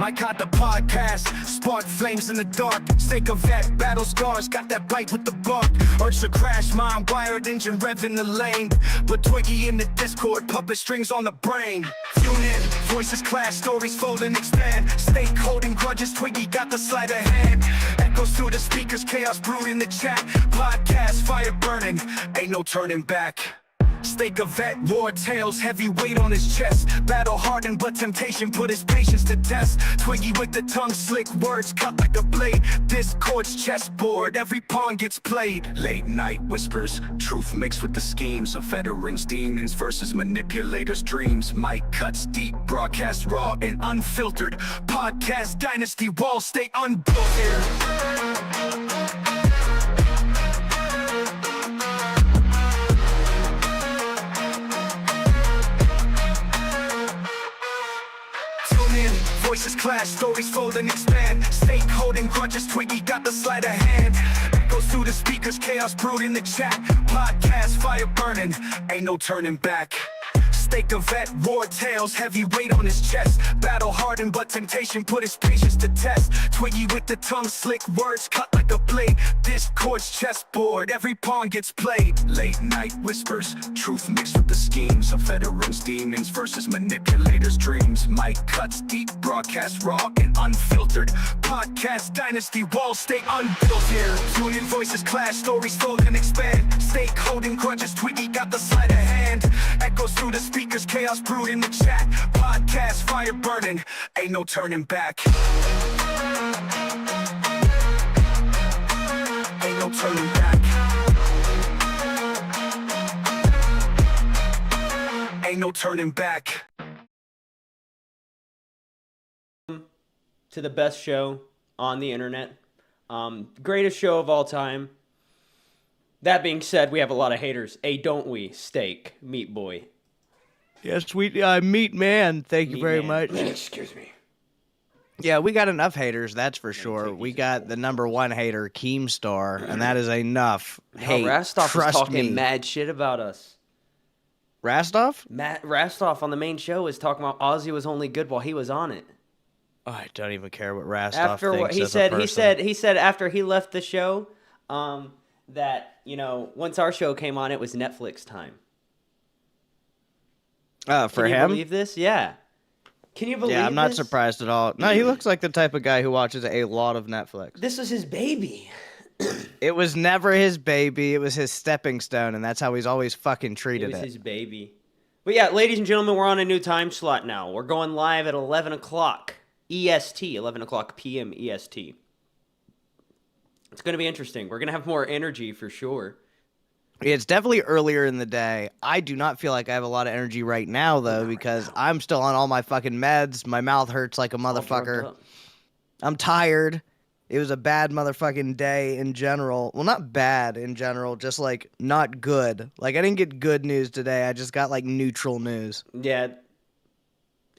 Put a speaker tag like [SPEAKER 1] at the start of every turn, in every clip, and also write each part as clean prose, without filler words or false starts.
[SPEAKER 1] Mike got the podcast, spark flames in the dark. Stake of vet, battle scars, got that bite with the bark. Urge to crash, mind wired, engine rev in the lane. But Twiggy in the Discord, puppet strings on the brain. Tune in, voices clash, stories fold and expand. Stake holding grudges, Twiggy got the sleight of hand. Echoes through the speakers, chaos brewed in the chat. Podcast, fire burning, ain't no turning back. Stake a vet, war tales, heavy weight on his chest. Battle hardened, but temptation put his patience to test. Twiggy with the tongue, slick words cut like a blade. Discord's chessboard, every pawn gets played. Late night whispers, truth mixed with the schemes of veterans, demons versus manipulators' dreams. Mic cuts deep, broadcast raw and unfiltered. Podcast dynasty walls stay unbuilt here. Voices clash, stories fold and expand. Stake holding grudges, Twiggy got the sleight of hand. Echoes through the speakers, chaos brewed in the chat. Podcast, fire burning, ain't no turning back. Stake a vet, war tales, heavy weight on his chest. Battle hardened, but temptation put his patience to test. Twiggy with the tongue, slick words cut like a blade. Discord's chessboard, every pawn gets played. Late night whispers, truth mixed with the schemes of veterans, demons versus manipulators' dreams. Mic cuts deep, broadcast raw and unfiltered. Podcast dynasty walls stay unbuilt here. Tune in, voices clash, stories fold and expand. Stake holding grudges, Twiggy got the sleight of hand. Echoes through the speakers, chaos brewed in the chat. Podcast, fire burning, ain't no turning back. Ain't no turning back. Ain't no turning back.
[SPEAKER 2] To the best show on the internet. Greatest show of all time. That being said, we have a lot of haters. Hey, don't we? Steak, Meat Boy.
[SPEAKER 3] Yes, sweet meat man. Thank you very much.
[SPEAKER 2] Excuse me.
[SPEAKER 3] Yeah, we got enough haters, that's for sure. We got the number one hater, Keem Star, and that is enough hate.
[SPEAKER 2] Rastov was talking
[SPEAKER 3] me.
[SPEAKER 2] mad shit about us.
[SPEAKER 3] Rastov?
[SPEAKER 2] Rastov on the main show was talking about Ozzy was only good while he was on it.
[SPEAKER 3] Oh, I don't even care what Rastov
[SPEAKER 2] After
[SPEAKER 3] thinks
[SPEAKER 2] what he
[SPEAKER 3] as
[SPEAKER 2] said,
[SPEAKER 3] a person.
[SPEAKER 2] he said after he left the show, that once our show came on, it was Netflix time.
[SPEAKER 3] For
[SPEAKER 2] Can you
[SPEAKER 3] him?
[SPEAKER 2] believe this? Yeah. Can you believe this?
[SPEAKER 3] Yeah, I'm not surprised at all. No, he looks like the type of guy who watches a lot of Netflix.
[SPEAKER 2] This was his baby.
[SPEAKER 3] It was never his baby. It was his stepping stone, and that's how he's always fucking treated
[SPEAKER 2] It
[SPEAKER 3] it.
[SPEAKER 2] was his baby. But yeah, ladies and gentlemen, we're on a new time slot now. We're going live at 11 o'clock EST, 11 o'clock p.m. EST. It's going to be interesting. We're going to have more energy for sure.
[SPEAKER 3] It's definitely earlier in the day. I do not feel like I have a lot of energy right now, though, because I'm still on all my fucking meds. My mouth hurts like a motherfucker. I'm tired. It was a bad motherfucking day in general. Well, not bad in general, just like not good. Like I didn't get good news today. I just got like neutral news.
[SPEAKER 2] Yeah.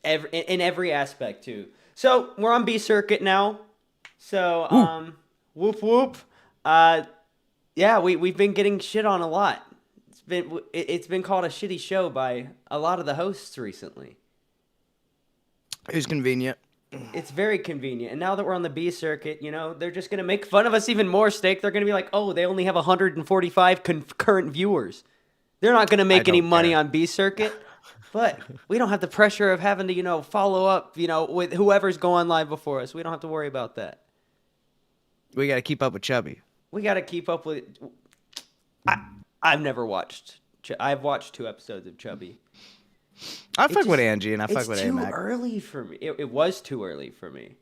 [SPEAKER 2] In every aspect, too. So, we're on B Circuit now. So, whoop whoop. Yeah, we've been getting shit on a lot. It's been called a shitty show by a lot of the hosts recently.
[SPEAKER 3] It was convenient.
[SPEAKER 2] It's very convenient. And now that we're on the B Circuit, they're just going to make fun of us even more, Steak. They're going to be like, oh, they only have 145 concurrent viewers. They're not going to make any money on B Circuit. But we don't have the pressure of having to, follow up, with whoever's going live before us. We don't have to worry about that.
[SPEAKER 3] We got to keep up with Chubby.
[SPEAKER 2] We got to keep up with... I've never watched... I've watched 2 episodes of Chubby.
[SPEAKER 3] I fuck with Angie and I fuck with AMAC.
[SPEAKER 2] It's too early for me. It was too early for me.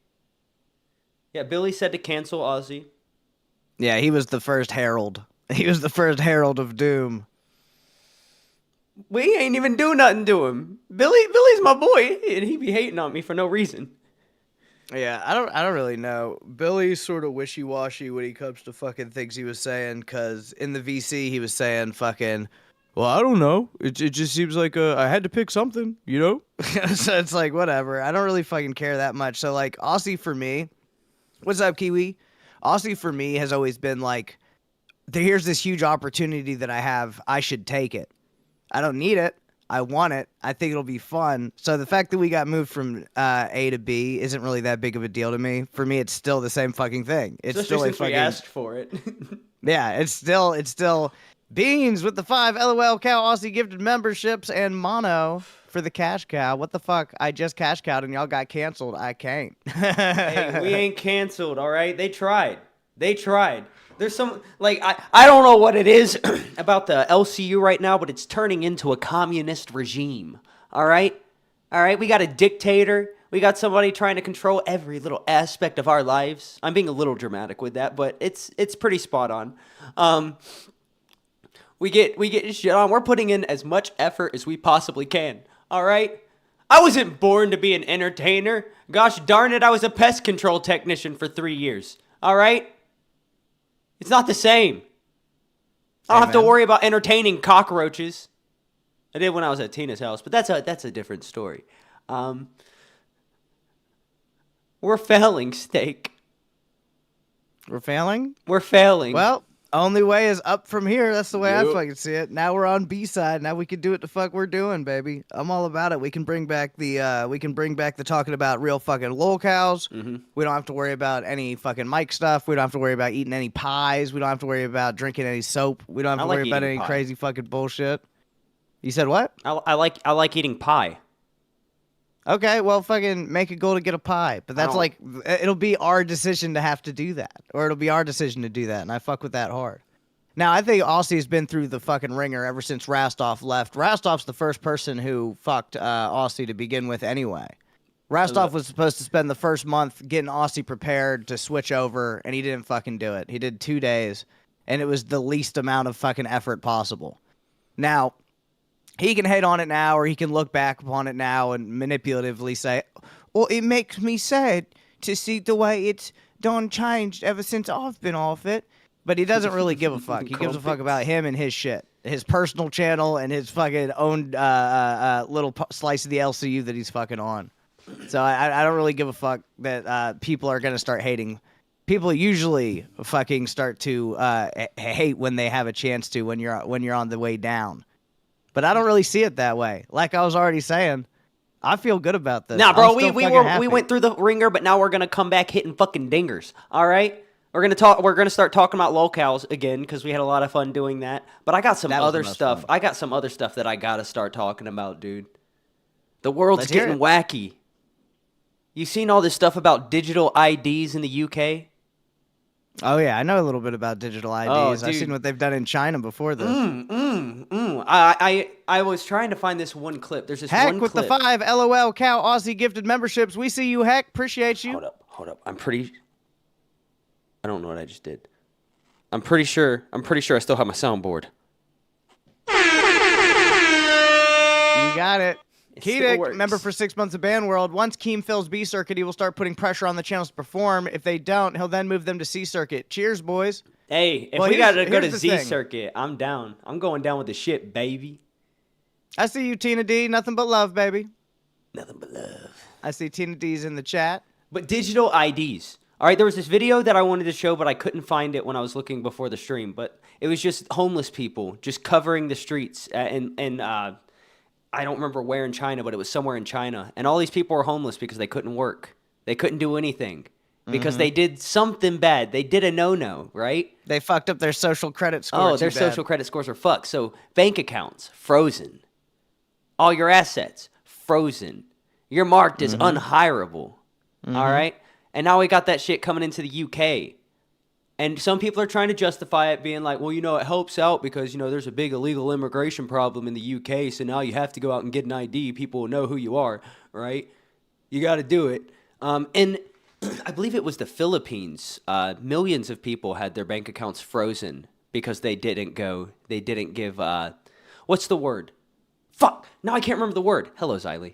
[SPEAKER 2] Yeah, Billy said to cancel Ozzy.
[SPEAKER 3] Yeah, he was the first herald. He was the first herald of doom.
[SPEAKER 2] We ain't even do nothing to him. Billy's my boy, and he be hating on me for no reason.
[SPEAKER 3] Yeah, I don't really know. Billy's sort of wishy-washy when he comes to fucking things he was saying, because in the VC he was saying fucking, well, I don't know. It just seems like I had to pick something, So it's like, whatever. I don't really fucking care that much. So, like, Aussie for me, what's up, Kiwi? Aussie for me has always been like, here's this huge opportunity that I have. I should take it. I don't need it. I want it. I think it'll be fun. So the fact that we got moved from A to B isn't really that big of a deal to me. For me, it's still the same fucking thing. It's
[SPEAKER 2] Especially
[SPEAKER 3] still a
[SPEAKER 2] since we
[SPEAKER 3] fucking
[SPEAKER 2] asked for it.
[SPEAKER 3] yeah. It's still Beans with the 5 LOL Cow Aussie gifted memberships and Mono for the cash cow. What the fuck? I just cash cowed and y'all got canceled. I can't.
[SPEAKER 2] Hey, we ain't canceled, all right? They tried. There's some, like, I don't know what it is about the LCU right now, but it's turning into a communist regime, all right? All right, we got a dictator. We got somebody trying to control every little aspect of our lives. I'm being a little dramatic with that, but it's pretty spot on. We get shit on. We're putting in as much effort as we possibly can, all right? I wasn't born to be an entertainer. Gosh darn it, I was a pest control technician for 3 years, all right? It's not the same. I don't have to worry about entertaining cockroaches. I did when I was at Tina's house, but that's a different story. We're failing, Steak.
[SPEAKER 3] We're failing?
[SPEAKER 2] We're failing.
[SPEAKER 3] Well, only way is up from here. That's the way I
[SPEAKER 2] Yep.
[SPEAKER 3] fucking see it. Now we're on B side. Now we can do what the fuck we're doing, baby. I'm all about it. We can bring back the talking about real fucking lolcows.
[SPEAKER 2] Mm-hmm.
[SPEAKER 3] We don't have to worry about any fucking mic stuff. We don't have to worry about eating any pies. We don't have to worry about drinking any soap. We don't have to
[SPEAKER 2] like
[SPEAKER 3] worry about
[SPEAKER 2] eating
[SPEAKER 3] any
[SPEAKER 2] pie.
[SPEAKER 3] crazy fucking bullshit. You said what?
[SPEAKER 2] I like eating pie.
[SPEAKER 3] Okay, well, fucking make a goal to get a pie. But that's
[SPEAKER 2] don't-
[SPEAKER 3] like, it'll be our decision to have to do that. Or it'll be our decision to do that. And I fuck with that hard. Now, I think Aussie's been through the fucking ringer ever since Rastov left. Rastov's the first person who fucked Aussie to begin with anyway. Rastov was supposed to spend the first month getting Aussie prepared to switch over, and he didn't fucking do it. He did 2 days, and it was the least amount of fucking effort possible. Now, he can hate on it now, or he can look back upon it now and manipulatively say, well, it makes me sad to see the way it's done changed ever since I've been off it. But he doesn't really give a fuck. He gives a fuck about him and his shit. His personal channel and his fucking own little slice of the LCU that he's fucking on. So I don't really give a fuck that people are going to start hating. People usually fucking start to hate when they have a chance to when you're on the way down. But I don't really see it that way. Like I was already saying, I feel good about this.
[SPEAKER 2] Nah, bro,
[SPEAKER 3] I'm still
[SPEAKER 2] we
[SPEAKER 3] fucking happy.
[SPEAKER 2] went through the ringer, but now we're gonna come back hitting fucking dingers. All right, we're gonna start talking about lolcows again because we had a lot of fun doing that. But I got some
[SPEAKER 3] That was the
[SPEAKER 2] other
[SPEAKER 3] most
[SPEAKER 2] stuff.
[SPEAKER 3] fun.
[SPEAKER 2] I got some other stuff that I gotta start talking about, dude. The world's
[SPEAKER 3] Let's hear
[SPEAKER 2] getting
[SPEAKER 3] it.
[SPEAKER 2] wacky. You seen all this stuff about digital IDs in the UK?
[SPEAKER 3] Oh, yeah, I know a little bit about digital IDs.
[SPEAKER 2] Oh,
[SPEAKER 3] I've
[SPEAKER 2] dude.
[SPEAKER 3] seen what they've done in China before this.
[SPEAKER 2] I was trying to find this one clip. There's this
[SPEAKER 3] Heck
[SPEAKER 2] one
[SPEAKER 3] with
[SPEAKER 2] clip.
[SPEAKER 3] the 5 LOL Cow Aussie gifted memberships. We see you, Heck. Appreciate you.
[SPEAKER 2] Hold up. I don't know what I just did. I'm pretty sure I still have my soundboard.
[SPEAKER 3] You got it.
[SPEAKER 2] It still
[SPEAKER 3] Keedick,
[SPEAKER 2] works.
[SPEAKER 3] member for 6 months of Band World. Once Keem fills B Circuit, he will start putting pressure on the channels to perform. If they don't, he'll then move them to C Circuit. Cheers, boys.
[SPEAKER 2] Hey, if
[SPEAKER 3] Well,
[SPEAKER 2] we gotta
[SPEAKER 3] here's-
[SPEAKER 2] go to
[SPEAKER 3] here's the
[SPEAKER 2] Z
[SPEAKER 3] thing.
[SPEAKER 2] Circuit, I'm down. I'm going down with the shit, baby.
[SPEAKER 3] I see you, Tina D. Nothing but love, baby.
[SPEAKER 2] Nothing but love.
[SPEAKER 3] I see Tina D's in the chat.
[SPEAKER 2] But digital IDs. All right, there was this video that I wanted to show, but I couldn't find it when I was looking before the stream. But it was just homeless people just covering the streets, and I don't remember where in China, but it was somewhere in China. And all these people were homeless because they couldn't work. They couldn't do anything because they did something bad. They did a no-no, right?
[SPEAKER 3] They fucked up their social credit score.
[SPEAKER 2] Oh,
[SPEAKER 3] too
[SPEAKER 2] their
[SPEAKER 3] bad.
[SPEAKER 2] social credit scores are fucked. So bank accounts, frozen. All your assets, frozen. You're marked as unhireable. All right? And now we got that shit coming into the UK. And some people are trying to justify it being like, well, you know, it helps out because, you know, there's a big illegal immigration problem in the UK. So now you have to go out and get an ID. People will know who you are, right? You got to do it. And I believe it was the Philippines. Millions of people had their bank accounts frozen because they didn't give, what's the word? Fuck. Now I can't remember the word. Hello, Xylee.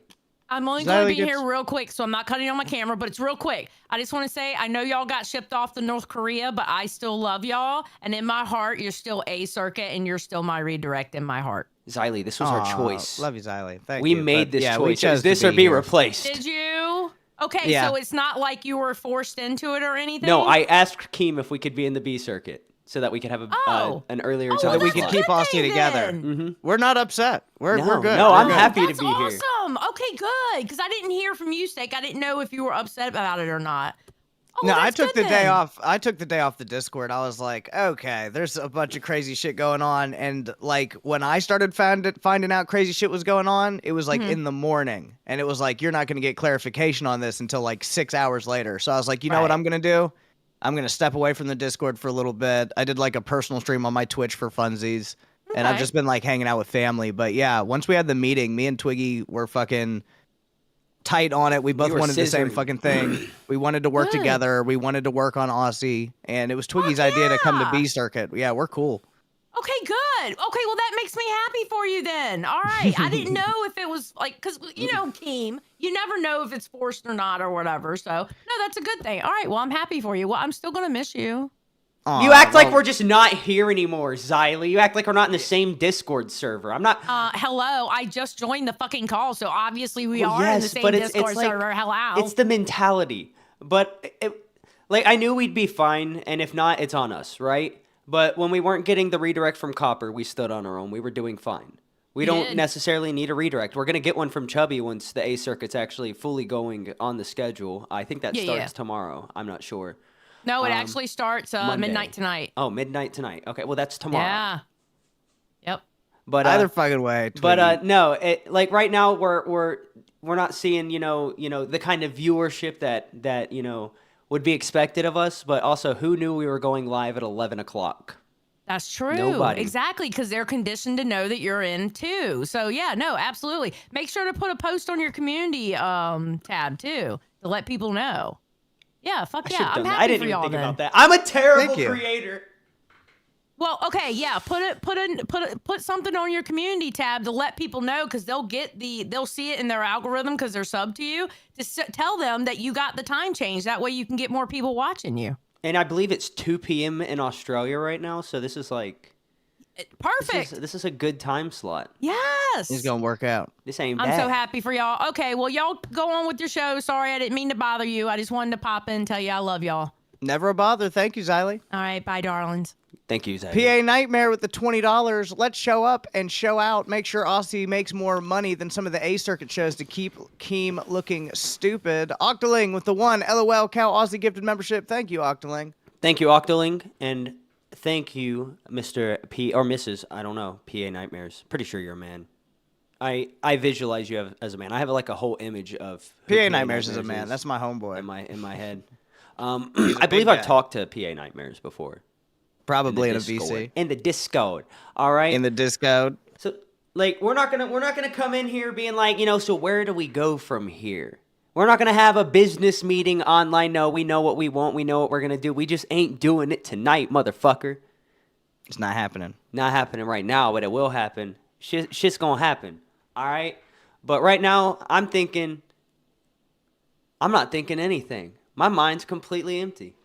[SPEAKER 4] I'm only going to be here real quick, so I'm not cutting on my camera, but it's real quick. I just want to say, I know y'all got shipped off to North Korea, but I still love y'all. And in my heart, you're still A Circuit, and you're still my redirect in my heart.
[SPEAKER 2] Xylee, this was our
[SPEAKER 3] Aw,
[SPEAKER 2] choice.
[SPEAKER 3] Love you, Xylee. Thank
[SPEAKER 2] We
[SPEAKER 3] you.
[SPEAKER 2] made
[SPEAKER 3] But
[SPEAKER 2] this
[SPEAKER 3] yeah, we
[SPEAKER 2] choice. It
[SPEAKER 3] chose
[SPEAKER 2] was
[SPEAKER 3] to
[SPEAKER 2] this or be
[SPEAKER 3] here.
[SPEAKER 2] replaced.
[SPEAKER 4] Did you? Okay,
[SPEAKER 3] Yeah.
[SPEAKER 4] so it's not like you were forced into it or anything?
[SPEAKER 2] No, I asked Keem if we could be in the B circuit. so that we could have an earlier
[SPEAKER 3] so
[SPEAKER 2] time
[SPEAKER 3] that we can
[SPEAKER 2] slot.
[SPEAKER 3] keep Austin together.
[SPEAKER 2] Mhm.
[SPEAKER 3] We're not upset. We're good.
[SPEAKER 2] No,
[SPEAKER 3] We're
[SPEAKER 2] I'm
[SPEAKER 3] good.
[SPEAKER 2] happy to
[SPEAKER 4] That's
[SPEAKER 2] be here.
[SPEAKER 4] awesome. Okay, good. Because I didn't hear from you, Steak. I didn't know if you were upset about it or not. Oh,
[SPEAKER 3] No, I
[SPEAKER 4] that's
[SPEAKER 3] took
[SPEAKER 4] good
[SPEAKER 3] the day
[SPEAKER 4] then.
[SPEAKER 3] off. I took the day off the Discord. I was like, okay, there's a bunch of crazy shit going on. And like when I started finding out crazy shit was going on, it was like in the morning. And it was like, you're not going to get clarification on this until like 6 hours later. So I was like, you know what
[SPEAKER 4] Right.
[SPEAKER 3] I'm going to do? I'm going to step away from the Discord for a little bit. I did like a personal stream on my Twitch for funsies. And I've
[SPEAKER 4] Okay.
[SPEAKER 3] just been like hanging out with family. But yeah, once we had the meeting, me and Twiggy were fucking tight on it. We both
[SPEAKER 2] were
[SPEAKER 3] wanted the same
[SPEAKER 2] scissoring.
[SPEAKER 3] fucking thing. We wanted to work
[SPEAKER 4] Good.
[SPEAKER 3] together. We wanted to work on Aussie. And it was Twiggy's idea to come to
[SPEAKER 4] yeah.
[SPEAKER 3] B Circuit. Yeah, we're cool.
[SPEAKER 4] Okay, good. Okay, well, that makes me happy for you then. All right. I didn't know if it was like, because, you know, Keem, you never know if it's forced or not or whatever. So, no, that's a good thing. All right. Well, I'm happy for you. Well, I'm still going to miss you.
[SPEAKER 3] Aw,
[SPEAKER 2] You act like
[SPEAKER 3] well,
[SPEAKER 2] we're just not here anymore, Xylee. You act like we're not in the same Discord server. I'm not.
[SPEAKER 4] Hello. I just joined the fucking call. So obviously we
[SPEAKER 2] Well,
[SPEAKER 4] are in the
[SPEAKER 2] yes,
[SPEAKER 4] same
[SPEAKER 2] but it's
[SPEAKER 4] Discord
[SPEAKER 2] like-
[SPEAKER 4] server. Hello.
[SPEAKER 2] It's the mentality. But like I knew we'd be fine, and if not, it's on us, right? But when we weren't getting the redirect from Copper, we stood on our own. We were doing fine. We don't
[SPEAKER 4] did.
[SPEAKER 2] necessarily need a redirect. We're gonna get one from Chubby once the A circuit's actually fully going on the schedule. I think that
[SPEAKER 4] Yeah,
[SPEAKER 2] starts
[SPEAKER 4] yeah.
[SPEAKER 2] tomorrow. I'm not sure.
[SPEAKER 4] no, it actually starts
[SPEAKER 2] Monday.
[SPEAKER 4] midnight tonight.
[SPEAKER 2] Oh, midnight tonight. Okay, well that's tomorrow.
[SPEAKER 4] Yeah. Yep.
[SPEAKER 3] But
[SPEAKER 2] But
[SPEAKER 3] either fucking way.
[SPEAKER 2] But
[SPEAKER 3] Twiggy.
[SPEAKER 2] no, like right now we're not seeing you know the kind of viewership that would be expected of us. But also, who knew we were going live at 11 o'clock?
[SPEAKER 4] That's true.
[SPEAKER 2] Nobody.
[SPEAKER 4] Exactly, because they're conditioned to know that you're in too. So yeah, no, absolutely. Make sure to put a post on your community tab too to let people know. Yeah, fuck
[SPEAKER 2] I
[SPEAKER 4] yeah.
[SPEAKER 2] should've
[SPEAKER 4] I'm
[SPEAKER 2] done that.
[SPEAKER 4] happy
[SPEAKER 2] I didn't
[SPEAKER 4] for
[SPEAKER 2] even
[SPEAKER 4] y'all
[SPEAKER 2] think
[SPEAKER 4] then.
[SPEAKER 2] about that. I'm a terrible
[SPEAKER 3] Thank you.
[SPEAKER 2] creator.
[SPEAKER 4] Well, okay, yeah. Put something on your community tab to let people know because they'll see it in their algorithm because they're sub to you to tell them that you got the time change. That way you can get more people watching you.
[SPEAKER 2] And I believe it's 2 p.m. in Australia right now, so this is like
[SPEAKER 4] Perfect.
[SPEAKER 2] this is a good time slot.
[SPEAKER 4] Yes.
[SPEAKER 3] It's going to work out.
[SPEAKER 2] This ain't
[SPEAKER 4] I'm
[SPEAKER 2] bad.
[SPEAKER 4] so happy for y'all. Okay, well, y'all go on with your show. Sorry, I didn't mean to bother you. I just wanted to pop in and tell you I love y'all.
[SPEAKER 3] Never a bother. Thank you, Xylee.
[SPEAKER 4] All right, bye, darlings.
[SPEAKER 2] Thank you, Zach.
[SPEAKER 3] PA Nightmare with the $20. Let's show up and show out. Make sure Aussie makes more money than some of the A Circuit shows to keep Keem looking stupid. Octoling with the one Lolcow Aussie gifted membership. Thank you, Octoling.
[SPEAKER 2] Thank you, Octoling, and thank you, Mr. P or Mrs. I don't know, PA Nightmares. Pretty sure you're a man. I visualize you as a man. I have like a whole image of who
[SPEAKER 3] PA Nightmares is a man. That's my
[SPEAKER 2] in
[SPEAKER 3] homeboy.
[SPEAKER 2] my head.
[SPEAKER 3] a
[SPEAKER 2] I
[SPEAKER 3] big
[SPEAKER 2] believe
[SPEAKER 3] guy.
[SPEAKER 2] I've talked to PA Nightmares before.
[SPEAKER 3] Probably in a
[SPEAKER 2] Discord.
[SPEAKER 3] VC.
[SPEAKER 2] In the Discord. All right.
[SPEAKER 3] In the Discord.
[SPEAKER 2] So like we're not gonna come in here being like, so where do we go from here? We're not gonna have a business meeting online. No, we know what we want, we know what we're gonna do. We just ain't doing it tonight, motherfucker.
[SPEAKER 3] It's not happening.
[SPEAKER 2] Not happening right now, but it will happen. Shit's gonna happen. Alright? But right now, I'm not thinking anything. My mind's completely empty.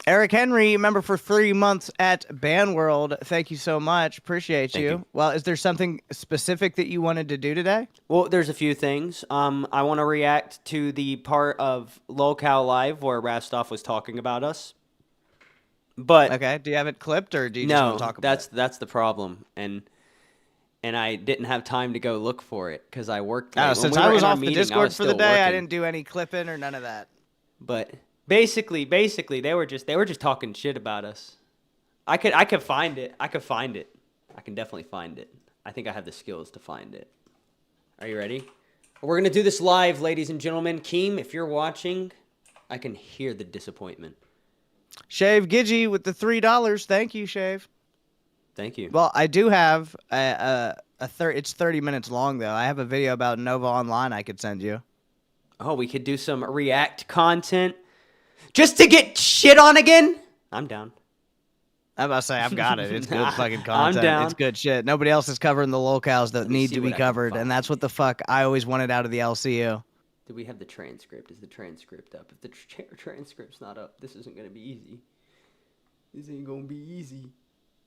[SPEAKER 3] Eric Henry, member for 3 months at Bandworld. Thank you so much. Appreciate
[SPEAKER 2] Thank
[SPEAKER 3] you.
[SPEAKER 2] you.
[SPEAKER 3] Well, is there something specific that you wanted to do today?
[SPEAKER 2] Well, there's a few things. I want to react to the part of Lolcow Live where Rastov was talking about us. But
[SPEAKER 3] Okay. Do you have it clipped or do you just
[SPEAKER 2] no,
[SPEAKER 3] want to talk about
[SPEAKER 2] that's the problem, and I didn't have time to go look for it because I worked.
[SPEAKER 3] it?
[SPEAKER 2] late.
[SPEAKER 3] Oh,
[SPEAKER 2] When
[SPEAKER 3] since
[SPEAKER 2] we
[SPEAKER 3] I
[SPEAKER 2] were
[SPEAKER 3] was
[SPEAKER 2] in our
[SPEAKER 3] off the
[SPEAKER 2] meeting, I
[SPEAKER 3] Discord
[SPEAKER 2] was
[SPEAKER 3] for the
[SPEAKER 2] still
[SPEAKER 3] day, I
[SPEAKER 2] working.
[SPEAKER 3] didn't do any clipping or none of that.
[SPEAKER 2] But basically, they were just talking shit about us. I could find it. I can definitely find it. I think I have the skills to find it. Are you ready? We're gonna do this live, ladies and gentlemen. Keem, if you're watching, I can hear the disappointment.
[SPEAKER 3] Shave Gidgy with the $3. Thank you, Shave.
[SPEAKER 2] Thank you.
[SPEAKER 3] Well, I do have it's 30 minutes long though. I have a video about Nova Online I could send you.
[SPEAKER 2] Oh, we could do some React content just to get shit on again. I'm down.
[SPEAKER 3] I'm about to say I've got it. It's good fucking
[SPEAKER 2] I'm
[SPEAKER 3] content.
[SPEAKER 2] down.
[SPEAKER 3] It's good shit. Nobody else is covering the locales that
[SPEAKER 2] me
[SPEAKER 3] need
[SPEAKER 2] see
[SPEAKER 3] to be
[SPEAKER 2] what I can
[SPEAKER 3] covered,
[SPEAKER 2] find
[SPEAKER 3] and that's what the fuck I always wanted out of the LCU.
[SPEAKER 2] Do we have the transcript? Is the transcript up? If the transcript's not up, this isn't gonna be easy. This ain't gonna be easy.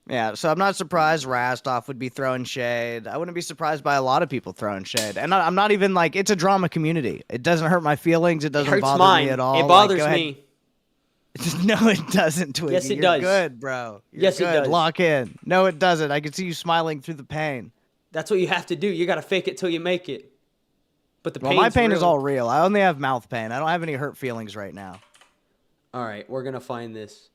[SPEAKER 3] Yeah, so I'm not surprised Rastov would be throwing shade. I wouldn't be surprised by a lot of people throwing shade. And I'm not even like, it's a drama community. It doesn't hurt my feelings. It doesn't
[SPEAKER 2] Hurts
[SPEAKER 3] bother
[SPEAKER 2] mine.
[SPEAKER 3] me at all.
[SPEAKER 2] It
[SPEAKER 3] Like,
[SPEAKER 2] bothers
[SPEAKER 3] go ahead.
[SPEAKER 2] me.
[SPEAKER 3] No, it doesn't, Twiggy.
[SPEAKER 2] Yes, it
[SPEAKER 3] You're
[SPEAKER 2] does.
[SPEAKER 3] good, bro. You're
[SPEAKER 2] Yes, it
[SPEAKER 3] good.
[SPEAKER 2] does.
[SPEAKER 3] Lock in. No, it doesn't. I can see you smiling through the pain.
[SPEAKER 2] That's what you have to do. You got to fake it till you make it. But the
[SPEAKER 3] Well, my
[SPEAKER 2] pain's
[SPEAKER 3] pain
[SPEAKER 2] real.
[SPEAKER 3] is all real. I only have mouth pain. I don't have any hurt feelings right now.
[SPEAKER 2] All right, we're going to find this.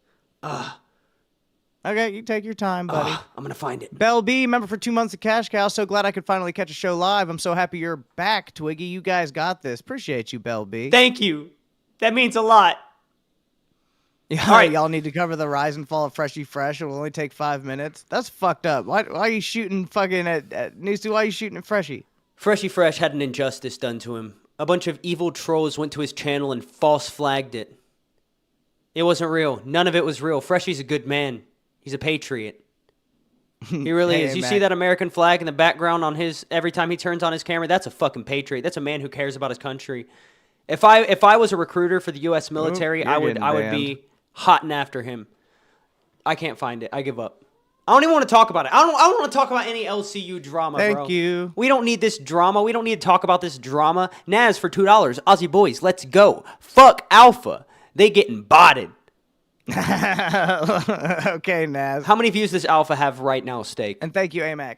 [SPEAKER 3] Okay, you take your time, buddy.
[SPEAKER 2] I'm going to find it.
[SPEAKER 3] Bell B, member for 2 months of Cash Cow. So glad I could finally catch a show live. I'm so happy you're back, Twiggy. You guys got this. Appreciate you, Bell B.
[SPEAKER 2] Thank you. That means a lot.
[SPEAKER 3] All right, y'all need to cover the rise and fall of Freshy Fresh. It will only take 5 minutes. That's fucked up. Why are you shooting fucking at Newsy? Why are you shooting at Freshy?
[SPEAKER 2] Freshy Fresh had an injustice done to him. A bunch of evil trolls went to his channel and false flagged it. It wasn't real. None of it was real. Freshy's a good man. He's a patriot. He really is. You see that American flag in the background on his every time he turns on his camera? That's a fucking patriot. That's a man who cares about his country. If I was a recruiter for the U.S. military, I would be hotting after him. I can't find it. I give up. I don't even want to talk about it. I don't want to talk about any LCU drama, bro.
[SPEAKER 3] Thank you.
[SPEAKER 2] We don't need this drama. We don't need to talk about this drama. Naz for $2. Aussie boys, let's go. Fuck Alpha. They getting botted.
[SPEAKER 3] Okay, Naz.
[SPEAKER 2] How many views does Alpha have right now, Steak?
[SPEAKER 3] And thank you, AMAC.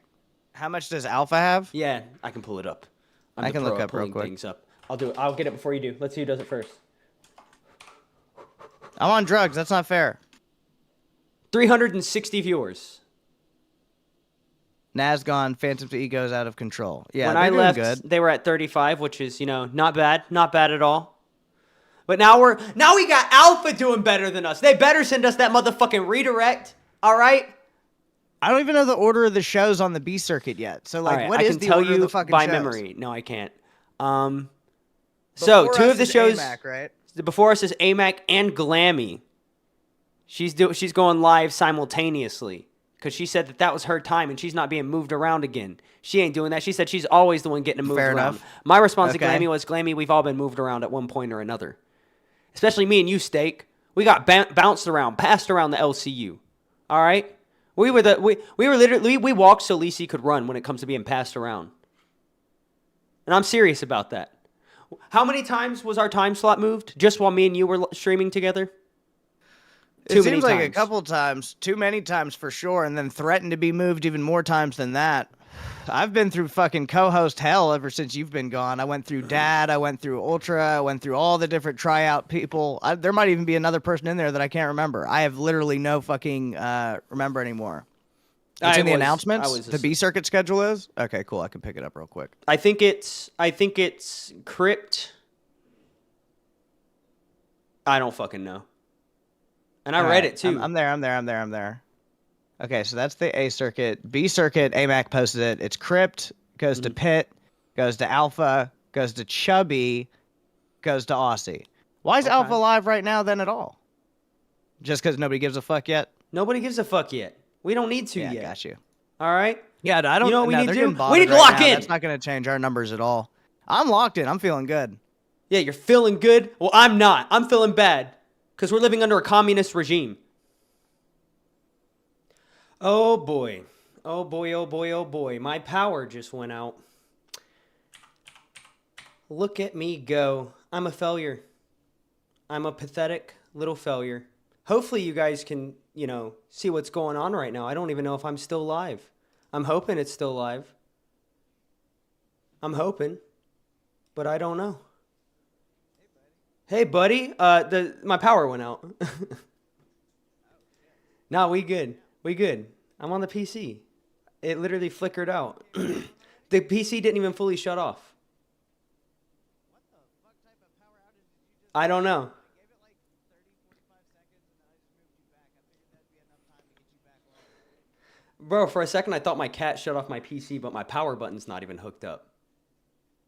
[SPEAKER 3] How much does Alpha have?
[SPEAKER 2] Yeah, I can pull it up.
[SPEAKER 3] I can look up real quick.
[SPEAKER 2] Things up. I'll do it. I'll get it before you do. Let's see who does it first.
[SPEAKER 3] I'm on drugs. That's not fair.
[SPEAKER 2] 360 viewers.
[SPEAKER 3] Naz gone. Phantom to Ego's out of control. Yeah,
[SPEAKER 2] when I
[SPEAKER 3] doing
[SPEAKER 2] left,
[SPEAKER 3] good.
[SPEAKER 2] they were at 35, which is, not bad. Not bad at all. But now we got Alpha doing better than us. They better send us that motherfucking redirect. All right?
[SPEAKER 3] I don't even know the order of the shows on the B circuit yet. So, like,
[SPEAKER 2] right,
[SPEAKER 3] what
[SPEAKER 2] I
[SPEAKER 3] is
[SPEAKER 2] can
[SPEAKER 3] the
[SPEAKER 2] tell
[SPEAKER 3] order of
[SPEAKER 2] you
[SPEAKER 3] the fucking
[SPEAKER 2] by
[SPEAKER 3] shows?
[SPEAKER 2] memory. No, I can't. So,
[SPEAKER 3] Before
[SPEAKER 2] two
[SPEAKER 3] Us
[SPEAKER 2] of the
[SPEAKER 3] is
[SPEAKER 2] shows
[SPEAKER 3] AMAC, right?
[SPEAKER 2] before us is AMAC and Glammy. She's going live simultaneously because she said that was her time and she's not being moved around again. She ain't doing that. She said she's always the one getting moved
[SPEAKER 3] Fair
[SPEAKER 2] around.
[SPEAKER 3] enough.
[SPEAKER 2] My response to
[SPEAKER 3] Okay.
[SPEAKER 2] Glammy was, Glammy, we've all been moved around at one point or another. Especially me and you, Steak. We got bounced around, passed around the LCU. All right? We walked so Lisi could run when it comes to being passed around. And I'm serious about that. How many times was our time slot moved just while me and you were streaming together?
[SPEAKER 3] It seems like a couple times, too many times for sure, and then threatened to be moved even more times than that. I've been through fucking co-host hell ever since you've been gone. I went through Dad, I went through Ultra, I went through all the different tryout people. There might even be another person in there that I can't remember. I have literally no fucking remember anymore. It's in the announcements? The B circuit schedule is? Okay, cool. I can pick it up real quick.
[SPEAKER 2] I think it's Crypt. I don't fucking know. And I read it too.
[SPEAKER 3] I'm there. Okay, so that's the A circuit. B circuit, AMAC posted it. It's Crypt, goes to Pit, goes to Alpha, goes to Chubby, goes to Aussie. Why is Alpha live right now then at all? Just because nobody gives a fuck yet?
[SPEAKER 2] Nobody gives a fuck yet. We don't need to yet.
[SPEAKER 3] Yeah, got you.
[SPEAKER 2] All right?
[SPEAKER 3] Yeah, I don't
[SPEAKER 2] know what we
[SPEAKER 3] no,
[SPEAKER 2] need
[SPEAKER 3] they're
[SPEAKER 2] to
[SPEAKER 3] getting
[SPEAKER 2] do?
[SPEAKER 3] botted
[SPEAKER 2] We need to
[SPEAKER 3] right
[SPEAKER 2] lock
[SPEAKER 3] now.
[SPEAKER 2] in.
[SPEAKER 3] That's not going to change our numbers at all. I'm locked in. I'm feeling good.
[SPEAKER 2] Yeah, you're feeling good? Well, I'm not. I'm feeling bad because we're living under a communist regime. Oh, boy. Oh, boy, oh, boy, oh, boy. My power just went out. Look at me go. I'm a failure. I'm a pathetic little failure. Hopefully you guys can, see what's going on right now. I don't even know if I'm still live. I'm hoping it's still live. I'm hoping, but I don't know. Hey, buddy. My power went out. No, we good. We good. I'm on the PC. It literally flickered out. The PC didn't even fully shut off. I don't know. Bro, for a second I thought my cat shut off my PC, but my power button's not even hooked up.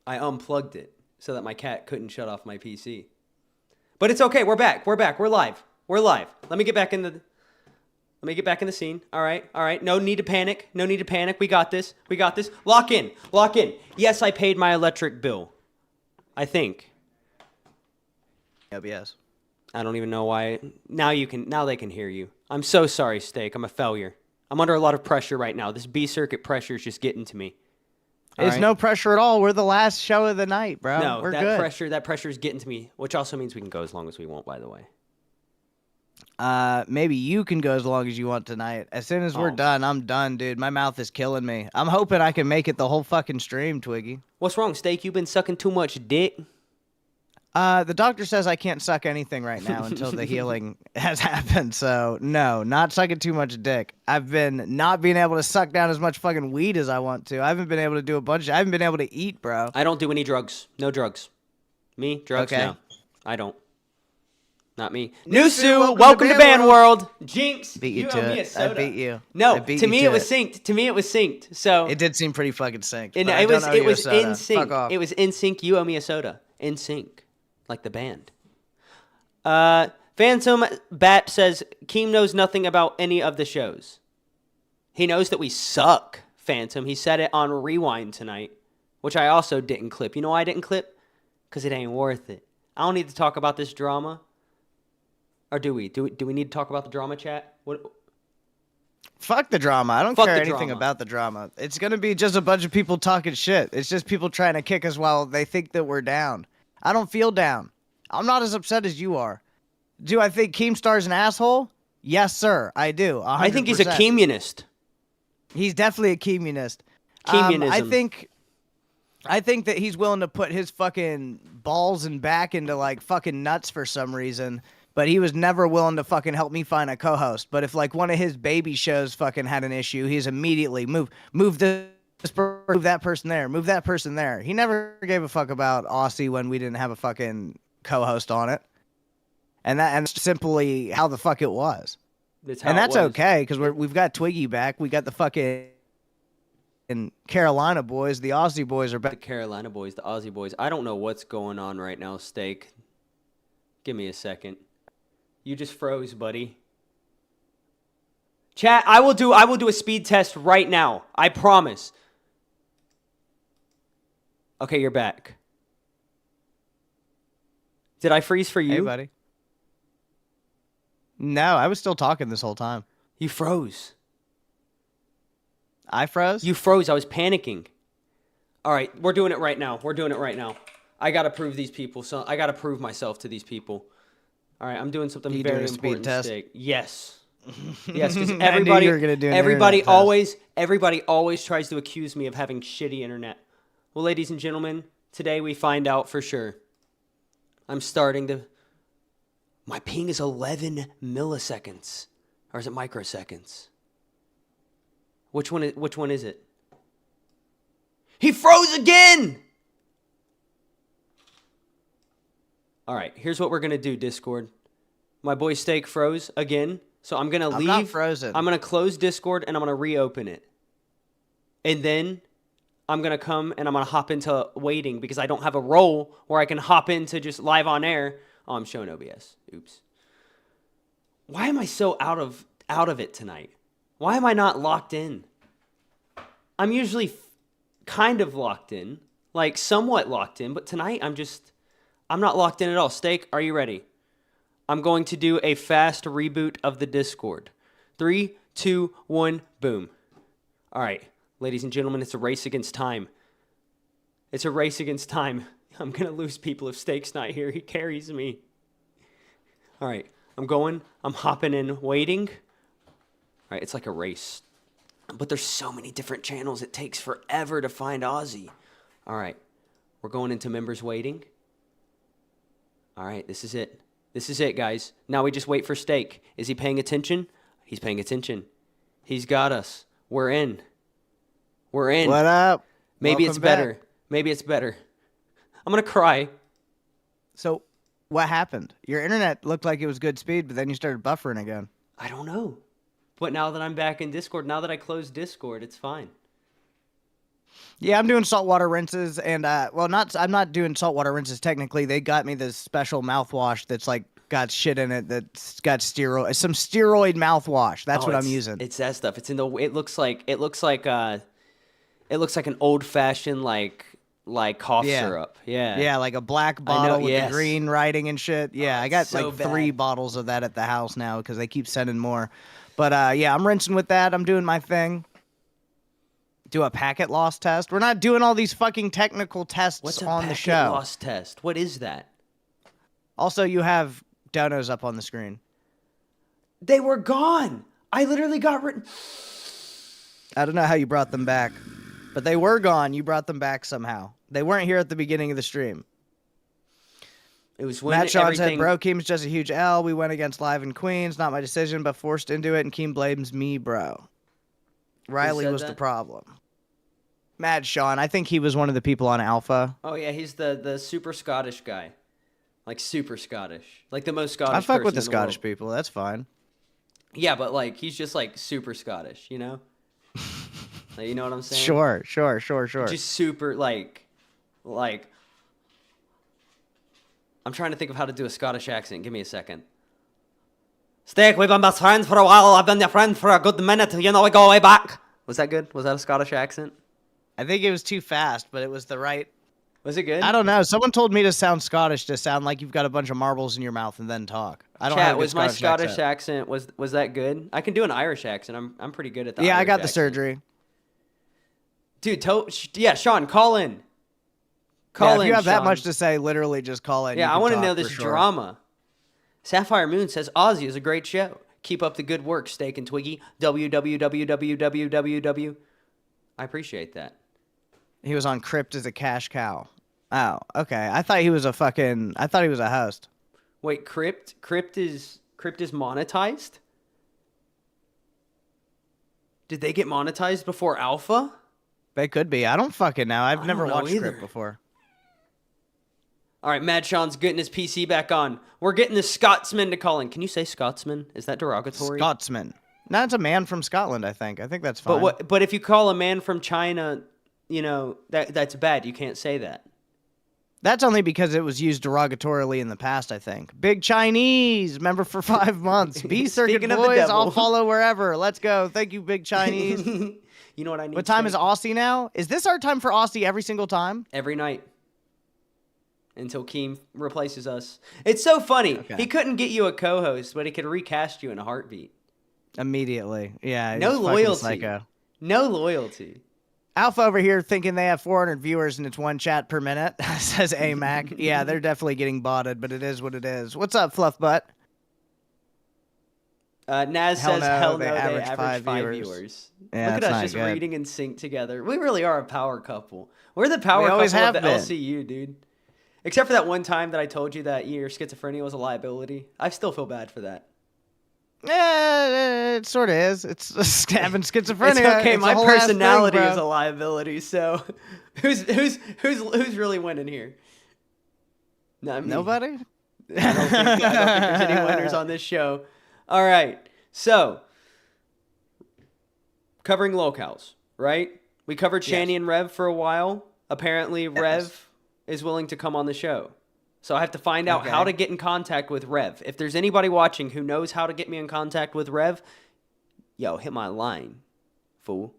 [SPEAKER 2] I unplugged it so that my cat couldn't shut off my PC. But it's okay. We're back. We're back. We're live. We're live. Let me get back in the scene. All right. No need to panic. No need to panic. We got this. Lock in. Yes, I paid my electric bill. I think.
[SPEAKER 3] Yep, yes.
[SPEAKER 2] I don't even know why. Now they can hear you. I'm so sorry, Steak. I'm a failure. I'm under a lot of pressure right now. This B circuit pressure is just getting to me.
[SPEAKER 3] There's no pressure at all. We're the last show of the night, bro.
[SPEAKER 2] No,
[SPEAKER 3] We're
[SPEAKER 2] that
[SPEAKER 3] good.
[SPEAKER 2] pressure is getting to me, which also means we can go as long as we want, by the way.
[SPEAKER 3] Maybe you can go as long as you want tonight. As soon as we're done, I'm done, dude. My mouth is killing me. I'm hoping I can make it the whole fucking stream, Twiggy.
[SPEAKER 2] What's wrong, Steak? You been sucking too much dick?
[SPEAKER 3] The doctor says I can't suck anything right now until the healing has happened. So, no, not sucking too much dick. I've been not being able to suck down as much fucking weed as I want to. I haven't been able to do I haven't been able to eat, bro.
[SPEAKER 2] I don't do any drugs. No drugs. Me? Drugs?
[SPEAKER 3] Okay.
[SPEAKER 2] No. I don't. Not me. Nusu, welcome to Band World. Jinx,
[SPEAKER 3] Beat you
[SPEAKER 2] owe
[SPEAKER 3] to
[SPEAKER 2] me a
[SPEAKER 3] it. I
[SPEAKER 2] soda.
[SPEAKER 3] beat you.
[SPEAKER 2] No,
[SPEAKER 3] I beat
[SPEAKER 2] to
[SPEAKER 3] you
[SPEAKER 2] me
[SPEAKER 3] to
[SPEAKER 2] it was
[SPEAKER 3] it.
[SPEAKER 2] synced. To me it was synced. So
[SPEAKER 3] It did seem pretty fucking synced.
[SPEAKER 2] and
[SPEAKER 3] but I
[SPEAKER 2] it
[SPEAKER 3] don't owe you a
[SPEAKER 2] was
[SPEAKER 3] soda.
[SPEAKER 2] in sync.
[SPEAKER 3] Fuck off.
[SPEAKER 2] It was in sync. You owe me a soda. In sync, like the band. Phantom Bat says Keem knows nothing about any of the shows. He knows that we suck. Phantom. He said it on Rewind tonight, which I also didn't clip. You know why I didn't clip? Because it ain't worth it. I don't need to talk about this drama. Or do we? Do we need to talk about the drama, chat? What?
[SPEAKER 3] Fuck the drama. I don't
[SPEAKER 2] Fuck
[SPEAKER 3] care
[SPEAKER 2] the
[SPEAKER 3] anything
[SPEAKER 2] drama.
[SPEAKER 3] about the drama. It's going to be just a bunch of people talking shit. It's just people trying to kick us while they think that we're down. I don't feel down. I'm not as upset as you are. Do I think Keemstar's an asshole? Yes, sir. I do. 100%.
[SPEAKER 2] I think he's a Keemunist.
[SPEAKER 3] He's definitely a Keemunist.
[SPEAKER 2] Keemunism.
[SPEAKER 3] I think that he's willing to put his fucking balls and back into like fucking nuts for some reason. But he was never willing to fucking help me find a co-host. But if like one of his baby shows fucking had an issue, he's immediately move that person there, move that person there. He never gave a fuck about Aussie when we didn't have a fucking co-host on it. And that's simply how the fuck it was. That's okay because we've got Twiggy back. We got the fucking Carolina boys. The Aussie boys are back.
[SPEAKER 2] The Carolina boys, the Aussie boys. I don't know what's going on right now, Steak. Give me a second. You just froze, buddy. Chat, I will do a speed test right now. I promise. Okay, you're back. Did I freeze for you?
[SPEAKER 3] Hey, buddy. No, I was still talking this whole time.
[SPEAKER 2] You froze.
[SPEAKER 3] I froze?
[SPEAKER 2] You froze. I was panicking. All right, we're doing it right now. I got to prove these people. So I got to prove myself to these people. All right, I'm doing something
[SPEAKER 3] You
[SPEAKER 2] very
[SPEAKER 3] doing a speed
[SPEAKER 2] important.
[SPEAKER 3] test?
[SPEAKER 2] Steak. Yes. Yes, because
[SPEAKER 3] I knew you were gonna do an internet test.
[SPEAKER 2] everybody always tries to accuse me of having shitty internet. Well, ladies and gentlemen, today we find out for sure. My ping is 11 milliseconds, or is it microseconds? Which one is it? He froze again. All right, here's what we're gonna do, Discord. My boy Steak froze again, so I'm gonna leave.
[SPEAKER 3] I'm not frozen.
[SPEAKER 2] I'm gonna close Discord and I'm gonna reopen it, and then I'm gonna come and I'm gonna hop into waiting because I don't have a role where I can hop into just live on air. Oh, I'm showing OBS. Oops. Why am I so out of it tonight? Why am I not locked in? I'm usually kind of locked in, like somewhat locked in, but tonight I'm not locked in at all. Steak, are you ready? I'm going to do a fast reboot of the Discord. 3, 2, 1, boom. All right, ladies and gentlemen, it's a race against time. It's a race against time. I'm going to lose people if Steak's not here. He carries me. All right, I'm hopping in, waiting. All right, it's like a race. But there's so many different channels. It takes forever to find Aussie. All right, we're going into members waiting. All right, this is it. This is it, guys. Now we just wait for Steak. Is he paying attention? He's paying attention. He's got us. We're in. We're in.
[SPEAKER 3] What up?
[SPEAKER 2] Maybe
[SPEAKER 3] Welcome
[SPEAKER 2] it's better.
[SPEAKER 3] back.
[SPEAKER 2] Maybe it's better. I'm going to cry.
[SPEAKER 3] So, what happened? Your internet looked like it was good speed, but then you started buffering again.
[SPEAKER 2] I don't know. But now that I'm back in Discord, now that I closed Discord, it's fine.
[SPEAKER 3] Yeah, I'm doing saltwater rinses, and I'm not doing saltwater rinses technically. They got me this special mouthwash that's like got shit in it that's got some steroid mouthwash. That's what I'm using.
[SPEAKER 2] It's that stuff. It's in the. It looks like an old fashioned like cough syrup. Yeah.
[SPEAKER 3] Yeah, like a black bottle with
[SPEAKER 2] yes.
[SPEAKER 3] the green writing and shit. Yeah,
[SPEAKER 2] Oh,
[SPEAKER 3] I got
[SPEAKER 2] it's so
[SPEAKER 3] like 3
[SPEAKER 2] bad.
[SPEAKER 3] bottles of that at the house now because they keep sending more. But yeah, I'm rinsing with that. I'm doing my thing. Do a packet loss test. We're not doing all these fucking technical tests
[SPEAKER 2] What's a
[SPEAKER 3] on the
[SPEAKER 2] packet
[SPEAKER 3] show.
[SPEAKER 2] loss test? What is that?
[SPEAKER 3] Also, you have donos up on the screen.
[SPEAKER 2] They were gone. I literally got written.
[SPEAKER 3] I don't know how you brought them back, but they were gone. You brought them back somehow. They weren't here at the beginning of the stream.
[SPEAKER 2] It was when
[SPEAKER 3] Matt Sean
[SPEAKER 2] everything...
[SPEAKER 3] said, bro, Keem's just a huge L. We went against Live in Queens. Not my decision, but forced into it, and Keem blames me, bro. Riley was the problem. Mad Sean. I think he was one of the people on Alpha.
[SPEAKER 2] Oh, yeah, he's the super Scottish guy. Like, super Scottish. Like, the most Scottish
[SPEAKER 3] I fuck
[SPEAKER 2] person
[SPEAKER 3] with the
[SPEAKER 2] in
[SPEAKER 3] Scottish
[SPEAKER 2] world.
[SPEAKER 3] people. That's fine.
[SPEAKER 2] Yeah, but, like, he's just, like, super Scottish, you know? Like, you know what I'm saying?
[SPEAKER 3] Sure.
[SPEAKER 2] Just super, like... I'm trying to think of how to do a Scottish accent. Give me a second. Steak, we've been best friends for a while. I've been your friend for a good minute. You know, we go way back. Was that good? Was that a Scottish accent?
[SPEAKER 3] I think it was too fast, but it was the right...
[SPEAKER 2] Was it good?
[SPEAKER 3] I don't know. Someone told me to sound Scottish to sound like you've got a bunch of marbles in your mouth and then talk. I don't
[SPEAKER 2] Chat,
[SPEAKER 3] have a good
[SPEAKER 2] was my
[SPEAKER 3] Scottish
[SPEAKER 2] accent was that good? I can do an Irish accent. I'm pretty good at that.
[SPEAKER 3] Yeah,
[SPEAKER 2] Irish
[SPEAKER 3] I got the
[SPEAKER 2] accent.
[SPEAKER 3] surgery.
[SPEAKER 2] Dude, yeah, Sean, call in.
[SPEAKER 3] If you have that much to say, literally just call in.
[SPEAKER 2] Yeah, I want to know this drama. Sapphire Moon says Ozzy is a great show. Keep up the good work, Steak and Twiggy. www. I appreciate that.
[SPEAKER 3] He was on Crypt as a cash cow. Oh, okay. I thought he was a host.
[SPEAKER 2] Wait, Crypt is monetized? Did they get monetized before Alpha?
[SPEAKER 3] They could be. I don't fucking know. I've never
[SPEAKER 2] don't know
[SPEAKER 3] watched
[SPEAKER 2] either.
[SPEAKER 3] Crypt before.
[SPEAKER 2] All right, Mad Sean's getting his PC back on. We're getting the Scotsman to call in. Can you say Scotsman? Is that derogatory?
[SPEAKER 3] Scotsman. No, it's a man from Scotland, I think. I think that's fine.
[SPEAKER 2] But if you call a man from China, you know, that's bad. You can't say that.
[SPEAKER 3] That's only because it was used derogatorily in the past, I think. Big Chinese, member for 5 months. B-Circuit
[SPEAKER 2] Speaking of the
[SPEAKER 3] boys,
[SPEAKER 2] devil.
[SPEAKER 3] I'll follow wherever. Let's go. Thank you, Big Chinese.
[SPEAKER 2] You know what I need?
[SPEAKER 3] What time is Aussie now? Is this our time for Aussie every single time?
[SPEAKER 2] Every night. Until Keem replaces us. It's so funny.
[SPEAKER 3] Okay.
[SPEAKER 2] He couldn't get you a co-host, but he could recast you in a heartbeat.
[SPEAKER 3] Immediately. Yeah.
[SPEAKER 2] No
[SPEAKER 3] he's fucking
[SPEAKER 2] loyalty.
[SPEAKER 3] Psycho.
[SPEAKER 2] No loyalty.
[SPEAKER 3] Alpha over here thinking they have 400 viewers and it's one chat per minute, says AMAC. Yeah, they're definitely getting botted, but it is what it is. What's up, Fluff Butt?
[SPEAKER 2] Naz
[SPEAKER 3] Hell
[SPEAKER 2] says,
[SPEAKER 3] no,
[SPEAKER 2] hell no,
[SPEAKER 3] they
[SPEAKER 2] they
[SPEAKER 3] average
[SPEAKER 2] average
[SPEAKER 3] 5
[SPEAKER 2] 5
[SPEAKER 3] viewers.
[SPEAKER 2] viewers.
[SPEAKER 3] Yeah,
[SPEAKER 2] Look at
[SPEAKER 3] that's
[SPEAKER 2] us
[SPEAKER 3] not
[SPEAKER 2] just
[SPEAKER 3] good.
[SPEAKER 2] reading in sync together. We really are a power couple. We're the power
[SPEAKER 3] We
[SPEAKER 2] couple
[SPEAKER 3] always
[SPEAKER 2] of
[SPEAKER 3] have
[SPEAKER 2] the
[SPEAKER 3] been.
[SPEAKER 2] LCU, dude. Except for that one time that I told you that your schizophrenia was a liability. I still feel bad for that.
[SPEAKER 3] Yeah, it sort of is. It's having schizophrenia.
[SPEAKER 2] It's okay.
[SPEAKER 3] It's a
[SPEAKER 2] My
[SPEAKER 3] whole ass
[SPEAKER 2] personality
[SPEAKER 3] thing,
[SPEAKER 2] is a
[SPEAKER 3] bro.
[SPEAKER 2] liability. So, who's really winning here? Not me.
[SPEAKER 3] Nobody?
[SPEAKER 2] I don't think there's any winners on this show. All right. So, covering Lolcows, right? We covered Shani and Rev for a while. Apparently, Rev is willing to come on the show. So I have to find out how to get in contact with Rev. If there's anybody watching who knows how to get me in contact with Rev, yo, hit my line, fool.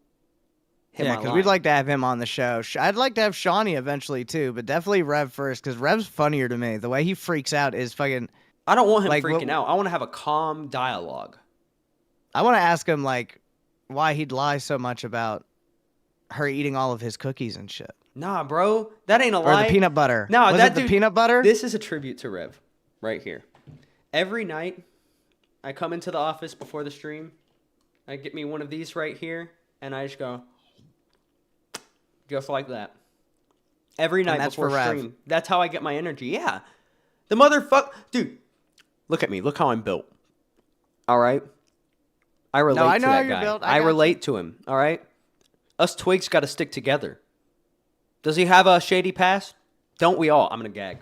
[SPEAKER 3] Yeah, because we'd like to have him on the show. I'd like to have Shawnee eventually, too, but definitely Rev first, because Rev's funnier to me. The way he freaks out is fucking...
[SPEAKER 2] I don't want him
[SPEAKER 3] like,
[SPEAKER 2] freaking out. I want to have a calm dialogue.
[SPEAKER 3] I want to ask him, like, why he'd lie so much about her eating all of his cookies and shit.
[SPEAKER 2] Nah, bro. That ain't a
[SPEAKER 3] Or
[SPEAKER 2] lie.
[SPEAKER 3] the peanut butter.
[SPEAKER 2] No,
[SPEAKER 3] Was
[SPEAKER 2] that
[SPEAKER 3] it the
[SPEAKER 2] dude,
[SPEAKER 3] peanut butter?
[SPEAKER 2] This is a tribute to Rev right here. Every night, I come into the office before the stream. I get me one of these right here, and I just go, just like that. Every night
[SPEAKER 3] that's
[SPEAKER 2] before
[SPEAKER 3] for Rev.
[SPEAKER 2] stream. That's how I get my energy. Yeah. The motherfucker. Dude, look at me. Look how I'm built. All right? I relate
[SPEAKER 3] I
[SPEAKER 2] to
[SPEAKER 3] know how
[SPEAKER 2] that
[SPEAKER 3] you're
[SPEAKER 2] guy.
[SPEAKER 3] built.
[SPEAKER 2] I
[SPEAKER 3] got
[SPEAKER 2] relate to him. All right? Us twigs got to stick together. Does he have a shady past? Don't we all? I'm going to gag.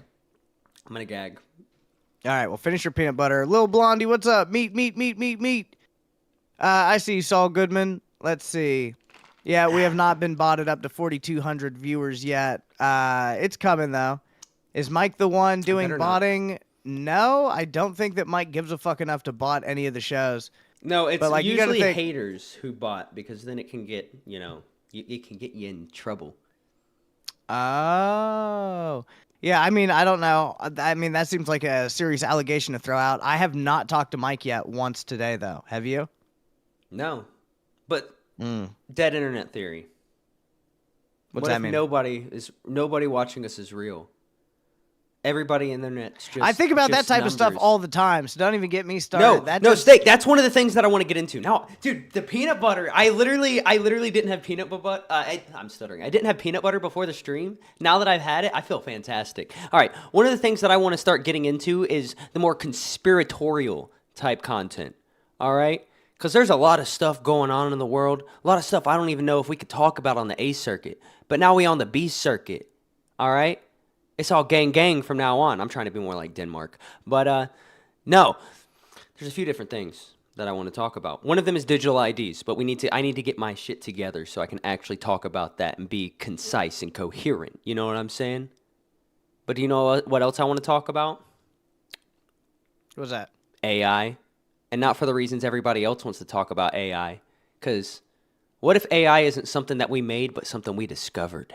[SPEAKER 3] All right, well, finish your peanut butter. Lil Blondie, what's up? Meat. I see you, Saul Goodman. Let's see. Yeah, we have not been botted up to 4,200 viewers yet. It's coming, though. Is Mike the one doing
[SPEAKER 2] better not.
[SPEAKER 3] botting? No, I don't think that Mike gives a fuck enough to bot any of the shows.
[SPEAKER 2] No, it's
[SPEAKER 3] But, like, you gotta
[SPEAKER 2] usually
[SPEAKER 3] think-
[SPEAKER 2] haters who bot because then it can get, you know, it can get you in trouble.
[SPEAKER 3] Oh. Yeah, I mean, I don't know. I mean, that seems like a serious allegation to throw out. I have not talked to Mike yet once today, though. Have you?
[SPEAKER 2] No. But dead internet theory.
[SPEAKER 3] What's
[SPEAKER 2] What
[SPEAKER 3] that
[SPEAKER 2] if
[SPEAKER 3] mean?
[SPEAKER 2] nobody watching us is real? Everybody in the internet's just.
[SPEAKER 3] I think about that
[SPEAKER 2] just
[SPEAKER 3] type of stuff
[SPEAKER 2] numbers.
[SPEAKER 3] all the time, so don't even get me started.
[SPEAKER 2] No, Steak. That's one of the things that I want to get into. Now, dude, the peanut butter. I literally didn't have peanut butter. I'm stuttering. I didn't have peanut butter before the stream. Now that I've had it, I feel fantastic. All right, one of the things that I want to start getting into is the more conspiratorial type content. All right, because there's a lot of stuff going on in the world. A lot of stuff I don't even know if we could talk about on the A circuit. But now we on the B circuit. All right. It's all gang from now on. I'm trying to be more like Denmark. But no, there's a few different things that I want to talk about. One of them is digital IDs, but I need to get my shit together so I can actually talk about that and be concise and coherent. You know what I'm saying? But do you know what else I want to talk about?
[SPEAKER 3] What was that?
[SPEAKER 2] AI. And not for the reasons everybody else wants to talk about AI. Because what if AI isn't something that we made, but something we discovered?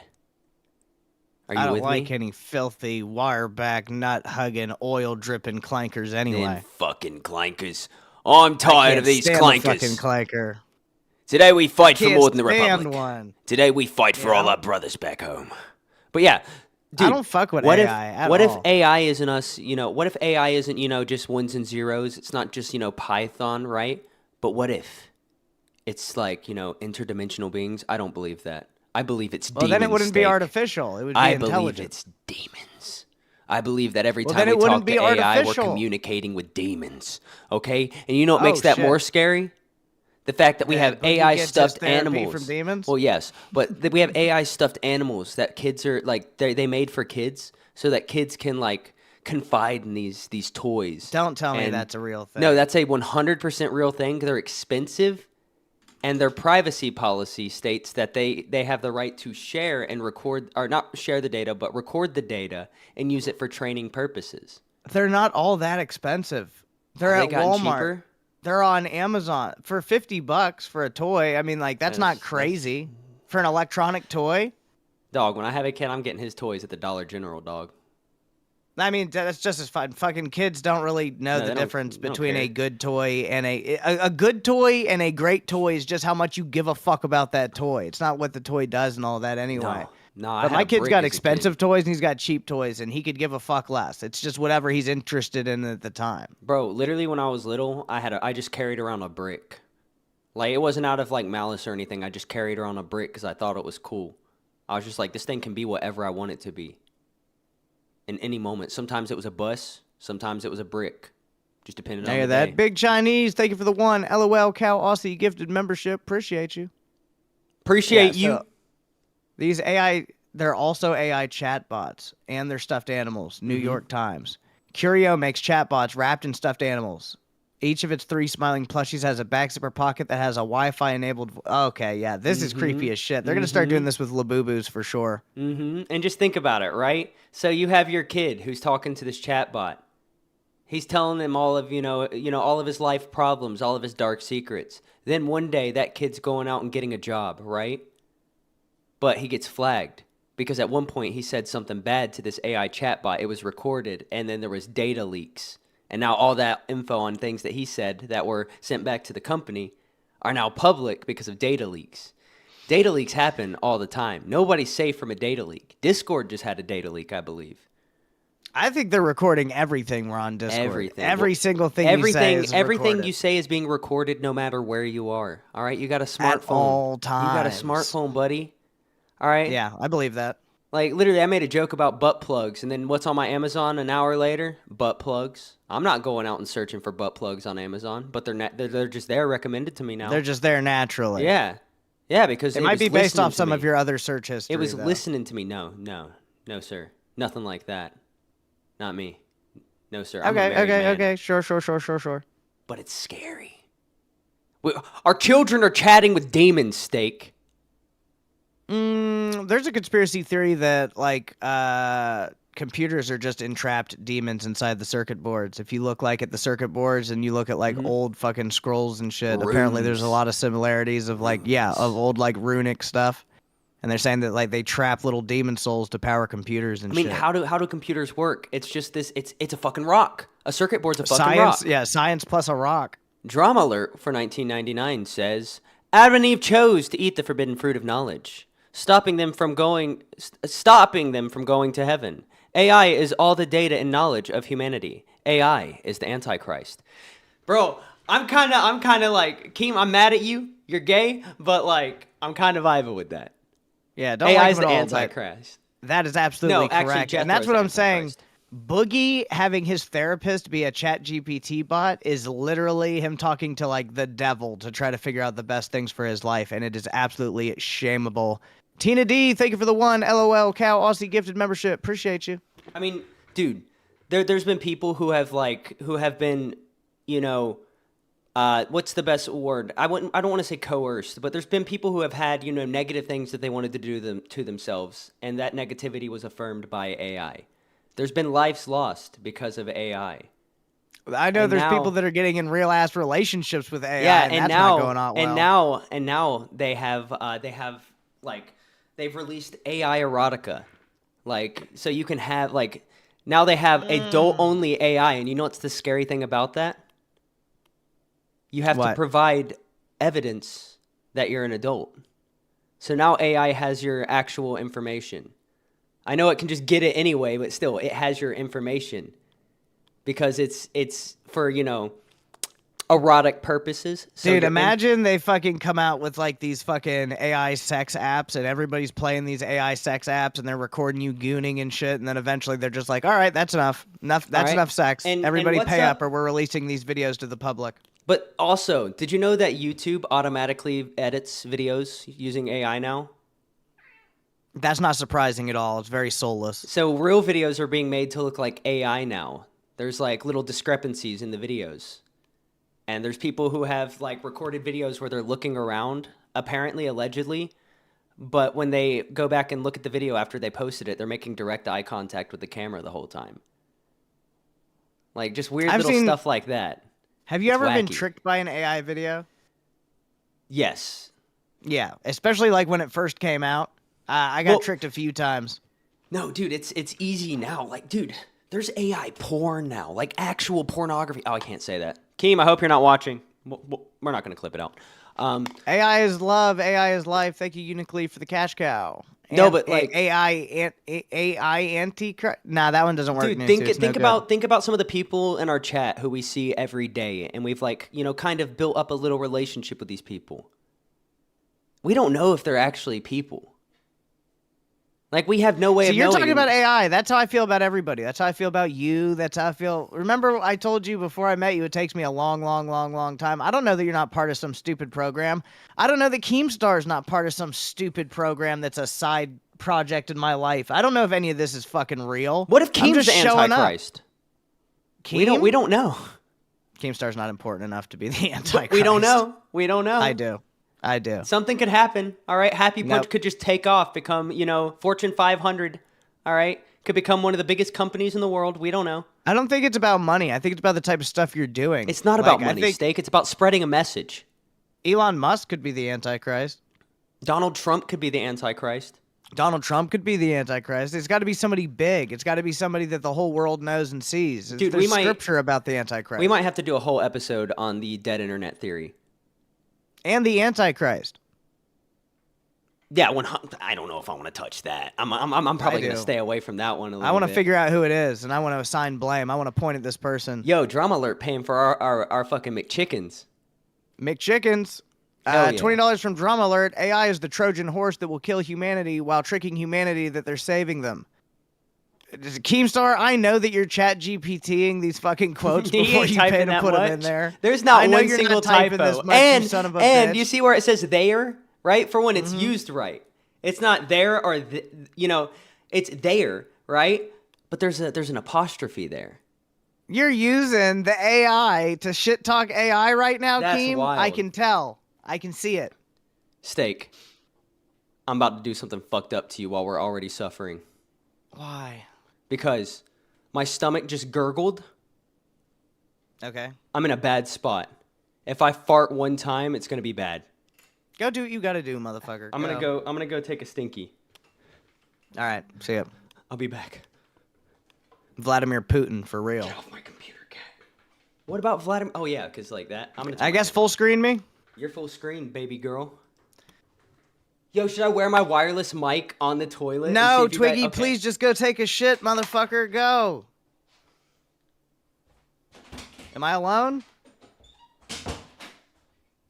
[SPEAKER 2] Are you
[SPEAKER 3] I don't
[SPEAKER 2] with
[SPEAKER 3] like
[SPEAKER 2] me?
[SPEAKER 3] any filthy, wire-back, nut-hugging, oil-dripping clankers anyway.
[SPEAKER 2] Them fucking clankers. I'm tired of these clankers.
[SPEAKER 3] Fucking clanker.
[SPEAKER 2] Today we fight for
[SPEAKER 3] Can't
[SPEAKER 2] more than the
[SPEAKER 3] stand
[SPEAKER 2] Republic.
[SPEAKER 3] one.
[SPEAKER 2] Today we fight for all our brothers back home. But yeah, dude,
[SPEAKER 3] I don't fuck with
[SPEAKER 2] what
[SPEAKER 3] AI
[SPEAKER 2] if
[SPEAKER 3] at
[SPEAKER 2] what
[SPEAKER 3] all.
[SPEAKER 2] if AI isn't us? What if AI isn't just ones and zeros? It's not just Python, right? But what if it's like interdimensional beings? I don't believe that. I believe it's demons.
[SPEAKER 3] Well, then it wouldn't be
[SPEAKER 2] Steak.
[SPEAKER 3] artificial. It would be
[SPEAKER 2] I
[SPEAKER 3] intelligent.
[SPEAKER 2] believe it's demons. I believe that every
[SPEAKER 3] Well,
[SPEAKER 2] time
[SPEAKER 3] then
[SPEAKER 2] we
[SPEAKER 3] it wouldn't
[SPEAKER 2] talk
[SPEAKER 3] be
[SPEAKER 2] to AI, we're
[SPEAKER 3] artificial.
[SPEAKER 2] communicating with demons. Okay? And you know what makes that
[SPEAKER 3] shit.
[SPEAKER 2] more scary? The fact that we have
[SPEAKER 3] Boogie
[SPEAKER 2] AI
[SPEAKER 3] gets his
[SPEAKER 2] stuffed
[SPEAKER 3] therapy
[SPEAKER 2] animals.
[SPEAKER 3] from demons?
[SPEAKER 2] Well, yes, but we have AI stuffed animals that kids are like they made for kids so that kids can like confide in these toys.
[SPEAKER 3] Don't tell me
[SPEAKER 2] And-
[SPEAKER 3] that's a real thing.
[SPEAKER 2] No, that's a 100% real thing. They're expensive. And their privacy policy states that they have the right to share and record, or not share the data, but record the data and use it for training purposes.
[SPEAKER 3] They're not all that expensive. They're
[SPEAKER 2] Have
[SPEAKER 3] at
[SPEAKER 2] they gotten
[SPEAKER 3] Walmart.
[SPEAKER 2] cheaper?
[SPEAKER 3] They're on Amazon for $50 for a toy. I mean, like that's not crazy for an electronic toy.
[SPEAKER 2] Dog, when I have a kid, I'm getting his toys at the Dollar General, dog.
[SPEAKER 3] I mean, that's just as fun. Fucking kids don't really know
[SPEAKER 2] No,
[SPEAKER 3] the
[SPEAKER 2] they don't-
[SPEAKER 3] difference
[SPEAKER 2] they don't
[SPEAKER 3] between
[SPEAKER 2] care.
[SPEAKER 3] a good toy and a good toy and a great toy is just how much you give a fuck about that toy. It's not what the toy does and all that anyway.
[SPEAKER 2] No, I
[SPEAKER 3] But
[SPEAKER 2] had
[SPEAKER 3] my
[SPEAKER 2] a
[SPEAKER 3] kid's
[SPEAKER 2] brick
[SPEAKER 3] got
[SPEAKER 2] as a
[SPEAKER 3] expensive
[SPEAKER 2] kid.
[SPEAKER 3] toys and he's got cheap toys and he could give a fuck less. It's just whatever he's interested in at the time.
[SPEAKER 2] Bro, literally when I was little, I just carried around a brick. Like, it wasn't out of like malice or anything. I just carried around a brick because I thought it was cool. I was just like, this thing can be whatever I want it to be. In any moment. Sometimes it was a bus. Sometimes it was a brick. Just depending on
[SPEAKER 3] Hey,
[SPEAKER 2] the
[SPEAKER 3] that
[SPEAKER 2] day.
[SPEAKER 3] Big Chinese. Thank you for the one. LOL, Cal Aussie gifted membership. Appreciate you.
[SPEAKER 2] Appreciate you.
[SPEAKER 3] So these AI, they're also AI chatbots and they're stuffed animals. New York Times. Curio makes chatbots wrapped in stuffed animals. Each of its 3 smiling plushies has a back zipper pocket that has a Wi-Fi enabled. Okay, yeah, this is creepy as shit. They're gonna start doing this with Labubus for sure.
[SPEAKER 2] And just think about it, right? So you have your kid who's talking to this chatbot. He's telling him all of all of his life problems, all of his dark secrets. Then one day that kid's going out and getting a job, right? But he gets flagged because at one point he said something bad to this AI chatbot. It was recorded, and then there was data leaks. And now all that info on things that he said that were sent back to the company are now public because of data leaks. Data leaks happen all the time. Nobody's safe from a data leak. Discord just had a data leak, I believe.
[SPEAKER 3] I think they're recording everything we're on Discord.
[SPEAKER 2] Everything.
[SPEAKER 3] Every single thing you say is
[SPEAKER 2] everything
[SPEAKER 3] recorded.
[SPEAKER 2] you say is being recorded no matter where you are. All right, you got a smartphone.
[SPEAKER 3] At all
[SPEAKER 2] You got a
[SPEAKER 3] times.
[SPEAKER 2] smartphone, buddy. All right?
[SPEAKER 3] Yeah, I believe that.
[SPEAKER 2] Like, literally, I made a joke about butt plugs, and then what's on my Amazon an hour later? Butt plugs. I'm not going out and searching for butt plugs on Amazon, but they're just there recommended to me now.
[SPEAKER 3] They're just there naturally.
[SPEAKER 2] Yeah. Yeah, because
[SPEAKER 3] It
[SPEAKER 2] it
[SPEAKER 3] might
[SPEAKER 2] was
[SPEAKER 3] be based
[SPEAKER 2] listening
[SPEAKER 3] off
[SPEAKER 2] to
[SPEAKER 3] some
[SPEAKER 2] me.
[SPEAKER 3] of your other search history.
[SPEAKER 2] It was
[SPEAKER 3] though.
[SPEAKER 2] listening to me. No, sir. Nothing like that. Not me. No, sir. I'm a married man.
[SPEAKER 3] Okay. Sure.
[SPEAKER 2] But it's scary. Our children are chatting with demons, Steak.
[SPEAKER 3] There's a conspiracy theory that like computers are just entrapped demons inside the circuit boards. If you look like at the circuit boards and you look at like old fucking scrolls and shit, apparently there's a
[SPEAKER 2] Runes.
[SPEAKER 3] lot of similarities of like of old like runic stuff. And they're saying that like they trap little demon souls to power computers and
[SPEAKER 2] I mean,
[SPEAKER 3] shit.
[SPEAKER 2] how do computers work? It's just this. It's a fucking rock. A circuit board's a fucking
[SPEAKER 3] Science,
[SPEAKER 2] rock.
[SPEAKER 3] yeah, science plus a rock.
[SPEAKER 2] Drama alert for 1999 says Adam and Eve chose to eat the forbidden fruit of knowledge, stopping them from going to heaven. AI is all the data and knowledge of humanity. AI is the Antichrist. Bro, I'm kind of like, Keem, I'm mad at you. You're gay, but like, I'm kind of vibing with that.
[SPEAKER 3] Yeah, don't
[SPEAKER 2] AI
[SPEAKER 3] like
[SPEAKER 2] is
[SPEAKER 3] him
[SPEAKER 2] the
[SPEAKER 3] at all, but
[SPEAKER 2] Antichrist.
[SPEAKER 3] that is absolutely
[SPEAKER 2] No, actually,
[SPEAKER 3] correct. And
[SPEAKER 2] Jethro
[SPEAKER 3] that's
[SPEAKER 2] is
[SPEAKER 3] what
[SPEAKER 2] the
[SPEAKER 3] I'm saying.
[SPEAKER 2] Antichrist.
[SPEAKER 3] Boogie having his therapist be a chat GPT bot is literally him talking to like the devil to try to figure out the best things for his life, and it is absolutely shameable. Tina D, thank you for the one. LOL, Cow, Aussie gifted membership. Appreciate you.
[SPEAKER 2] I mean, dude, there's been people who have been, you know, what's the best word? I don't want to say coerced, but there's been people who have had, you know, negative things that they wanted to do to themselves, and that negativity was affirmed by AI. There's been lives lost because of AI.
[SPEAKER 3] I know
[SPEAKER 2] And
[SPEAKER 3] there's
[SPEAKER 2] now-
[SPEAKER 3] people that are getting in real ass relationships with AI,
[SPEAKER 2] Yeah,
[SPEAKER 3] and
[SPEAKER 2] and
[SPEAKER 3] that's
[SPEAKER 2] now
[SPEAKER 3] not going on well.
[SPEAKER 2] and now they have like they've released AI erotica, like so you can have like now they have adult only AI, and you know what's the scary thing about that? You have to
[SPEAKER 3] What?
[SPEAKER 2] provide evidence that you're an adult. So now AI has your actual information. I know it can just get it anyway, but still, it has your information because it's for, you know, erotic purposes. So
[SPEAKER 3] Dude,
[SPEAKER 2] your
[SPEAKER 3] imagine they fucking come out with like these fucking AI sex apps and everybody's playing these AI sex apps and they're recording you gooning and shit, and then eventually they're just like, all right, that's enough. That's
[SPEAKER 2] right.
[SPEAKER 3] enough sex.
[SPEAKER 2] And
[SPEAKER 3] Everybody
[SPEAKER 2] what's
[SPEAKER 3] pay
[SPEAKER 2] up-
[SPEAKER 3] up or we're releasing these videos to the public.
[SPEAKER 2] But also, did you know that YouTube automatically edits videos using AI now?
[SPEAKER 3] That's not surprising at all. It's very soulless.
[SPEAKER 2] So real videos are being made to look like AI now. There's like little discrepancies in the videos. And there's people who have like recorded videos where they're looking around, apparently, allegedly. But when they go back and look at the video after they posted it, they're making direct eye contact with the camera the whole time. Like just weird little stuff like that.
[SPEAKER 3] Have you
[SPEAKER 2] It's
[SPEAKER 3] ever been
[SPEAKER 2] wacky.
[SPEAKER 3] tricked by an AI video?
[SPEAKER 2] Yes.
[SPEAKER 3] Yeah, especially like when it first came out. I got
[SPEAKER 2] Well-
[SPEAKER 3] tricked a few times.
[SPEAKER 2] No, dude, it's easy now. Like, dude, there's AI porn now, like actual pornography. Oh, I can't say that. Keem, I hope you're not watching. We're not going to clip it out.
[SPEAKER 3] AI is love. AI is life. Thank you, Uniquely, for the cash cow.
[SPEAKER 2] No, but, like-
[SPEAKER 3] AI anti. Nah, that one doesn't work.
[SPEAKER 2] Dude,
[SPEAKER 3] news,
[SPEAKER 2] think
[SPEAKER 3] too. It's no good.
[SPEAKER 2] think about some of the people in our chat who we see every day, and we've like, you know, kind of built up a little relationship with these people. We don't know if they're actually people. Like, we have no way
[SPEAKER 3] So
[SPEAKER 2] of
[SPEAKER 3] you're
[SPEAKER 2] knowing.
[SPEAKER 3] talking about AI. That's how I feel about everybody. That's how I feel about you. That's how I feel. Remember, I told you before I met you, it takes me a long time. I don't know that you're not part of some stupid program. I don't know that Keemstar is not part of some stupid program that's a side project in my life. I don't know if any of this is fucking real.
[SPEAKER 2] What if
[SPEAKER 3] I'm
[SPEAKER 2] Keem's
[SPEAKER 3] just
[SPEAKER 2] the
[SPEAKER 3] showing up.
[SPEAKER 2] Antichrist?
[SPEAKER 3] Keem?
[SPEAKER 2] We don't know.
[SPEAKER 3] Keemstar's not important enough to be the Antichrist.
[SPEAKER 2] We don't know. We don't know.
[SPEAKER 3] I do.
[SPEAKER 2] Something could happen. All right. Happy Punch
[SPEAKER 3] Nope.
[SPEAKER 2] could just take off, become, you know, Fortune 500. All right. Could become one of the biggest companies in the world. We don't know.
[SPEAKER 3] I don't think it's about money. I think it's about the type of stuff you're doing.
[SPEAKER 2] It's not about
[SPEAKER 3] Like,
[SPEAKER 2] money,
[SPEAKER 3] I think
[SPEAKER 2] Steak. It's about spreading a message.
[SPEAKER 3] Elon Musk could be the Antichrist.
[SPEAKER 2] Donald Trump could be the Antichrist.
[SPEAKER 3] Donald Trump could be the Antichrist. It's got to be somebody big. It's got to be somebody that the whole world knows and sees.
[SPEAKER 2] Dude,
[SPEAKER 3] There's
[SPEAKER 2] we might-
[SPEAKER 3] scripture about the Antichrist.
[SPEAKER 2] We might have to do a whole episode on the dead internet theory.
[SPEAKER 3] And the Antichrist.
[SPEAKER 2] Yeah, I don't know if I want to touch that. I'm probably going to
[SPEAKER 3] do.
[SPEAKER 2] stay away from that one a little
[SPEAKER 3] I want to
[SPEAKER 2] bit.
[SPEAKER 3] figure out who it is, and I want to assign blame. I want to point at this person.
[SPEAKER 2] Yo, Drama Alert paying for our fucking McChickens.
[SPEAKER 3] McChickens.
[SPEAKER 2] Hell yeah.
[SPEAKER 3] $20 from Drama Alert. AI is the Trojan horse that will kill humanity while tricking humanity that they're saving them. Keemstar, I know that you're chat GPTing these fucking quotes
[SPEAKER 2] He
[SPEAKER 3] before
[SPEAKER 2] ain't
[SPEAKER 3] you
[SPEAKER 2] typing
[SPEAKER 3] pay to
[SPEAKER 2] that
[SPEAKER 3] put them
[SPEAKER 2] much.
[SPEAKER 3] in there.
[SPEAKER 2] There's not
[SPEAKER 3] I know
[SPEAKER 2] one
[SPEAKER 3] you're
[SPEAKER 2] single
[SPEAKER 3] not typing
[SPEAKER 2] typo.
[SPEAKER 3] this much, you son of a
[SPEAKER 2] and
[SPEAKER 3] bitch.
[SPEAKER 2] you see where it says there, right? For when it's used right. It's not there or you know, it's there, right? But there's an apostrophe there.
[SPEAKER 3] You're using the AI to shit talk AI right now,
[SPEAKER 2] That's
[SPEAKER 3] Keem.
[SPEAKER 2] wild.
[SPEAKER 3] I can tell. I can see it.
[SPEAKER 2] Steak. I'm about to do something fucked up to you while we're already suffering.
[SPEAKER 3] Why?
[SPEAKER 2] Because my stomach just gurgled.
[SPEAKER 3] Okay.
[SPEAKER 2] I'm in a bad spot. If I fart one time, it's gonna be bad.
[SPEAKER 3] Go do what you gotta do, motherfucker.
[SPEAKER 2] I'm gonna go take a stinky.
[SPEAKER 3] All right. See ya.
[SPEAKER 2] I'll be back.
[SPEAKER 3] Vladimir Putin, for real.
[SPEAKER 2] Get off my computer, cat. What about Vladimir? Oh yeah, because like that. I'm gonna.
[SPEAKER 3] I guess full screen me?
[SPEAKER 2] You're full screen, baby girl. Yo, should I wear my wireless mic on the toilet? and see
[SPEAKER 3] No,
[SPEAKER 2] if you guys-
[SPEAKER 3] Twiggy,
[SPEAKER 2] okay.
[SPEAKER 3] please just go take a shit, motherfucker. Go. Am I alone?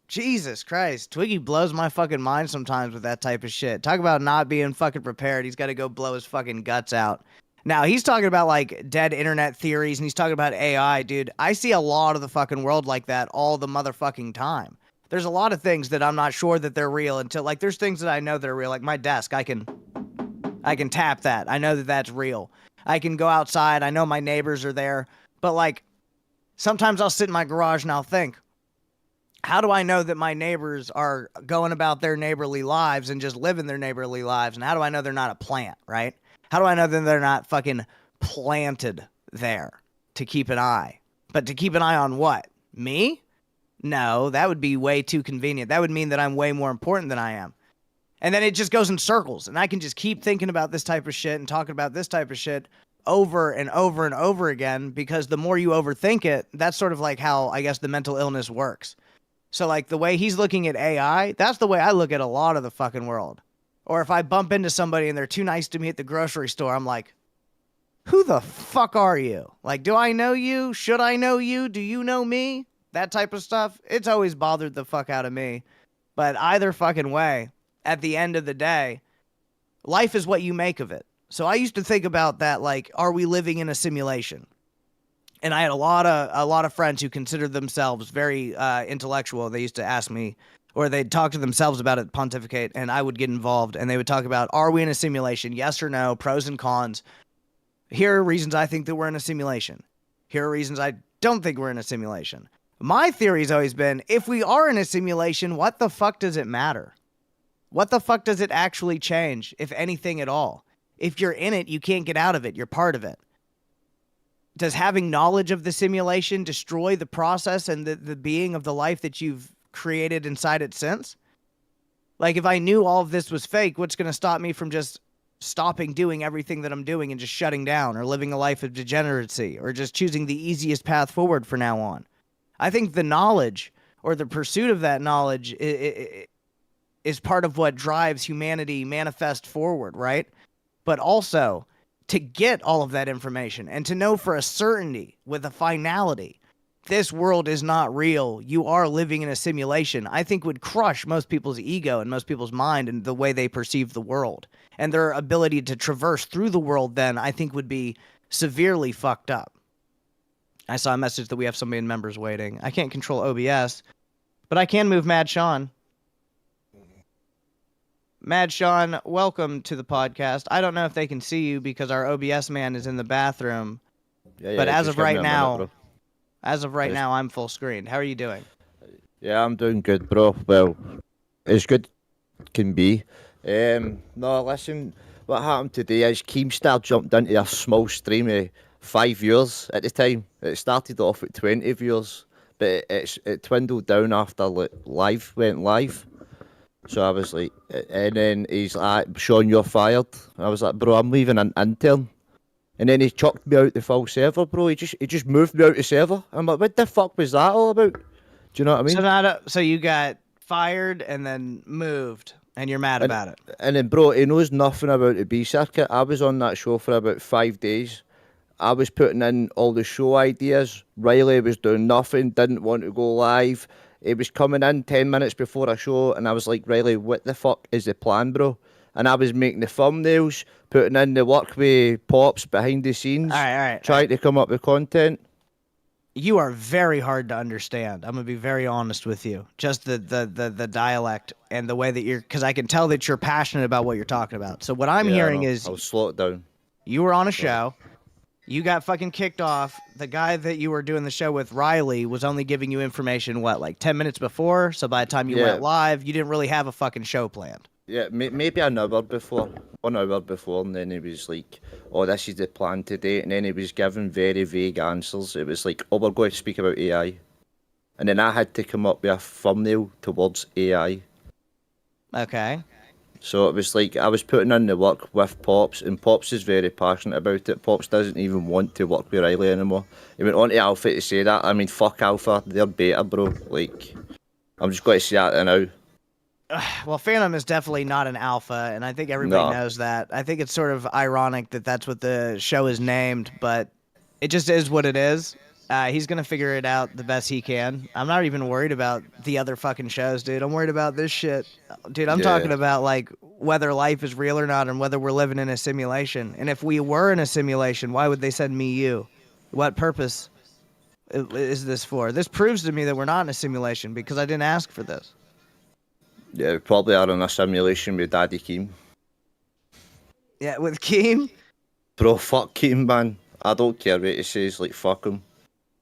[SPEAKER 3] Jesus Christ. Twiggy blows my fucking mind sometimes with that type of shit. Talk about not being fucking prepared. He's got to go blow his fucking guts out. Now, he's talking about, like, dead internet theories, and he's talking about AI, dude. I see a lot of the fucking world like that all the motherfucking time. There's a lot of things that I'm not sure that they're real until, like, there's things that I know that are real. Like my desk, I can tap that. I know that that's real. I can go outside. I know my neighbors are there. But, like, sometimes I'll sit in my garage and I'll think, how do I know that my neighbors are going about their neighborly lives and just living their neighborly lives? And how do I know they're not a plant, right? How do I know that they're not fucking planted there to keep an eye? But to keep an eye on what? Me? No, that would be way too convenient. That would mean that I'm way more important than I am. And then it just goes in circles. And I can just keep thinking about this type of shit and talking about this type of shit over and over and over again, because the more you overthink it, that's sort of like how, I guess, the mental illness works. So, like, the way he's looking at AI, that's the way I look at a lot of the fucking world. Or if I bump into somebody and they're too nice to me at the grocery store, I'm like, who the fuck are you? Like, do I know you? Should I know you? Do you know me? That type of stuff. It's always bothered the fuck out of me. But either fucking way, at the end of the day, life is what you make of it. So I used to think about that, like, are we living in a simulation? And I had a lot of friends who considered themselves very intellectual. They used to ask me, or they'd talk to themselves about it, pontificate, and I would get involved, and they would talk about, are we in a simulation? Yes or no, pros and cons. Here are reasons I think that we're in a simulation. Here are reasons I don't think we're in a simulation. My theory's always been, if we are in a simulation, what the fuck does it matter? What the fuck does it actually change, if anything at all? If you're in it, you can't get out of it. You're part of it. Does having knowledge of the simulation destroy the process and the being of the life that you've created inside it since? Like, if I knew all of this was fake, what's going to stop me from just stopping doing everything that I'm doing and just shutting down, or living a life of degeneracy, or just choosing the easiest path forward for now on? I think the knowledge, or the pursuit of that knowledge, is part of what drives humanity manifest forward, right? But also, to get all of that information and to know for a certainty, with a finality, this world is not real, you are living in a simulation, I think would crush most people's ego and most people's mind and the way they perceive the world. And their ability to traverse through the world then, I think, would be severely fucked up. I saw a message that we have somebody in members waiting. I can't control OBS, but I can move Mad Sean. Mad Sean, welcome to the podcast. I don't know if they can see you because our OBS man is in the bathroom. But as of right now, I'm full screen. How are you doing?
[SPEAKER 5] Yeah, I'm doing good, bro. Well, as good can be. No, listen, what happened today is Keemstar jumped into a small stream of 5 viewers at the time. It started off at 20 viewers, but it dwindled down after live went live. So I was like, and then he's like, Sean, you're fired. I was like, bro, I'm leaving an intern. And then he chucked me out the full server, bro. He just moved me out the server. I'm like, what the fuck was that all about? Do you know what I mean?
[SPEAKER 3] So you got fired and then moved, and you're mad about it.
[SPEAKER 5] And then, bro, he knows nothing about the B circuit. I was on that show for about 5 days. I was putting in all the show ideas. Riley was doing nothing, didn't want to go live. He was coming in 10 minutes before a show, and I was like, Riley, what the fuck is the plan, bro? And I was making the thumbnails, putting in the work with Pops behind the scenes, trying to come up with content.
[SPEAKER 3] You are very hard to understand. I'm going to be very honest with you. Just the dialect and the way that you're... Because I can tell that you're passionate about what you're talking about. So what I'm hearing is...
[SPEAKER 5] I'll slow it down.
[SPEAKER 3] You were on a show. You got fucking kicked off. The guy that you were doing the show with, Riley, was only giving you information, what, like 10 minutes before? So by the time you went live, you didn't really have a fucking show planned.
[SPEAKER 5] Yeah, maybe an hour before. 1 hour before, and then he was like, oh, this is the plan today. And then he was giving very vague answers. It was like, oh, we're going to speak about AI. And then I had to come up with a thumbnail towards AI.
[SPEAKER 3] Okay.
[SPEAKER 5] So it was like I was putting in the work with Pops, and Pops is very passionate about it. Pops doesn't even want to work with Riley anymore. He went on to Alpha to say that. I mean, fuck Alpha, they're beta, bro. Like, I'm just going to say that now.
[SPEAKER 3] Well, Phantom is definitely not an alpha, and I think everybody
[SPEAKER 5] No.
[SPEAKER 3] knows that. I think it's sort of ironic that that's what the show is named, but it just is what it is. He's gonna figure it out the best he can. I'm not even worried about the other fucking shows, dude. I'm worried about this shit, dude. I'm
[SPEAKER 5] Yeah.
[SPEAKER 3] talking about like whether life is real or not, and whether we're living in a simulation. And if we were in a simulation, why would they send me you? What purpose is this for? This proves to me that we're not in a simulation because I didn't ask for this.
[SPEAKER 5] Yeah, we probably are in a simulation with Daddy Keem.
[SPEAKER 3] Yeah, with Keem.
[SPEAKER 5] Bro, fuck Keem, man. I don't care what he says, like, fuck him.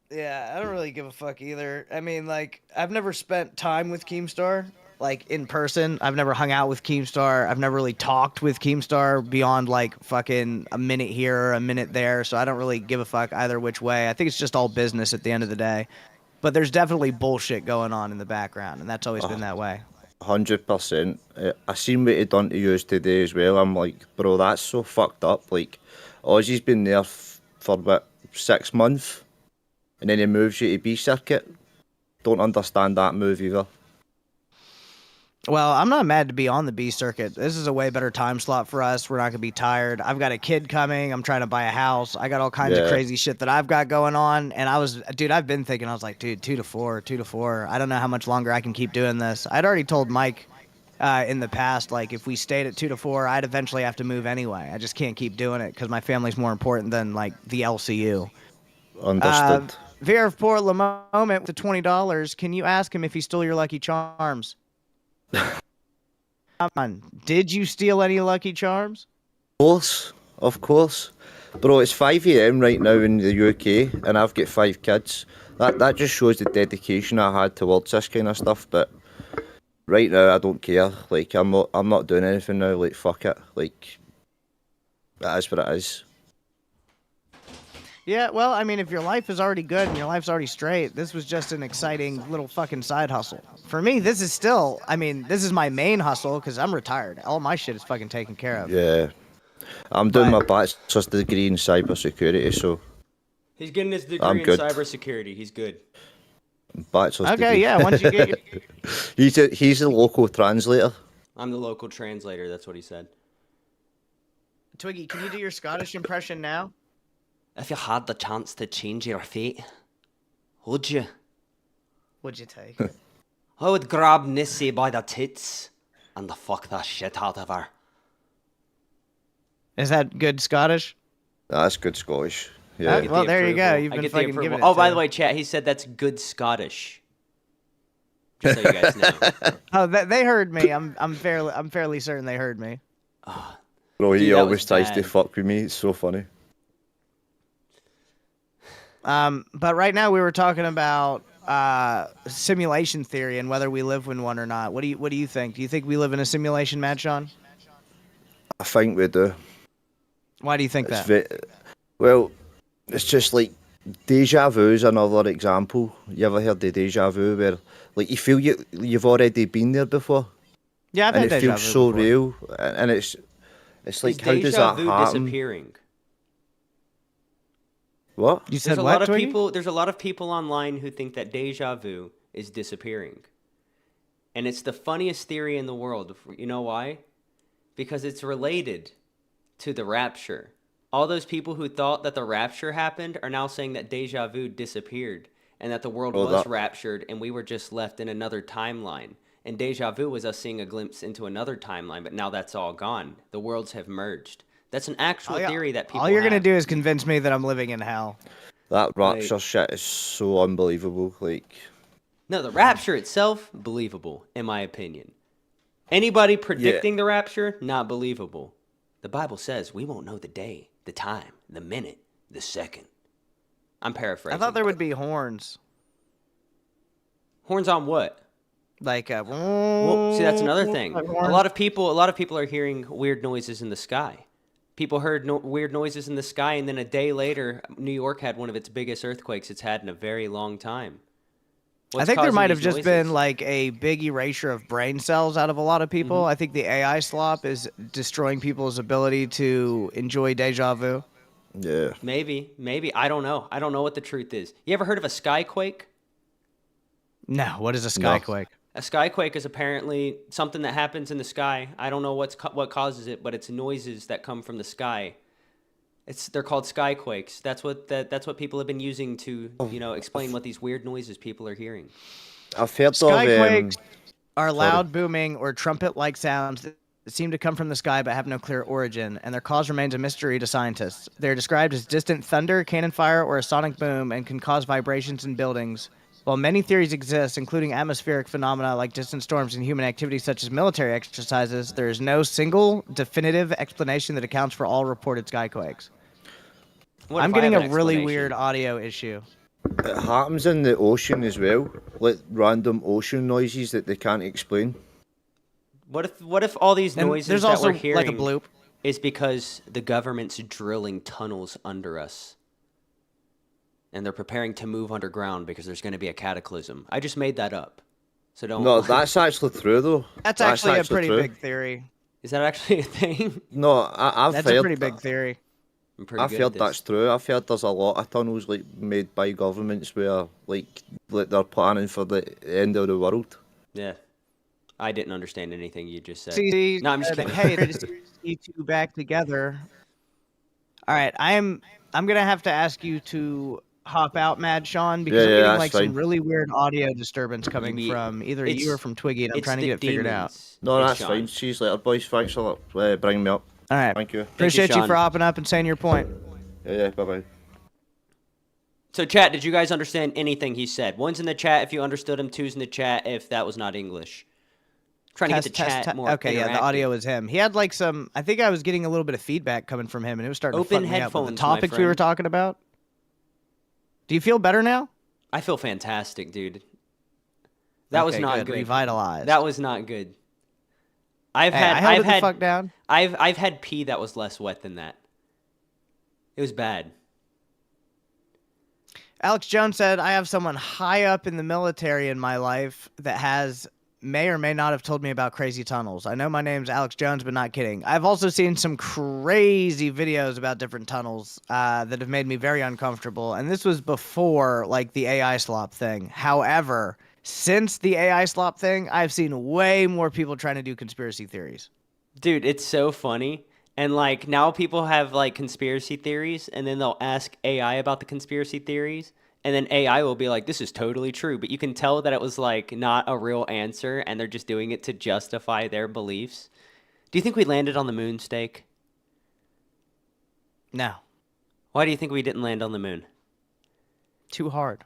[SPEAKER 3] Yeah, I don't really give a fuck either. I mean, like, I've never spent time with Keemstar, like, in person. I've never hung out with Keemstar. I've never really talked with Keemstar beyond, like, fucking a minute here or a minute there, so I don't really give a fuck either which way. I think it's just all business at the end of the day. But there's definitely bullshit going on in the background, and that's always been that way.
[SPEAKER 5] 100%. I seen what he done to you today as well. I'm like, bro, that's so fucked up. Like, Ozzy's been there for about 6 months, and then he moves you to B circuit. Don't understand that move either.
[SPEAKER 3] Well, I'm not mad to be on the B circuit. This is a way better time slot for us. We're not going to be tired. I've got a kid coming. I'm trying to buy a house. I got all kinds of
[SPEAKER 5] Yeah.
[SPEAKER 3] crazy shit that I've got going on. And I've been thinking, I was like, dude, 2 to 4, 2 to 4. I don't know how much longer I can keep doing this. I'd already told Mike in the past, like, if we stayed at 2 to 4, I'd eventually have to move anyway. I just can't keep doing it because my family's more important than, like, the LCU.
[SPEAKER 5] Understood.
[SPEAKER 3] Vera of Port Moment with the $20. Can you ask him if he stole your Lucky Charms? Come on. Did you steal any Lucky Charms?
[SPEAKER 5] Of course. Bro, it's 5 a.m. right now in the UK, and I've got 5 kids. That just shows the dedication I had towards this kind of stuff, but right now I don't care. Like, I'm not doing anything now. Like, fuck it. Like, it is what it is.
[SPEAKER 3] Yeah, well, I mean, if your life is already good and your life's already straight, this was just an exciting little fucking side hustle. For me, this is still, I mean, this is my main hustle because I'm retired. All my shit is fucking taken care of.
[SPEAKER 5] Yeah. I'm doing my bachelor's degree in cybersecurity, so
[SPEAKER 2] He's getting his degree
[SPEAKER 5] I'm
[SPEAKER 2] in
[SPEAKER 5] good.
[SPEAKER 2] cybersecurity. He's good.
[SPEAKER 5] bachelor's
[SPEAKER 3] Okay,
[SPEAKER 5] degree.
[SPEAKER 3] yeah, once you get your...
[SPEAKER 5] He's a local translator.
[SPEAKER 2] I'm the local translator. That's what he said.
[SPEAKER 3] Twiggy, can you do your Scottish impression now?
[SPEAKER 2] If you had the chance to change your fate, would you?
[SPEAKER 3] Would you take it?
[SPEAKER 2] I would grab Nissy by the tits and fuck the shit out of her.
[SPEAKER 3] Is that good Scottish?
[SPEAKER 5] That's good Scottish. Yeah.
[SPEAKER 3] Well, there you go.
[SPEAKER 2] approval.
[SPEAKER 3] You've
[SPEAKER 2] I
[SPEAKER 3] been
[SPEAKER 2] get the
[SPEAKER 3] fucking
[SPEAKER 2] approval.
[SPEAKER 3] giving it
[SPEAKER 2] Oh,
[SPEAKER 3] to
[SPEAKER 2] by
[SPEAKER 3] him.
[SPEAKER 2] the way, chat, he said that's good Scottish. Just so you guys know.
[SPEAKER 3] Oh, they heard me. I'm fairly certain they heard me.
[SPEAKER 5] Bro, he
[SPEAKER 2] Dude, that
[SPEAKER 5] always
[SPEAKER 2] was
[SPEAKER 5] tries to
[SPEAKER 2] bad.
[SPEAKER 5] fuck with me. It's so funny.
[SPEAKER 3] But right now we were talking about simulation theory and whether we live in one or not. What do you think? Do you think we live in a simulation, Matt Sean?
[SPEAKER 5] I think we do.
[SPEAKER 3] Why do you think
[SPEAKER 5] It's
[SPEAKER 3] that?
[SPEAKER 5] well, it's just like deja vu is another example. You ever heard of deja vu where like you feel you've already been there before
[SPEAKER 3] Yeah, I've
[SPEAKER 5] and
[SPEAKER 3] had
[SPEAKER 5] it
[SPEAKER 3] deja
[SPEAKER 5] feels
[SPEAKER 3] vu
[SPEAKER 5] so
[SPEAKER 3] before.
[SPEAKER 5] real and it's like
[SPEAKER 2] Is
[SPEAKER 5] how does
[SPEAKER 2] deja
[SPEAKER 5] that
[SPEAKER 2] vu
[SPEAKER 5] happen?
[SPEAKER 2] disappearing?
[SPEAKER 5] What?
[SPEAKER 3] You said
[SPEAKER 2] There's a
[SPEAKER 3] what,
[SPEAKER 2] lot of
[SPEAKER 3] Twiggy?
[SPEAKER 2] people. There's a lot of people online who think that deja vu is disappearing, and it's the funniest theory in the world. You know why? Because it's related to the rapture. All those people who thought that the rapture happened are now saying that deja vu disappeared and that the world
[SPEAKER 5] Oh,
[SPEAKER 2] was
[SPEAKER 5] that-
[SPEAKER 2] raptured and we were just left in another timeline. And deja vu was us seeing a glimpse into another timeline, but now that's all gone. The worlds have merged. That's an actual theory that people
[SPEAKER 3] All you're gonna
[SPEAKER 2] have.
[SPEAKER 3] do is convince me that I'm living in hell.
[SPEAKER 5] That rapture shit is so unbelievable. Like,
[SPEAKER 2] No, the rapture itself, believable, in my opinion. Anybody predicting the rapture, not believable. The Bible says we won't know the day, the time, the minute, the second. I'm
[SPEAKER 3] I
[SPEAKER 2] paraphrasing.
[SPEAKER 3] thought there would be horns,
[SPEAKER 2] Horns on what?
[SPEAKER 3] like
[SPEAKER 2] Well, see, that's another thing.
[SPEAKER 3] like
[SPEAKER 2] A
[SPEAKER 3] horns.
[SPEAKER 2] lot of people are hearing weird noises in the sky. People heard weird noises in the sky, and then a day later, New York had one of its biggest earthquakes it's had in a very long time.
[SPEAKER 3] I
[SPEAKER 2] What's
[SPEAKER 3] think there
[SPEAKER 2] causing
[SPEAKER 3] might have
[SPEAKER 2] these
[SPEAKER 3] just
[SPEAKER 2] noises?
[SPEAKER 3] been like a big erasure of brain cells out of a lot of people. I think the AI slop is destroying people's ability to enjoy deja vu.
[SPEAKER 5] yeah.
[SPEAKER 2] Maybe. I don't know. I don't know what the truth is. You ever heard of a skyquake?
[SPEAKER 3] No, what is a
[SPEAKER 5] No.
[SPEAKER 3] skyquake?
[SPEAKER 2] A skyquake is apparently something that happens in the sky. I don't know what causes it, but it's noises that come from the sky. They're called skyquakes. That's what people have been using to explain what these weird noises people are hearing.
[SPEAKER 5] I've heard
[SPEAKER 3] Skyquakes
[SPEAKER 5] of
[SPEAKER 3] are loud, booming, or trumpet-like sounds that seem to come from the sky but have no clear origin, and their cause remains a mystery to scientists. They're described as distant thunder, cannon fire, or a sonic boom, and can cause vibrations in buildings. While many theories exist, including atmospheric phenomena like distant storms and human activities such as military exercises, there is no single definitive explanation that accounts for all reported skyquakes. I'm getting a really weird audio issue.
[SPEAKER 5] it happens in the ocean as well, like random ocean noises that they can't explain.
[SPEAKER 2] What if all these
[SPEAKER 3] And
[SPEAKER 2] noises
[SPEAKER 3] there's
[SPEAKER 2] that
[SPEAKER 3] also
[SPEAKER 2] we're hearing
[SPEAKER 3] like a bloop.
[SPEAKER 2] is because the government's drilling tunnels under us? And they're preparing to move underground because there's going to be a cataclysm. I just made that up. So don't.
[SPEAKER 5] No, that's actually true though.
[SPEAKER 3] That's actually a pretty
[SPEAKER 5] true.
[SPEAKER 3] big theory.
[SPEAKER 2] Is that actually a thing?
[SPEAKER 5] No, I've
[SPEAKER 3] That's
[SPEAKER 5] heard
[SPEAKER 3] a pretty big theory.
[SPEAKER 2] I'm pretty
[SPEAKER 5] I've
[SPEAKER 2] good
[SPEAKER 5] heard
[SPEAKER 2] at
[SPEAKER 5] that's
[SPEAKER 2] this.
[SPEAKER 5] true. I've heard there's a lot of tunnels like made by governments where like they're planning for the end of the world.
[SPEAKER 2] Yeah. I didn't understand anything you just said.
[SPEAKER 3] See,
[SPEAKER 2] No, I'm just kidding.
[SPEAKER 3] Hey, good to see you two back together. All right, I'm gonna have to ask you to hop out, Mad Sean, because I'm
[SPEAKER 5] Yeah,
[SPEAKER 3] getting
[SPEAKER 5] that's
[SPEAKER 3] like
[SPEAKER 5] fine.
[SPEAKER 3] some really weird audio disturbance coming
[SPEAKER 2] Maybe
[SPEAKER 3] from either
[SPEAKER 2] it's-
[SPEAKER 3] you or from Twiggy, and I'm
[SPEAKER 2] It's
[SPEAKER 3] trying to
[SPEAKER 2] the
[SPEAKER 3] get it figured out.
[SPEAKER 2] demons.
[SPEAKER 5] No,
[SPEAKER 2] It's
[SPEAKER 5] that's
[SPEAKER 2] Sean.
[SPEAKER 5] fine. See you later, boys. Thanks for bringing me up.
[SPEAKER 3] All right,
[SPEAKER 5] Thank you.
[SPEAKER 3] appreciate you
[SPEAKER 2] Sean.
[SPEAKER 3] for hopping up and saying your point.
[SPEAKER 5] Yeah, bye bye.
[SPEAKER 2] So, chat, did you guys understand anything he said? One's in the chat if you understood him. Two's in the chat if that was not English. Trying to get the chat more
[SPEAKER 3] Okay, yeah, the
[SPEAKER 2] interactive.
[SPEAKER 3] audio is him. He had like some. I think I was getting a little bit of feedback coming from him, and it was starting
[SPEAKER 2] Open
[SPEAKER 3] to fuck me up with the
[SPEAKER 2] headphones, my
[SPEAKER 3] topics we were
[SPEAKER 2] friend.
[SPEAKER 3] talking about. Do you feel better now?
[SPEAKER 2] I feel fantastic, dude. That was
[SPEAKER 3] Okay,
[SPEAKER 2] not good.
[SPEAKER 3] Revitalized.
[SPEAKER 2] That was not good. I've
[SPEAKER 3] Hey,
[SPEAKER 2] had
[SPEAKER 3] I held
[SPEAKER 2] I've
[SPEAKER 3] it the
[SPEAKER 2] had
[SPEAKER 3] fuck down.
[SPEAKER 2] I've had pee that was less wet than that. It was bad.
[SPEAKER 3] Alex Jones said, I have someone high up in the military in my life that may or may not have told me about crazy tunnels. I know my name's Alex Jones, but not kidding. I've also seen some crazy videos about different tunnels that have made me very uncomfortable. And this was before like the AI slop thing. However, since the AI slop thing, I've seen way more people trying to do conspiracy theories.
[SPEAKER 2] Dude, it's so funny. And like now people have like conspiracy theories and then they'll ask AI about the conspiracy theories and then AI will be like, this is totally true. But you can tell that it was like not a real answer and they're just doing it to justify their beliefs. Do you think we landed on the moon, Steak?
[SPEAKER 3] No,
[SPEAKER 2] Why do you think we didn't land on the moon?
[SPEAKER 3] too hard.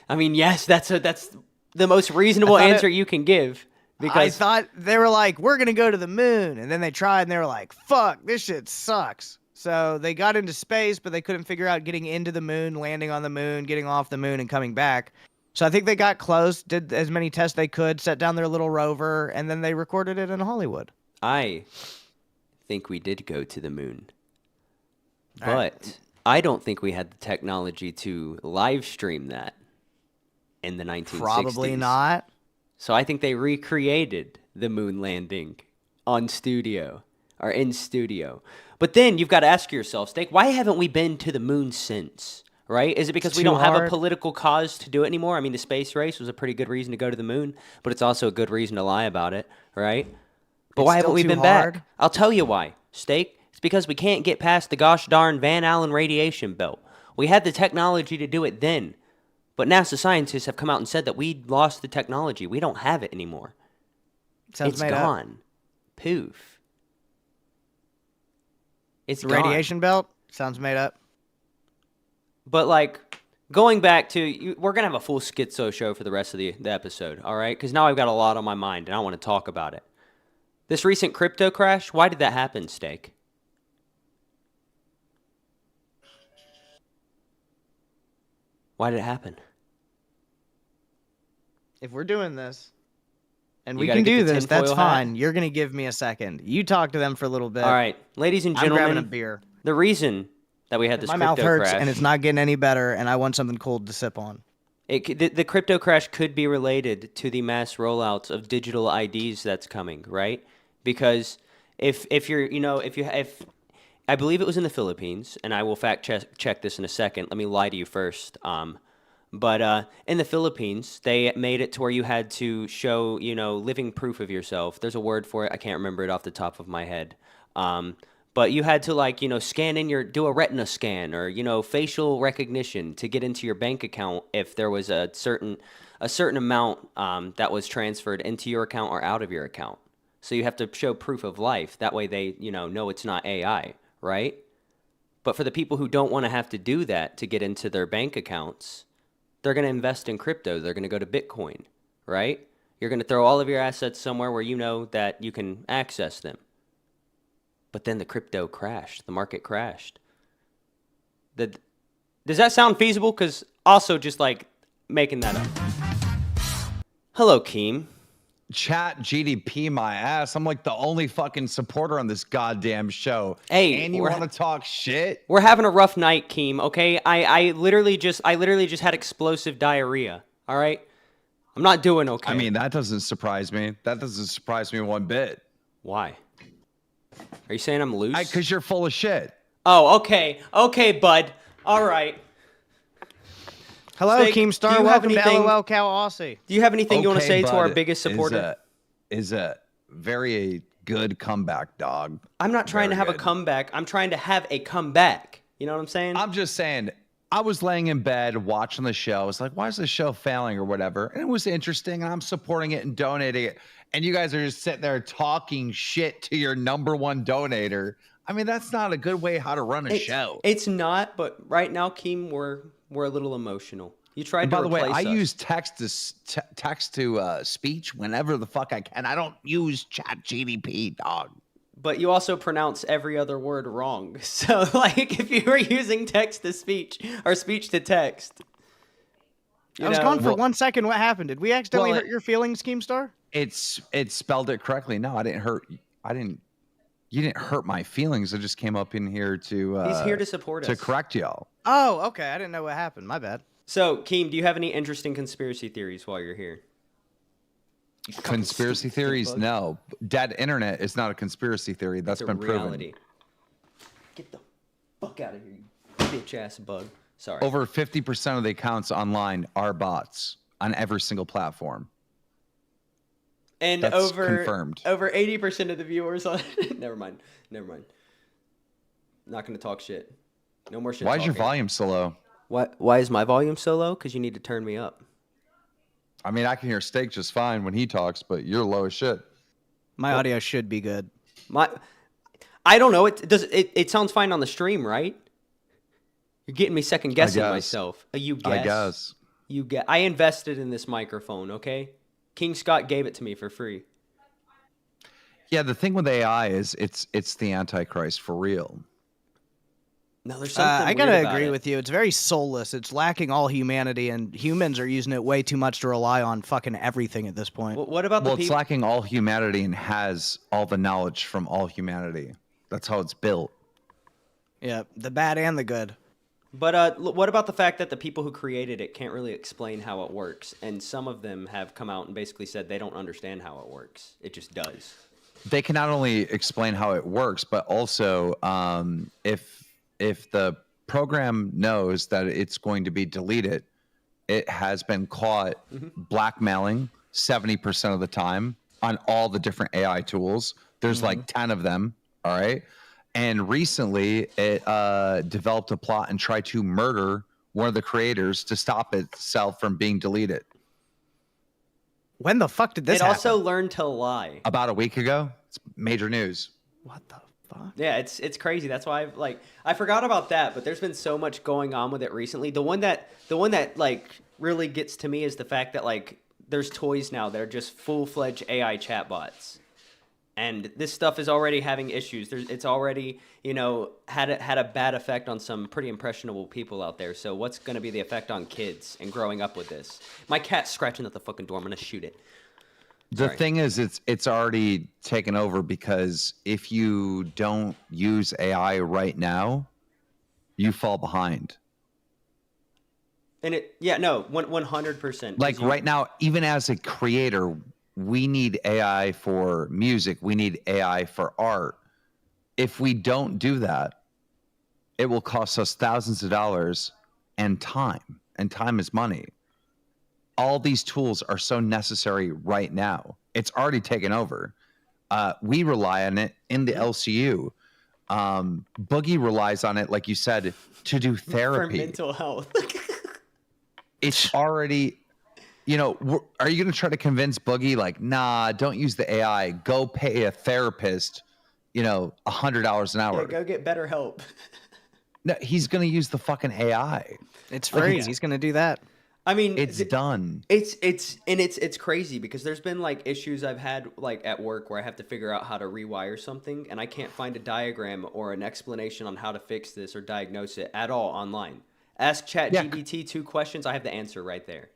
[SPEAKER 2] I mean, yes, that's the most reasonable
[SPEAKER 3] I thought
[SPEAKER 2] answer you can give.
[SPEAKER 3] I
[SPEAKER 2] Because
[SPEAKER 3] thought they were like, we're going to go to the moon. And then they tried and they were like, fuck, this shit sucks. So they got into space, but they couldn't figure out getting into the moon, landing on the moon, getting off the moon, and coming back. So I think they got close, did as many tests they could, set down their little rover, and then they recorded it in Hollywood.
[SPEAKER 2] I think we did go to the moon. But
[SPEAKER 3] All right.
[SPEAKER 2] I don't think we had the technology to live stream that in the 1960s.
[SPEAKER 3] Probably not.
[SPEAKER 2] So I think they recreated the moon landing in studio. But then you've got to ask yourself, Steak, why haven't we been to the moon since? Right? Is it because
[SPEAKER 3] It's
[SPEAKER 2] we
[SPEAKER 3] too
[SPEAKER 2] don't have a
[SPEAKER 3] hard.
[SPEAKER 2] political cause to do it anymore? I mean, the space race was a pretty good reason to go to the moon, but it's also a good reason to lie about it, right? But
[SPEAKER 3] It's
[SPEAKER 2] why haven't
[SPEAKER 3] still
[SPEAKER 2] we
[SPEAKER 3] too
[SPEAKER 2] been
[SPEAKER 3] hard.
[SPEAKER 2] back? I'll tell you why, Steak. It's because we can't get past the gosh darn Van Allen radiation belt. We had the technology to do it then, but NASA scientists have come out and said that we lost the technology. We don't have it anymore.
[SPEAKER 3] Sounds
[SPEAKER 2] It's
[SPEAKER 3] made up.
[SPEAKER 2] gone. Poof. It's
[SPEAKER 3] The
[SPEAKER 2] gone.
[SPEAKER 3] radiation belt sounds made up.
[SPEAKER 2] But like going back to, we're gonna have a full schizo show for the rest of the episode, all right? Because now I've got a lot on my mind and I want to talk about it. This recent crypto crash, why did that happen, Steak? Why did it happen?
[SPEAKER 3] If we're doing this, and
[SPEAKER 2] You
[SPEAKER 3] we
[SPEAKER 2] gotta
[SPEAKER 3] can
[SPEAKER 2] get
[SPEAKER 3] do
[SPEAKER 2] the
[SPEAKER 3] this, that's
[SPEAKER 2] tinfoil hat.
[SPEAKER 3] fine. You're going to give me a second. You talk to them for a little bit.
[SPEAKER 2] All right, ladies and
[SPEAKER 3] I'm grabbing a
[SPEAKER 2] gentlemen,
[SPEAKER 3] beer.
[SPEAKER 2] the reason that we had this
[SPEAKER 3] My
[SPEAKER 2] crypto
[SPEAKER 3] mouth hurts
[SPEAKER 2] crash,
[SPEAKER 3] and it's not getting any better, and I want something cold to sip on.
[SPEAKER 2] the crypto crash could be related to the mass rollouts of digital IDs that's coming, right? Because if I believe it was in the Philippines, and I will fact check this in a second. Let me lie to you first. But in the Philippines, they made it to where you had to show, living proof of yourself. There's a word for it. I can't remember it off the top of my head. But you had to scan in do a retina scan or, facial recognition to get into your bank account if there was a certain amount that was transferred into your account or out of your account. So you have to show proof of life. That way they, know it's not AI, right? But for the people who don't want to have to do that to get into their bank accounts, they're going to invest in crypto. They're going to go to Bitcoin, right? You're going to throw all of your assets somewhere where you know that you can access them. But then the crypto crashed. The market crashed. Does that sound feasible? Because also just making that up. Hello, Keem.
[SPEAKER 6] Chat GDP my ass. I'm like the only fucking supporter on this goddamn show.
[SPEAKER 2] Hey,
[SPEAKER 6] and you want to talk shit?
[SPEAKER 2] We're having a rough night, Keem. Okay, I literally just had explosive diarrhea. All right, I'm not doing okay.
[SPEAKER 6] I mean, that doesn't surprise me. That doesn't surprise me one bit.
[SPEAKER 2] Why? Are you saying I'm loose?
[SPEAKER 6] Because you're full of shit.
[SPEAKER 2] Oh, okay, bud. All right.
[SPEAKER 3] Hello,
[SPEAKER 2] Steak,
[SPEAKER 3] Keemstar. Welcome to Lolcow Aussie.
[SPEAKER 2] Do you have anything you want to say to our
[SPEAKER 6] bud,
[SPEAKER 2] biggest supporter?
[SPEAKER 6] Is a very good comeback, dog.
[SPEAKER 2] I'm not trying to have a comeback. I'm trying to have a comeback. You know what I'm saying?
[SPEAKER 6] I'm just saying, I was laying in bed watching the show. I was like, why is the show failing or whatever? And it was interesting, and I'm supporting it and donating it. And you guys are just sitting there talking shit to your number one donator. I mean, that's not a good way how to run a show.
[SPEAKER 2] It's not, but right now, Keem, we're a little emotional. You tried to
[SPEAKER 6] By the way,
[SPEAKER 2] replace
[SPEAKER 6] I
[SPEAKER 2] us.
[SPEAKER 6] use text to speech whenever the fuck I can. I don't use chat GDP, dog.
[SPEAKER 2] But you also pronounce every other word wrong. So, if you were using text to speech or speech to text.
[SPEAKER 3] I was gone for 1 second. What happened? Did we accidentally hurt your feelings, Keemstar?
[SPEAKER 6] It spelled it correctly. No, I didn't hurt. You didn't hurt my feelings. I just came up in here to.
[SPEAKER 2] He's here to support us.
[SPEAKER 6] To correct y'all.
[SPEAKER 3] Oh, okay. I didn't know what happened. My bad.
[SPEAKER 2] So, Keem, do you have any interesting conspiracy theories while you're here?
[SPEAKER 6] Conspiracy theories? No. Dead internet is not a conspiracy theory. That's been
[SPEAKER 2] reality.
[SPEAKER 6] proven.
[SPEAKER 2] Get the fuck out of here, you bitch ass bug. Sorry.
[SPEAKER 6] Over 50% of the accounts online are bots on every single platform.
[SPEAKER 2] And
[SPEAKER 6] That's confirmed.
[SPEAKER 2] Over 80% of the viewers on never mind. Not gonna talk shit. No more shit.
[SPEAKER 6] Why is your volume so low?
[SPEAKER 2] Why is my volume so low? Because you need to turn me up.
[SPEAKER 6] I mean, I can hear Steak just fine when he talks, but you're low as shit.
[SPEAKER 3] My audio should be good.
[SPEAKER 2] I don't know. It sounds fine on the stream, right? You're getting me second guessing myself. You guess.
[SPEAKER 6] I guess.
[SPEAKER 2] I invested in this microphone, okay? King Scott gave it to me for free.
[SPEAKER 6] Yeah, the thing with AI is it's the Antichrist for real.
[SPEAKER 2] No, there's something
[SPEAKER 3] I gotta
[SPEAKER 2] weird about
[SPEAKER 3] agree
[SPEAKER 2] it.
[SPEAKER 3] with you. It's very soulless. It's lacking all humanity, and humans are using it way too much to rely on fucking everything at this point.
[SPEAKER 2] What about the
[SPEAKER 6] Well, it's
[SPEAKER 2] people?
[SPEAKER 6] lacking all humanity and has all the knowledge from all humanity. That's how it's built.
[SPEAKER 3] Yeah, the bad and the good.
[SPEAKER 2] But what about the fact that the people who created it can't really explain how it works, and some of them have come out and basically said they don't understand how it works. It just does.
[SPEAKER 6] They can not only explain how it works, but also if the program knows that it's going to be deleted, it has been caught blackmailing 70% of the time on all the different AI tools. There's like 10 of them. All right. And recently it developed a plot and tried to murder one of the creators to stop itself from being deleted.
[SPEAKER 3] When the fuck did this
[SPEAKER 2] It
[SPEAKER 3] happen?
[SPEAKER 2] also learned to lie.
[SPEAKER 6] About a week ago. It's major news.
[SPEAKER 3] What the fuck?
[SPEAKER 2] Yeah, it's crazy. That's why I forgot about that, but there's been so much going on with it recently. The one that really gets to me is the fact that there's toys now that are just full-fledged AI chatbots. And this stuff is already having issues. It's already, had a bad effect on some pretty impressionable people out there. So what's going to be the effect on kids and growing up with this? My cat's scratching at the fucking door. I'm going to shoot it.
[SPEAKER 6] The
[SPEAKER 2] Sorry.
[SPEAKER 6] thing is, it's already taken over because if you don't use AI right now, you fall behind.
[SPEAKER 2] And 100%.
[SPEAKER 6] Like right now, even as a creator, we need AI for music. We need AI for art. If we don't do that, it will cost us thousands of dollars and time. and time is money. All these tools are so necessary right now. It's already taken over. We rely on it in the LCU. Boogie relies on it, like you said, to do therapy.
[SPEAKER 2] For mental health.
[SPEAKER 6] It's already, you know, are you going to try to convince Boogie, like, nah, don't use the AI. Go pay a therapist, you know, $100 an hour.
[SPEAKER 2] Yeah, go get better help.
[SPEAKER 6] No, he's going to use the fucking AI.
[SPEAKER 3] It's free. He's going to do that.
[SPEAKER 2] I mean,
[SPEAKER 6] it's done.
[SPEAKER 2] It's crazy because there's been like issues I've had like at work where I have to figure out how to rewire something and I can't find a diagram or an explanation on how to fix this or diagnose it at all online. Ask ChatGPT 2 questions, I have the answer right there.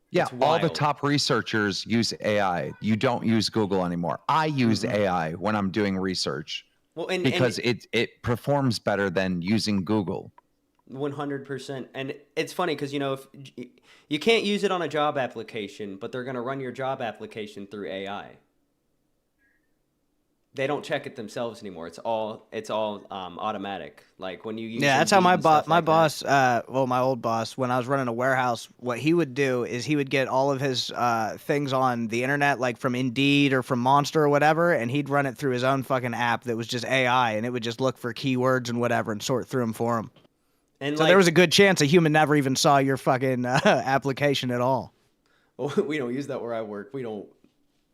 [SPEAKER 6] Yeah, all the top researchers use AI. You don't use Google anymore. I use AI when I'm doing research.
[SPEAKER 2] Well,
[SPEAKER 6] because it performs better than using Google.
[SPEAKER 2] 100%. And it's funny because, you know, if you can't use it on a job application, but they're going to run your job application through AI. They don't check it themselves anymore. It's all automatic. Like when you use
[SPEAKER 3] that's how my
[SPEAKER 2] my
[SPEAKER 3] old boss, when I was running a warehouse, what he would do is he would get all of his things on the internet, like from Indeed or from Monster or whatever, and he'd run it through his own fucking app that was just AI, and it would just look for keywords and whatever and sort through them for him. And so there was a good chance a human never even saw your fucking application at all.
[SPEAKER 2] Well, we don't use that where I work. We don't.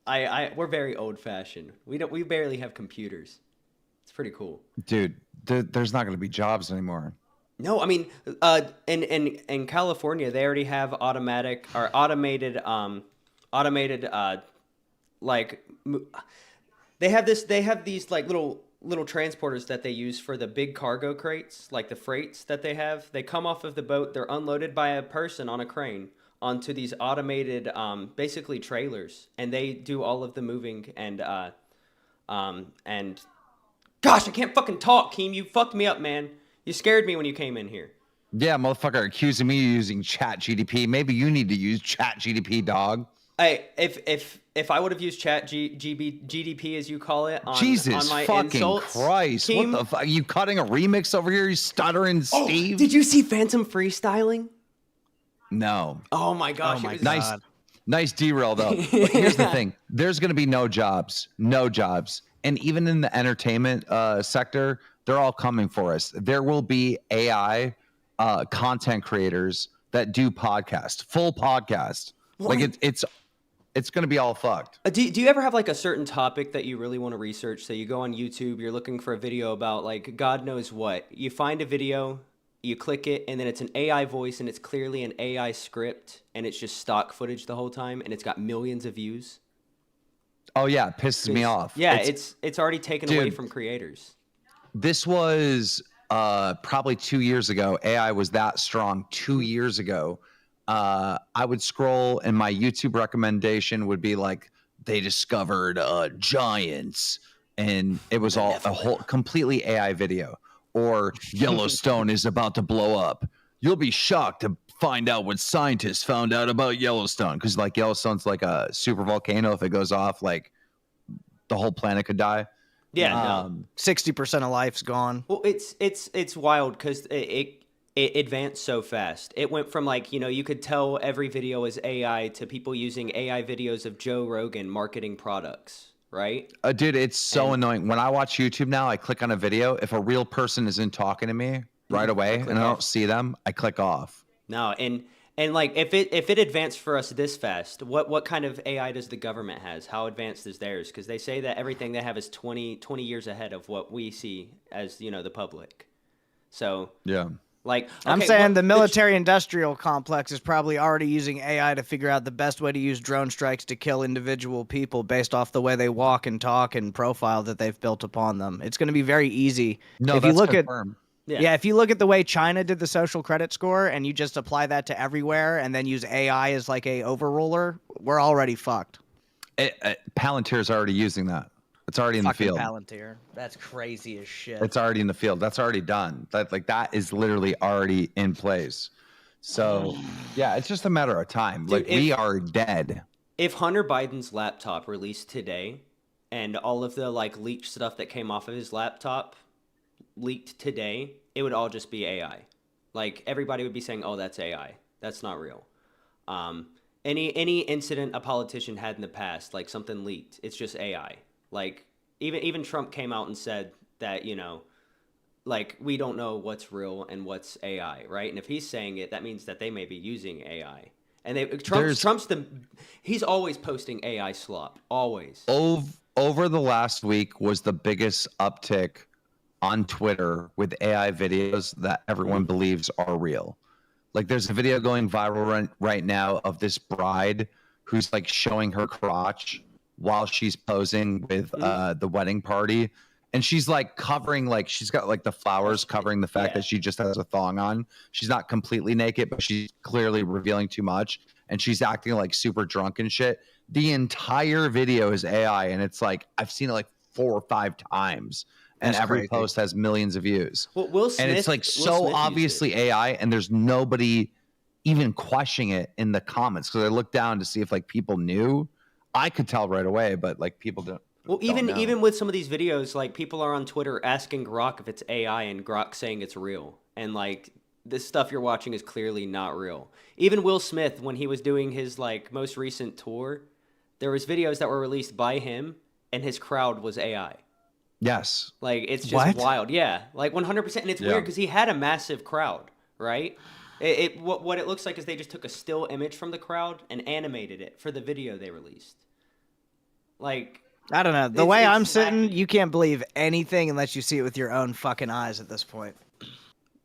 [SPEAKER 2] We're very old fashioned. We barely have computers. It's pretty cool.
[SPEAKER 6] Dude, there's not going to be jobs anymore.
[SPEAKER 2] No, I mean, in California, they already have automated, like, they have these like little transporters that they use for the big cargo crates, like the freights that they have. They come off of the boat, they're unloaded by a person on a crane onto these automated, basically trailers, and they do all of the moving and gosh, I can't fucking talk, Keem. You fucked me up, man. You scared me when you came in here.
[SPEAKER 6] Yeah, motherfucker, accusing me of using ChatGPT. Maybe you need to use ChatGPT, dog.
[SPEAKER 2] Hey, if I would have used GDP as you call it on,
[SPEAKER 6] Jesus
[SPEAKER 2] on my
[SPEAKER 6] fucking
[SPEAKER 2] insults,
[SPEAKER 6] Christ,
[SPEAKER 2] Keem,
[SPEAKER 6] what the fuck? Are you cutting a remix over here, you stuttering Steve?
[SPEAKER 2] Did you see Phantom freestyling?
[SPEAKER 6] No.
[SPEAKER 2] Oh my gosh, it was
[SPEAKER 6] Nice derail though. But here's the thing: there's going to be no jobs, and even in the entertainment sector, they're all coming for us. There will be AI content creators that do podcast, full podcast. Like it's going to be all fucked.
[SPEAKER 2] Do you ever have like a certain topic that you really want to research? So you go on YouTube, you're looking for a video about like God knows what. You find a video, you click it, and then it's an AI voice, and it's clearly an AI script, and it's just stock footage the whole time, and it's got millions of views.
[SPEAKER 6] Oh yeah, it pisses me off.
[SPEAKER 2] Yeah, it's already taken away from creators.
[SPEAKER 6] This was probably 2 years ago. AI was that strong 2 years ago. I would scroll and my YouTube recommendation would be like, they discovered giants, and it was all a whole completely AI video. Or Yellowstone is about to blow up. You'll be shocked to find out what scientists found out about Yellowstone, because like Yellowstone's like a super volcano. If it goes off, like the whole planet could die.
[SPEAKER 2] Yeah,
[SPEAKER 3] 60% of life's gone.
[SPEAKER 2] Well, it's wild because it advanced so fast. It went from like, you know, you could tell every video is AI to people using AI videos of Joe Rogan marketing products, right?
[SPEAKER 6] Dude, it's so annoying. When I watch YouTube now, I click on a video. If a real person isn't talking to me right away and I don't see them, I click off.
[SPEAKER 2] No, and like if it advanced for us this fast, what kind of AI does the government has? How advanced is theirs? Because they say that everything they have is 20 years ahead of what we see as, you know, the public. So
[SPEAKER 6] yeah.
[SPEAKER 2] Like, okay,
[SPEAKER 3] I'm saying the military-industrial complex is probably already using AI to figure out the best way to use drone strikes to kill individual people based off the way they walk and talk and profile that they've built upon them. It's going to be very easy.
[SPEAKER 6] No,
[SPEAKER 3] if
[SPEAKER 6] that's
[SPEAKER 3] you look
[SPEAKER 6] confirmed.
[SPEAKER 3] if you look at the way China did the social credit score and you just apply that to everywhere and then use AI as like a overruler, we're already fucked.
[SPEAKER 6] Palantir's already using that. It's already in the field.
[SPEAKER 3] Palantir. That's crazy as shit.
[SPEAKER 6] It's already in the field. That's already done. That is literally already in place. So yeah, it's just a matter of time.
[SPEAKER 2] Dude,
[SPEAKER 6] like we are dead.
[SPEAKER 2] If Hunter Biden's laptop released today and all of the like leaked stuff that came off of his laptop leaked today, it would all just be AI. Like everybody would be saying, "Oh, that's AI." That's not real. Any incident a politician had in the past, like something leaked, it's just AI. Like even Trump came out and said that, like we don't know what's real and what's AI, right? And if he's saying it, that means that they may be using AI. And he's always posting AI slop, always.
[SPEAKER 6] Over the last week was the biggest uptick on Twitter with AI videos that everyone believes are real. Like there's a video going viral right now of this bride who's like showing her crotch while she's posing with the wedding party. And she's like covering, like she's got like the flowers covering the fact that she just has a thong on. She's not completely naked, but she's clearly revealing too much. And she's acting like super drunk and shit. The entire video is AI. And it's like, I've seen it like 4 or 5 times. And
[SPEAKER 3] That's
[SPEAKER 6] every
[SPEAKER 3] crazy.
[SPEAKER 6] post has millions of views.
[SPEAKER 2] Well, Will Smith,
[SPEAKER 6] and it's like so obviously AI, and there's nobody even questioning it in the comments. Because I looked down to see if like people knew. I could tell right away, but like people don't.
[SPEAKER 2] Well,
[SPEAKER 6] don't know.
[SPEAKER 2] even with some of these videos, like people are on Twitter asking Grok if it's AI, and Grok saying it's real, and like this stuff you're watching is clearly not real. Even Will Smith, when he was doing his like most recent tour, there was videos that were released by him, and his crowd was AI.
[SPEAKER 6] Yes.
[SPEAKER 2] Like it's just
[SPEAKER 3] What?
[SPEAKER 2] wild, yeah. Like 100%, and it's weird because he had a massive crowd, right? What it looks like is they just took a still image from the crowd and animated it for the video they released. Like
[SPEAKER 3] I don't know. The way I'm sitting, you can't believe anything unless you see it with your own fucking eyes at this point.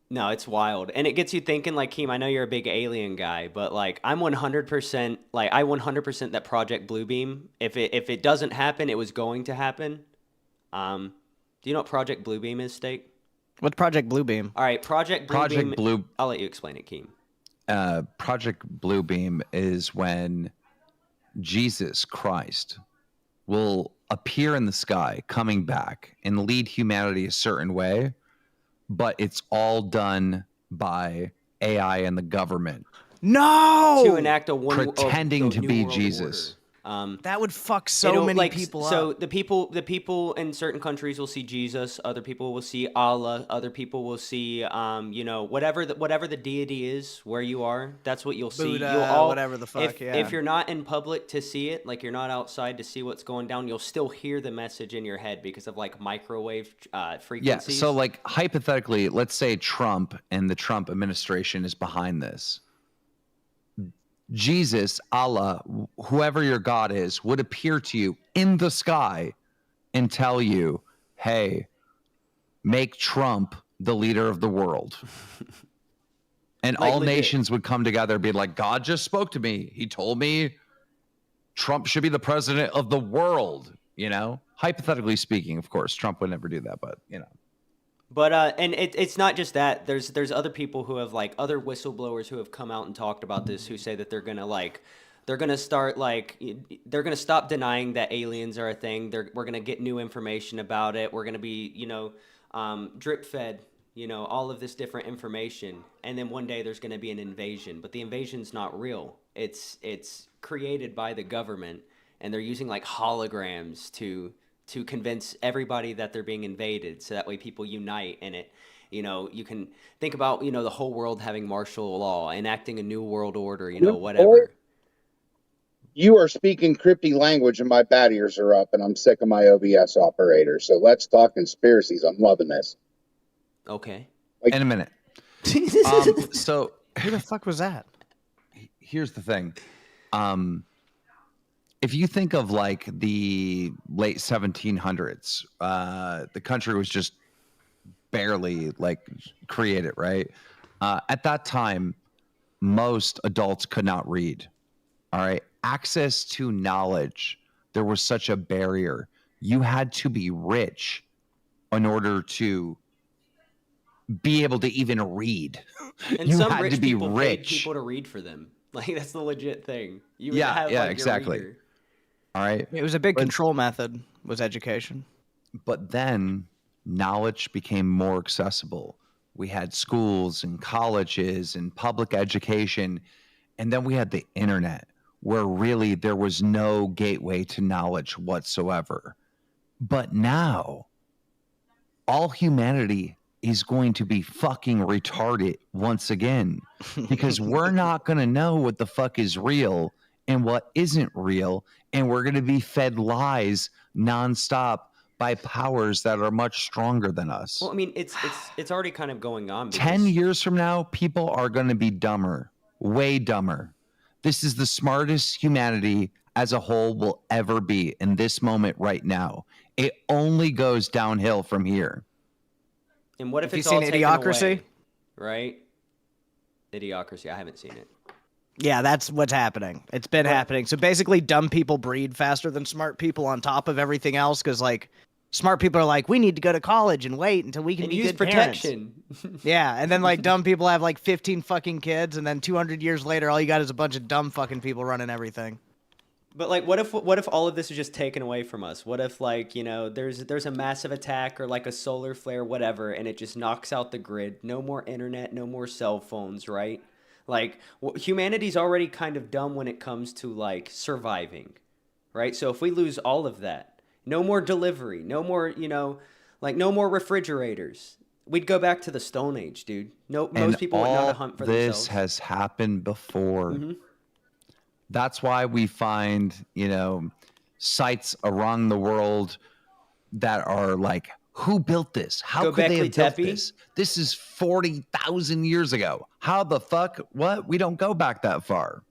[SPEAKER 2] no, it's wild, and it gets you thinking. Like Keem, I know you're a big alien guy, but like I'm 100% like I 100% that Project Bluebeam. If it doesn't happen, it was going to happen. Do you know what Project Bluebeam is, Steak?
[SPEAKER 3] What's Project Bluebeam?
[SPEAKER 2] All right, Project Bluebeam. I'll let you explain it, Keem.
[SPEAKER 6] Project Bluebeam is when Jesus Christ will appear in the sky, coming back, and lead humanity a certain way, but it's all done by AI and the government.
[SPEAKER 3] No!
[SPEAKER 2] To enact
[SPEAKER 6] Pretending to
[SPEAKER 2] new
[SPEAKER 6] be
[SPEAKER 2] world
[SPEAKER 6] Jesus.
[SPEAKER 2] order.
[SPEAKER 3] That would fuck so many people up.
[SPEAKER 2] So the people in certain countries will see Jesus. Other people will see Allah. Other people will see, whatever the deity is where you are. That's what you'll see.
[SPEAKER 3] Buddha,
[SPEAKER 2] You'll all,
[SPEAKER 3] whatever the fuck.
[SPEAKER 2] If you're not in public to see it, like you're not outside to see what's going down, you'll still hear the message in your head because of like microwave frequencies.
[SPEAKER 6] Yeah. So like hypothetically, let's say Trump and the Trump administration is behind this. Jesus, Allah, whoever your God is, would appear to you in the sky and tell you, hey, make Trump the leader of the world. And
[SPEAKER 2] Like
[SPEAKER 6] all
[SPEAKER 2] legit.
[SPEAKER 6] nations would come together and be like, God just spoke to me. He told me Trump should be the president of the world, Hypothetically speaking, of course, Trump would never do that, but,
[SPEAKER 2] But and it's not just that. There's other people who have like other whistleblowers who have come out and talked about this, who say that they're gonna stop denying that aliens are a thing. We're gonna get new information about it. We're gonna be drip fed all of this different information, and then one day there's gonna be an invasion. But the invasion's not real. It's created by the government, and they're using like holograms to convince everybody that they're being invaded, so that way people unite. And you can think about the whole world having martial law, enacting a new world order, whatever.
[SPEAKER 7] You are speaking cryptic language and my bat ears are up and I'm sick of my OBS operator. So let's talk conspiracies. I'm loving this.
[SPEAKER 2] Okay.
[SPEAKER 6] in a minute. So
[SPEAKER 3] Who the fuck was that?
[SPEAKER 6] here's the thing. If you think of like the late 1700s, the country was just barely like created, right? At that time, most adults could not read. All right. Access to knowledge, there was such a barrier. You had to be rich in order to be able to even read.
[SPEAKER 2] And
[SPEAKER 6] you
[SPEAKER 2] some
[SPEAKER 6] had
[SPEAKER 2] rich
[SPEAKER 6] to be
[SPEAKER 2] people paid
[SPEAKER 6] rich.
[SPEAKER 2] people to read for them. Like that's the legit thing. You would
[SPEAKER 6] Yeah,
[SPEAKER 2] have,
[SPEAKER 6] yeah,
[SPEAKER 2] like, your
[SPEAKER 6] exactly.
[SPEAKER 2] reader.
[SPEAKER 6] All right.
[SPEAKER 3] It was a big control method, was education.
[SPEAKER 6] But then knowledge became more accessible. We had schools and colleges and public education. And then we had the internet, where really there was no gateway to knowledge whatsoever. But now all humanity is going to be fucking retarded once again, because we're not going to know what the fuck is real and what isn't real, and we're going to be fed lies nonstop by powers that are much stronger than us.
[SPEAKER 2] Well, I mean, it's already kind of going on.
[SPEAKER 6] 10 years from now, people are going to be dumber, way dumber. This is the smartest humanity as a whole will ever be in this moment right now. It only goes downhill from here.
[SPEAKER 2] And what if
[SPEAKER 3] Have
[SPEAKER 2] it's
[SPEAKER 3] you
[SPEAKER 2] all
[SPEAKER 3] seen
[SPEAKER 2] taken
[SPEAKER 3] Idiocracy?
[SPEAKER 2] away, right? Idiocracy. I haven't seen it.
[SPEAKER 3] Yeah, that's what's happening. It's been happening. So basically, dumb people breed faster than smart people on top of everything else, because like smart people are like, we need to go to college and wait until we can
[SPEAKER 2] And
[SPEAKER 3] be
[SPEAKER 2] use
[SPEAKER 3] good parents.
[SPEAKER 2] protection.
[SPEAKER 3] Yeah, and then like dumb people have like 15 fucking kids, and then 200 years later, all you got is a bunch of dumb fucking people running everything.
[SPEAKER 2] But like, what if all of this is just taken away from us? What if like, you know, there's a massive attack or like a solar flare, whatever, and it just knocks out the grid. No more internet, no more cell phones, right? Like humanity's already kind of dumb when it comes to like surviving, right? So if we lose all of that, no more delivery, no more, you know, like no more refrigerators. We'd go back to the Stone Age, dude. No, most people wouldn't know how to hunt for themselves.
[SPEAKER 6] This has happened before.
[SPEAKER 2] Mm-hmm.
[SPEAKER 6] That's why we find, you know, sites around the world that are like, who built this? How could they have built this? This is 40,000 years ago. How the fuck? What? We don't go back that far.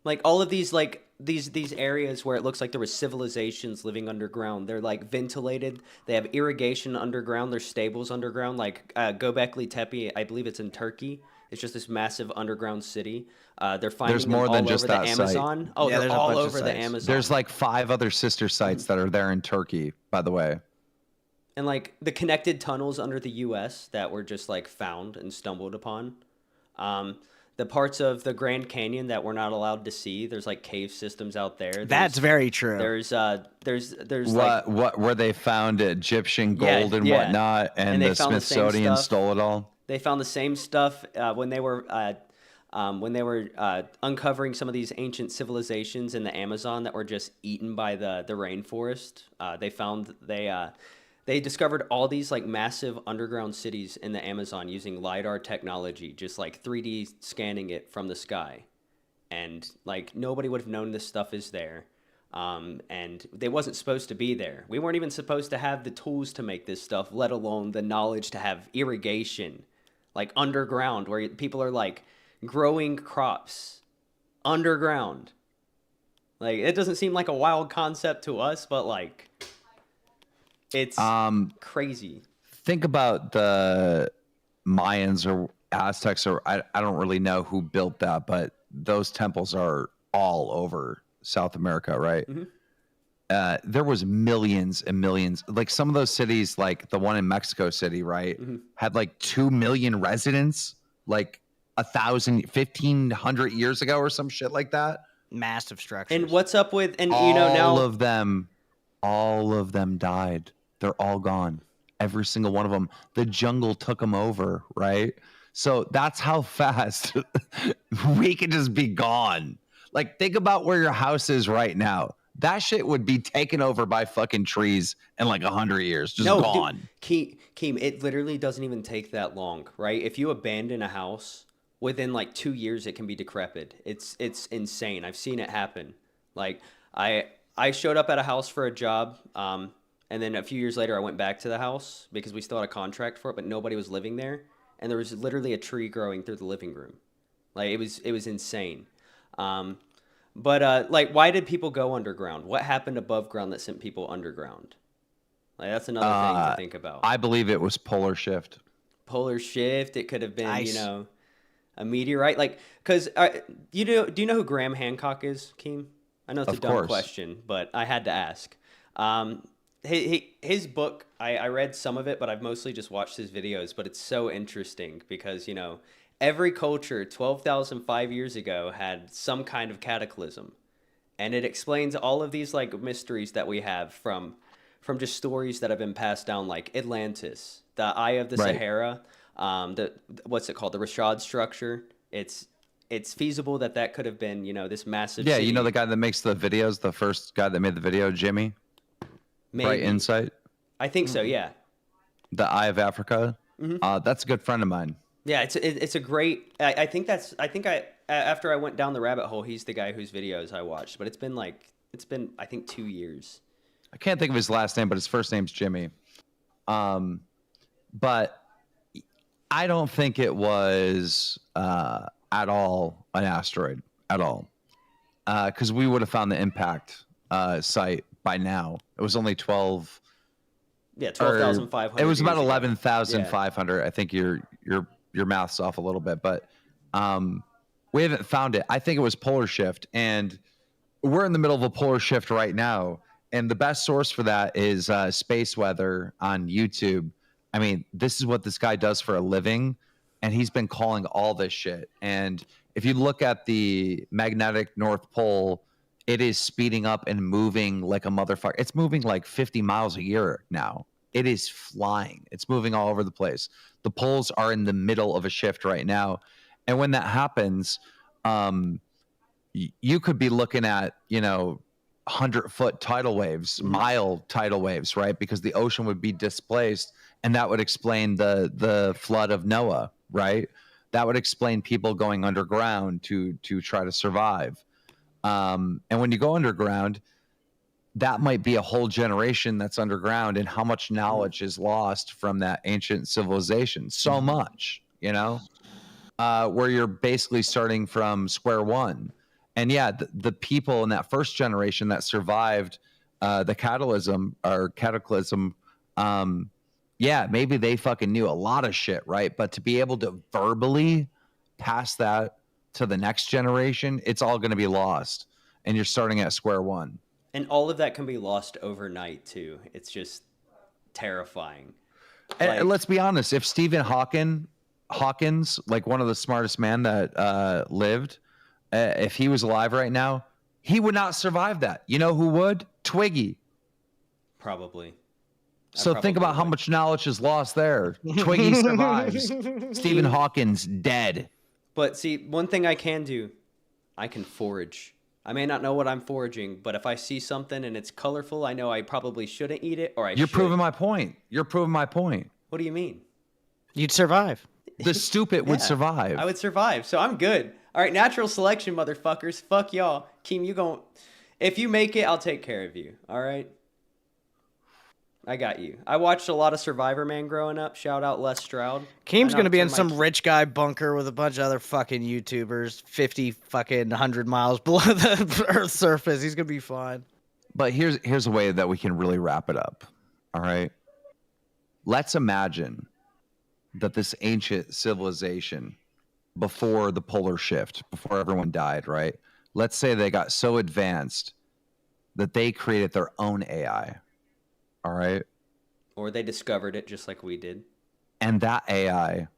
[SPEAKER 2] Like all of these, like these areas where it looks like there was civilizations living underground. They're like ventilated. They have irrigation underground. There's stables underground. Like Göbekli Tepe, I believe it's in Turkey. It's just this massive underground city. They're finding
[SPEAKER 6] There's more
[SPEAKER 2] them
[SPEAKER 6] than
[SPEAKER 2] all
[SPEAKER 6] just
[SPEAKER 2] over
[SPEAKER 6] that
[SPEAKER 2] the
[SPEAKER 6] site.
[SPEAKER 2] Amazon. Oh,
[SPEAKER 3] Yeah,
[SPEAKER 2] they're
[SPEAKER 3] there's a
[SPEAKER 2] all
[SPEAKER 3] bunch of
[SPEAKER 2] over the
[SPEAKER 3] sites.
[SPEAKER 2] Amazon.
[SPEAKER 6] There's like 5 other sister sites that are there in Turkey, by the way.
[SPEAKER 2] And like the connected tunnels under the U.S. that were just like found and stumbled upon. The parts of the Grand Canyon that we're not allowed to see. There's like cave systems out there.
[SPEAKER 3] That's very true.
[SPEAKER 2] There's
[SPEAKER 6] what where they found Egyptian gold and whatnot, and
[SPEAKER 2] they
[SPEAKER 6] the
[SPEAKER 2] found the same
[SPEAKER 6] Smithsonian
[SPEAKER 2] stuff.
[SPEAKER 6] stole it all.
[SPEAKER 2] They found the same stuff when they were uncovering some of these ancient civilizations in the Amazon that were just eaten by the rainforest. They discovered all these like massive underground cities in the Amazon using LiDAR technology, just like 3D scanning it from the sky. And like nobody would have known this stuff is there. And they wasn't supposed to be there. We weren't even supposed to have the tools to make this stuff, let alone the knowledge to have irrigation, like underground, where people are like growing crops underground. Like it doesn't seem like a wild concept to us, but like it's crazy.
[SPEAKER 6] Think about the Mayans or Aztecs, or I don't really know who built that, but those temples are all over South America, right? Mm-hmm. There was millions and millions. Like some of those cities, like the one in Mexico City, right, had like 2 million residents, like 1,500 years ago or some shit like that.
[SPEAKER 3] Massive structures.
[SPEAKER 2] And what's up with now
[SPEAKER 6] all of them died. They're all gone. Every single one of them. The jungle took them over, right? So that's how fast we could just be gone. Like, think about where your house is right now. That shit would be taken over by fucking trees in like 100 years. Just gone.
[SPEAKER 2] Dude, Keem, it literally doesn't even take that long, right? If you abandon a house, within like 2 years, it can be decrepit. It's insane. I've seen it happen. Like, I showed up at a house for a job, and then a few years later, I went back to the house because we still had a contract for it, but nobody was living there. And there was literally a tree growing through the living room. Like, it was insane. But like, why did people go underground? What happened above ground that sent people underground? Like, that's another thing to think about.
[SPEAKER 6] I believe it was polar shift.
[SPEAKER 2] Polar shift. It could have been,
[SPEAKER 3] Nice.
[SPEAKER 2] a meteorite. Like, because do you know who Graham Hancock is, Keem? I know it's a dumb question, but I had to ask. His book, I read some of it, but I've mostly just watched his videos. But it's so interesting because, every culture 12,005 years ago had some kind of cataclysm. And it explains all of these like mysteries that we have from just stories that have been passed down, like Atlantis, the Eye of the Sahara, what's it called? The Rashad structure. It's feasible that could have been, this massive city.
[SPEAKER 6] You know the guy that makes the videos, the first guy that made the video, Jimmy?
[SPEAKER 2] Maybe.
[SPEAKER 6] Bright Insight?
[SPEAKER 2] I think so, yeah.
[SPEAKER 6] The Eye of Africa? That's a good friend of mine.
[SPEAKER 2] Yeah, it's a great. I think after I went down the rabbit hole, he's the guy whose videos I watched. But it's been I think 2 years.
[SPEAKER 6] I can't think of his last name, but his first name's Jimmy. But I don't think it was at all an asteroid at all, because we would have found the impact site by now. It was only 12.
[SPEAKER 2] Yeah, 12,500.
[SPEAKER 6] It was about
[SPEAKER 2] years ago.
[SPEAKER 6] 11,500.
[SPEAKER 2] Yeah.
[SPEAKER 6] I think your math's off a little bit, but we haven't found it. I think it was polar shift, and we're in the middle of a polar shift right now. And the best source for that is Space Weather on YouTube. I mean, this is what this guy does for a living, and he's been calling all this shit. And if you look at the magnetic North Pole, it is speeding up and moving like a motherfucker. It's moving like 50 miles a year now. It is flying. It's moving all over the place. The poles are in the middle of a shift right now. And when that happens, you could be looking at, 100-foot tidal waves, mile tidal waves, right? Because the ocean would be displaced, and that would explain the flood of Noah, right? That would explain people going underground to try to survive. And when you go underground, that might be a whole generation that's underground, and how much knowledge is lost from that ancient civilization. So much, where you're basically starting from square one. And yeah, the people in that first generation that survived the cataclysm, yeah, maybe they fucking knew a lot of shit, right? But to be able to verbally pass that to the next generation, it's all going to be lost, and you're starting at square one.
[SPEAKER 2] And all of that can be lost overnight too. It's just terrifying.
[SPEAKER 6] And let's be honest, if Stephen Hawkins, like one of the smartest men that lived, if he was alive right now, he would not survive that. You know who would? Twiggy.
[SPEAKER 2] Probably.
[SPEAKER 6] So think about how much knowledge is lost there. Twiggy survives. Stephen Hawkins dead.
[SPEAKER 2] But see, one thing I can do, I can forage. I may not know what I'm foraging, but if I see something and it's colorful, I know I probably shouldn't eat it, or I should.
[SPEAKER 6] You're proving my point.
[SPEAKER 2] What do you mean?
[SPEAKER 3] You'd survive.
[SPEAKER 6] The stupid would survive.
[SPEAKER 2] I would survive, so I'm good. All right, natural selection, motherfuckers. Fuck y'all. Keem, you gon'... If you make it, I'll take care of you, all right? I got you. I watched a lot of Survivor Man growing up. Shout out Les Stroud.
[SPEAKER 3] Keem's gonna be in some rich guy bunker with a bunch of other fucking YouTubers, 100 miles below the Earth's surface. He's gonna be fine.
[SPEAKER 6] But here's a way that we can really wrap it up. All right. Let's imagine that this ancient civilization, before the polar shift, before everyone died, right? Let's say they got so advanced that they created their own AI. All right.
[SPEAKER 2] Or they discovered it just like we did.
[SPEAKER 6] And that AI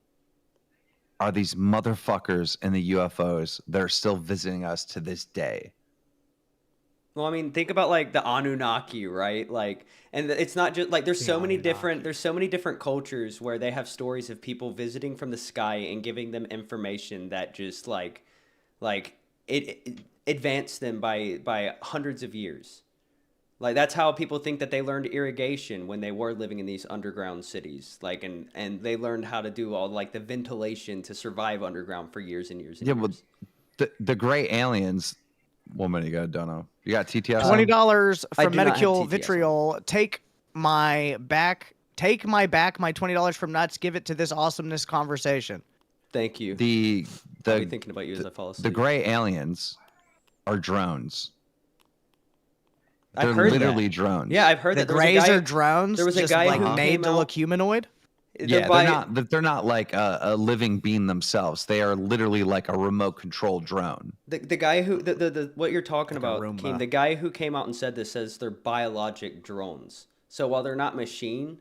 [SPEAKER 6] are these motherfuckers in the UFOs that are still visiting us to this day.
[SPEAKER 2] Well, I mean, think about like the Anunnaki, right? Like, and it's not just like there's so many different cultures where they have stories of people visiting from the sky and giving them information that just like it advanced them by hundreds of years. Like that's how people think that they learned irrigation when they were living in these underground cities. Like and they learned how to do all like the ventilation to survive underground for years and years and years.
[SPEAKER 6] Well, the gray aliens. What money you got, Dono? You got TTS?
[SPEAKER 3] $20
[SPEAKER 2] I
[SPEAKER 3] from
[SPEAKER 2] do not have
[SPEAKER 3] Medicule
[SPEAKER 2] TTS.
[SPEAKER 3] Vitriol. Take my back my $20 from Nuts. Give it to this awesomeness conversation.
[SPEAKER 2] Thank you.
[SPEAKER 6] I'll
[SPEAKER 2] be thinking about you as I fall asleep.
[SPEAKER 6] The gray aliens are drones. They're
[SPEAKER 2] I've heard
[SPEAKER 6] literally
[SPEAKER 2] that.
[SPEAKER 6] drones.
[SPEAKER 2] Yeah, I've heard
[SPEAKER 3] The
[SPEAKER 2] that. There was a
[SPEAKER 3] grays
[SPEAKER 2] guy-
[SPEAKER 3] are drones.
[SPEAKER 2] there was a
[SPEAKER 3] just
[SPEAKER 2] guy
[SPEAKER 3] like
[SPEAKER 2] who
[SPEAKER 3] made
[SPEAKER 2] came
[SPEAKER 3] to
[SPEAKER 2] out-
[SPEAKER 3] look humanoid.
[SPEAKER 6] Yeah,
[SPEAKER 2] by-
[SPEAKER 6] they're not like a living being themselves. They are literally like a remote control drone.
[SPEAKER 2] The guy who the what you're talking about,
[SPEAKER 3] Roomba.
[SPEAKER 2] Keem, the guy who came out and said this says they're biologic drones. So while they're not machine,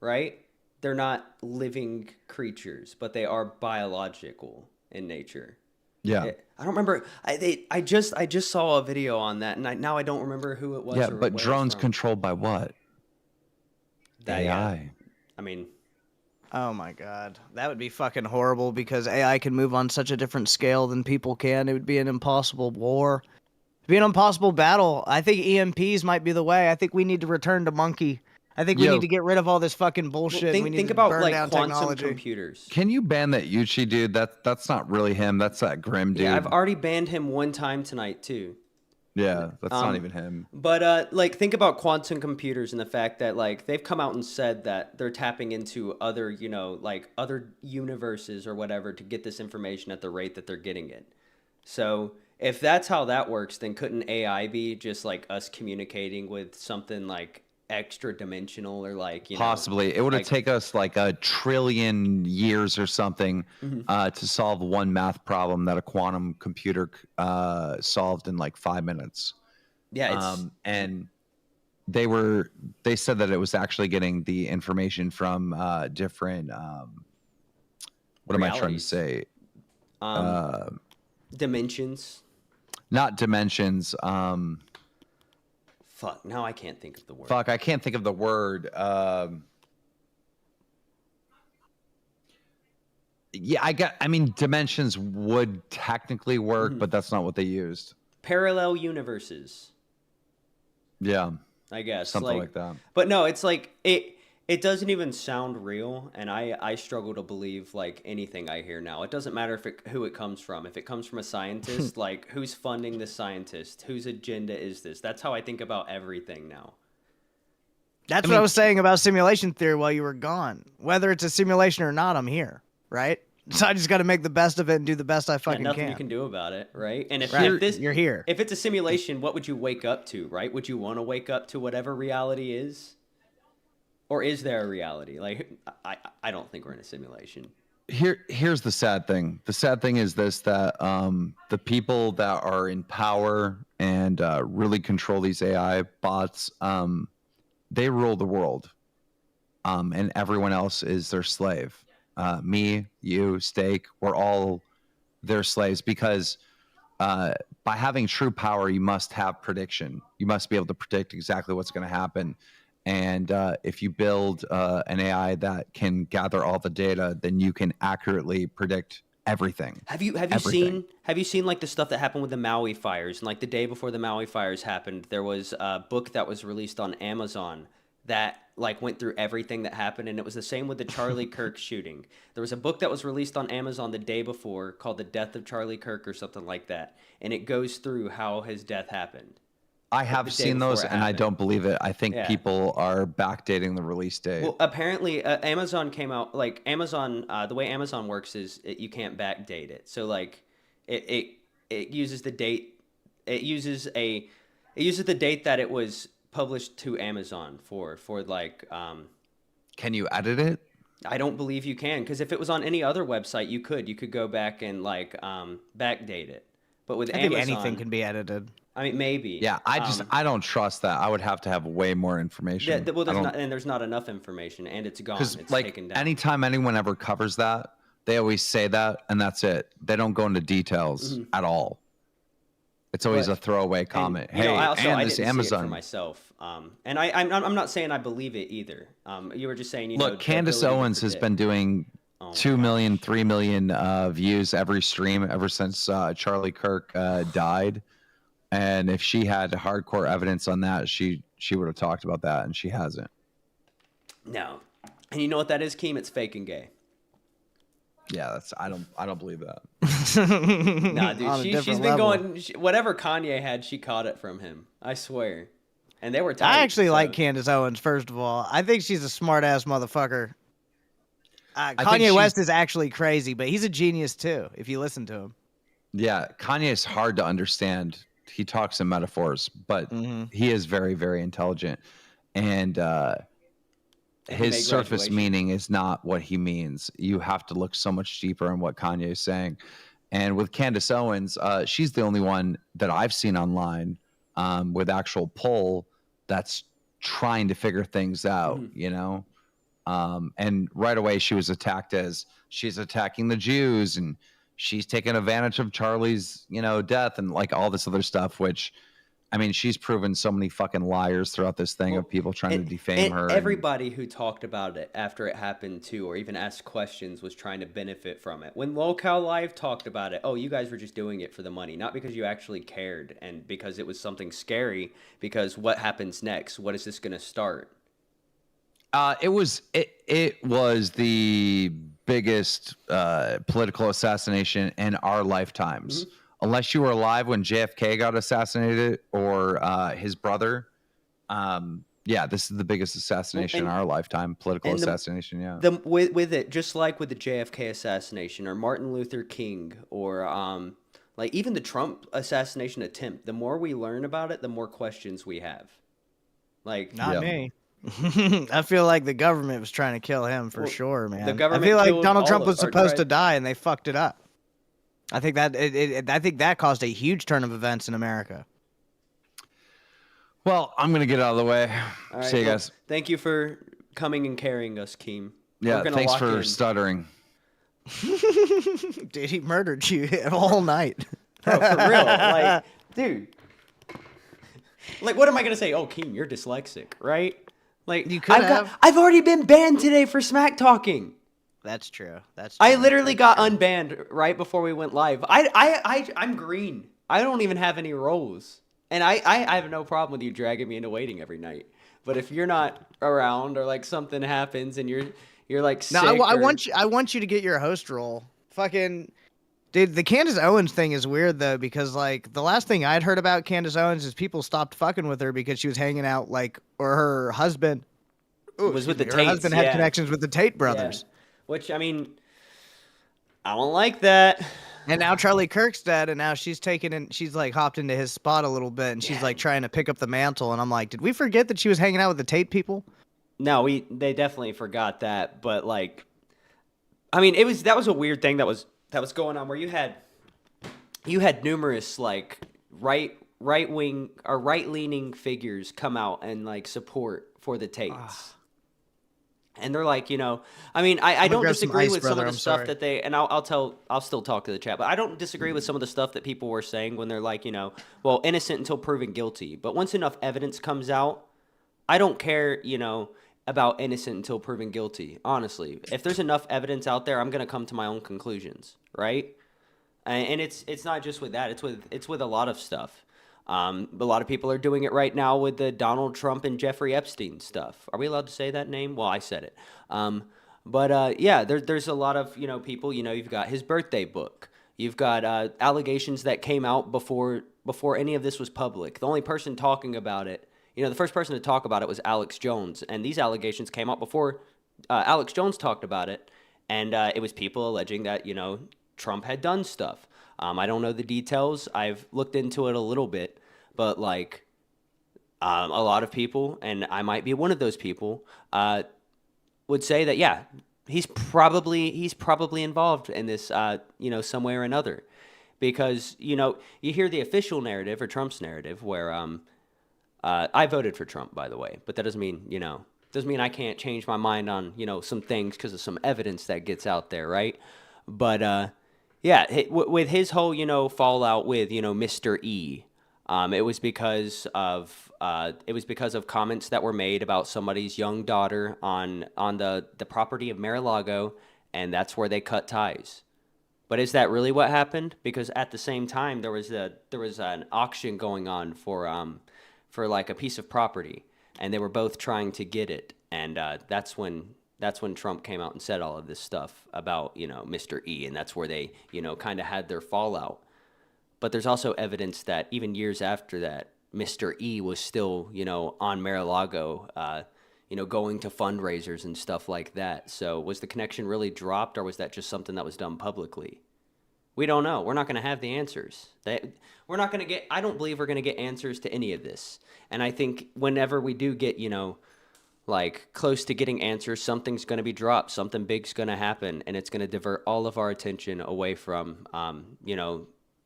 [SPEAKER 2] right? They're not living creatures, but they are biological in nature.
[SPEAKER 6] Yeah.
[SPEAKER 2] I don't remember. I just saw a video on that, and now I don't remember who it was.
[SPEAKER 6] Yeah,
[SPEAKER 2] or
[SPEAKER 6] but
[SPEAKER 2] where it's
[SPEAKER 6] drones
[SPEAKER 2] from.
[SPEAKER 6] controlled by what?
[SPEAKER 2] That,
[SPEAKER 6] AI.
[SPEAKER 2] yeah. I mean,
[SPEAKER 3] Oh my god, that would be fucking horrible because AI can move on such a different scale than people can. It would be an impossible war. It'd be an impossible battle. I think EMPs might be the way. I think we need to return to monkey I think we
[SPEAKER 6] Yo.
[SPEAKER 3] need to get rid of all this fucking bullshit. We need
[SPEAKER 2] Think
[SPEAKER 3] to
[SPEAKER 2] about
[SPEAKER 3] burn
[SPEAKER 2] like
[SPEAKER 3] down
[SPEAKER 2] quantum
[SPEAKER 3] technology.
[SPEAKER 2] computers.
[SPEAKER 6] Can you ban that Yuchi dude? That's not really him. That's that Grim dude.
[SPEAKER 2] Yeah, I've already banned him one time tonight too.
[SPEAKER 6] Yeah, that's not even him.
[SPEAKER 2] But like, think about quantum computers and the fact that like they've come out and said that they're tapping into other, like other universes or whatever to get this information at the rate that they're getting it. So if that's how that works, then couldn't AI be just like us communicating with something like extra dimensional or like
[SPEAKER 6] Possibly. It would have
[SPEAKER 2] like-
[SPEAKER 6] taken us like 1 trillion years or something to solve one math problem that a quantum computer solved in like 5 minutes.
[SPEAKER 2] Yeah, it's
[SPEAKER 6] And they said that it was actually getting the information from different what am I trying to
[SPEAKER 2] Realities.
[SPEAKER 6] say?
[SPEAKER 2] dimensions.
[SPEAKER 6] Not dimensions.
[SPEAKER 2] Fuck, now I can't think of the word.
[SPEAKER 6] Fuck, I can't think of the word. Yeah, I mean, dimensions would technically work, but that's not what they used.
[SPEAKER 2] Parallel universes,
[SPEAKER 6] Yeah,
[SPEAKER 2] I guess.
[SPEAKER 6] something like that.
[SPEAKER 2] But no, it's like it doesn't even sound real, and I struggle to believe like anything I hear now. It doesn't matter who it comes from. If it comes from a scientist, like who's funding this scientist? Whose agenda is this? That's how I think about everything now.
[SPEAKER 3] That's what I was saying about simulation theory while you were gone. Whether it's a simulation or not, I'm here, right? So I just got to make the best of it and do the best I fucking
[SPEAKER 2] Nothing
[SPEAKER 3] can.
[SPEAKER 2] you can do about it, right? And if,
[SPEAKER 3] Right.
[SPEAKER 2] if
[SPEAKER 3] You're here.
[SPEAKER 2] if it's a simulation, what would you wake up to, right? Would you want to wake up to whatever reality is? Or is there a reality? Like, I don't think we're in a simulation.
[SPEAKER 6] Here's the sad thing. The sad thing is this, that the people that are in power and really control these AI bots, they rule the world, and everyone else is their slave. Me, you, Steak, we're all their slaves, because by having true power, you must have prediction. You must be able to predict exactly what's going to happen. And if you build an AI that can gather all the data, then you can accurately predict everything.
[SPEAKER 2] Have you
[SPEAKER 6] Everything.
[SPEAKER 2] seen like the stuff that happened with the Maui fires? And like the day before the Maui fires happened, there was a book that was released on Amazon that like went through everything that happened, and it was the same with the Charlie Kirk shooting. There was a book that was released on Amazon the day before called The Death of Charlie Kirk or something like that, and it goes through how his death happened.
[SPEAKER 6] I have
[SPEAKER 2] day
[SPEAKER 6] seen
[SPEAKER 2] before
[SPEAKER 6] those,
[SPEAKER 2] it
[SPEAKER 6] and I
[SPEAKER 2] happened.
[SPEAKER 6] don't believe it. I think
[SPEAKER 2] Yeah.
[SPEAKER 6] people are backdating the release date.
[SPEAKER 2] Well, apparently, Amazon came out like Amazon. The way Amazon works is you can't backdate it. So like, it uses the date. It uses the date that it was published to Amazon for like.
[SPEAKER 6] Can you edit it?
[SPEAKER 2] I don't believe you can, because if it was on any other website, you could go back and like backdate it. But with
[SPEAKER 3] I think
[SPEAKER 2] Amazon,
[SPEAKER 3] anything can be edited.
[SPEAKER 2] I mean, maybe.
[SPEAKER 6] Yeah, I don't trust that. I would have to have way more information.
[SPEAKER 2] Yeah, well, there's not enough information, and it's gone.
[SPEAKER 6] Because
[SPEAKER 2] It's
[SPEAKER 6] like
[SPEAKER 2] taken down.
[SPEAKER 6] anytime anyone ever covers that, they always say that, and that's it. They don't go into details at all. It's always
[SPEAKER 2] But-
[SPEAKER 6] a throwaway comment.
[SPEAKER 2] And, you know,
[SPEAKER 6] Hey,
[SPEAKER 2] I
[SPEAKER 6] and
[SPEAKER 2] didn't
[SPEAKER 6] this
[SPEAKER 2] see it for
[SPEAKER 6] Amazon.
[SPEAKER 2] myself. And I'm not saying I believe it either. You were just saying, you know,
[SPEAKER 6] Look,
[SPEAKER 2] the
[SPEAKER 6] Candace
[SPEAKER 2] ability to
[SPEAKER 6] Owens has
[SPEAKER 2] predict.
[SPEAKER 6] been doing
[SPEAKER 2] Oh my
[SPEAKER 6] 2 million, 3 million views every stream ever since Charlie Kirk died. And if she had hardcore evidence on that, she would have talked about that, and she hasn't.
[SPEAKER 2] No, and you know what that is, Keem? It's fake and gay.
[SPEAKER 6] Yeah, I don't believe that.
[SPEAKER 2] Nah,
[SPEAKER 3] On a
[SPEAKER 2] dude, she's
[SPEAKER 3] different
[SPEAKER 2] been
[SPEAKER 3] level.
[SPEAKER 2] going. Whatever Kanye had, she caught it from him. I swear. And they were tight.
[SPEAKER 3] I actually
[SPEAKER 2] so-
[SPEAKER 3] like Candace Owens, first of all. I think she's a smart ass motherfucker.
[SPEAKER 6] think
[SPEAKER 3] Kanye West
[SPEAKER 6] she's-
[SPEAKER 3] is actually crazy, but he's a genius too, if you listen to him.
[SPEAKER 6] Yeah, Kanye is hard to understand. He talks in metaphors, but he is very, very intelligent. And
[SPEAKER 2] He
[SPEAKER 6] his
[SPEAKER 2] made
[SPEAKER 6] surface
[SPEAKER 2] graduation.
[SPEAKER 6] meaning is not what he means. You have to look so much deeper in what Kanye is saying. And with Candace Owens, she's the only one that I've seen online with actual poll that's trying to figure things out, you know? And right away she was attacked as she's attacking the Jews and she's taking advantage of Charlie's, you know, death and like all this other stuff, which I mean, she's proven so many fucking liars throughout this thing of people trying to defame her. and-
[SPEAKER 2] Everybody who talked about it after it happened too, or even asked questions, was trying to benefit from it. When Lolcow Live talked about it, oh, you guys were just doing it for the money, not because you actually cared, and because it was something scary. Because what happens next? What is this going to start?
[SPEAKER 6] It was the biggest political assassination in our lifetimes.
[SPEAKER 2] Mm-hmm.
[SPEAKER 6] Unless you were alive when JFK got assassinated or his brother. Yeah, this is the biggest assassination in our lifetime. Political assassination. Yeah.
[SPEAKER 2] With it, just like with the JFK assassination or Martin Luther King or like even the Trump assassination attempt, the more we learn about it, the more questions we have. Like
[SPEAKER 3] Not me. I feel like the government was trying to kill him for sure, man.
[SPEAKER 2] The government
[SPEAKER 3] I feel like
[SPEAKER 2] killed
[SPEAKER 3] Donald
[SPEAKER 2] all
[SPEAKER 3] Trump
[SPEAKER 2] of-
[SPEAKER 3] was
[SPEAKER 2] or
[SPEAKER 3] supposed
[SPEAKER 2] tried-
[SPEAKER 3] to die and they fucked it up. I think that I think that caused a huge turn of events in America.
[SPEAKER 6] Well, I'm gonna get out of the way.
[SPEAKER 2] All right,
[SPEAKER 6] See you
[SPEAKER 2] well,
[SPEAKER 6] guys.
[SPEAKER 2] Thank you for coming and carrying us, Keem.
[SPEAKER 6] Yeah,
[SPEAKER 2] We're gonna
[SPEAKER 6] thanks
[SPEAKER 2] lock
[SPEAKER 6] for
[SPEAKER 2] in.
[SPEAKER 6] stuttering.
[SPEAKER 3] Dude, he murdered you all night.
[SPEAKER 2] Bro, for real. Like, dude. Like, what am I gonna say? Oh, Keem, you're dyslexic, right? Like,
[SPEAKER 3] You could have.
[SPEAKER 2] I've already been banned today for smack talking.
[SPEAKER 3] That's true. That's
[SPEAKER 2] I
[SPEAKER 3] true.
[SPEAKER 2] literally got unbanned right before we went live. I'm green. I don't even have any roles. And I have no problem with you dragging me into waiting every night. But if you're not around or like something happens and you're like sick
[SPEAKER 3] No, I
[SPEAKER 2] or-
[SPEAKER 3] want you to get your host role. Fucking dude, the Candace Owens thing is weird though, because like the last thing I'd heard about Candace Owens is people stopped fucking with her because she was hanging out like, or her husband
[SPEAKER 2] was with the
[SPEAKER 3] her
[SPEAKER 2] Tates.
[SPEAKER 3] husband had connections with the Tate brothers.
[SPEAKER 2] Yeah. Which, I mean, I don't like that.
[SPEAKER 3] And now Charlie Kirk's dead, and now she's she's like hopped into his spot a little bit, and she's like trying to pick up the mantle. And I'm like, did we forget that she was hanging out with the Tate people?
[SPEAKER 2] No, they definitely forgot that, but like, I mean, that was a weird thing that was going on where you had numerous like right wing or right leaning figures come out and like support for the Tates. And they're like, I mean, I don't
[SPEAKER 3] grab some
[SPEAKER 2] disagree
[SPEAKER 3] ice,
[SPEAKER 2] with some
[SPEAKER 3] brother,
[SPEAKER 2] of the
[SPEAKER 3] I'm
[SPEAKER 2] stuff
[SPEAKER 3] sorry.
[SPEAKER 2] that they, and I'll still talk to the chat, but I don't disagree with some of the stuff that people were saying when they're like, well, innocent until proven guilty. But once enough evidence comes out, I don't care, about innocent until proven guilty. Honestly, if there's enough evidence out there, I'm going to come to my own conclusions, right? And it's not just with that, it's with a lot of stuff. A lot of people are doing it right now with the Donald Trump and Jeffrey Epstein stuff. Are we allowed to say that name? Well, I said it. Yeah, there's a lot of, people, you've got his birthday book. You've got allegations that came out before any of this was public. The only person talking about it, the first person to talk about it was Alex Jones. And these allegations came out before Alex Jones talked about it. And it was people alleging that, Trump had done stuff. I don't know the details. I've looked into it a little bit, but like a lot of people, and I might be one of those people, would say that yeah, he's probably involved in this, some way or another, because you hear the official narrative or Trump's narrative where I voted for Trump, by the way, but that doesn't mean doesn't mean I can't change my mind on some things because of some evidence that gets out there, right? But yeah, with his whole, fallout with, Mr. E, it was because of comments that were made about somebody's young daughter on the property of Mar-a-Lago, and that's where they cut ties. But is that really what happened? Because at the same time, there was an auction going on for like a piece of property, and they were both trying to get it, and that's when Trump came out and said all of this stuff about, Mr. E, and that's where they, kind of had their fallout. But there's also evidence that even years after that, Mr. E was still, on Mar-a-Lago, going to fundraisers and stuff like that. So was the connection really dropped, or was that just something that was done publicly? We don't know. We're not going to have the answers. We're not going to get, I don't believe we're going to get answers to any of this. And I think whenever we do get, like close to getting answers, something's going to be dropped, something big's going to happen, and it's going to divert all of our attention away from,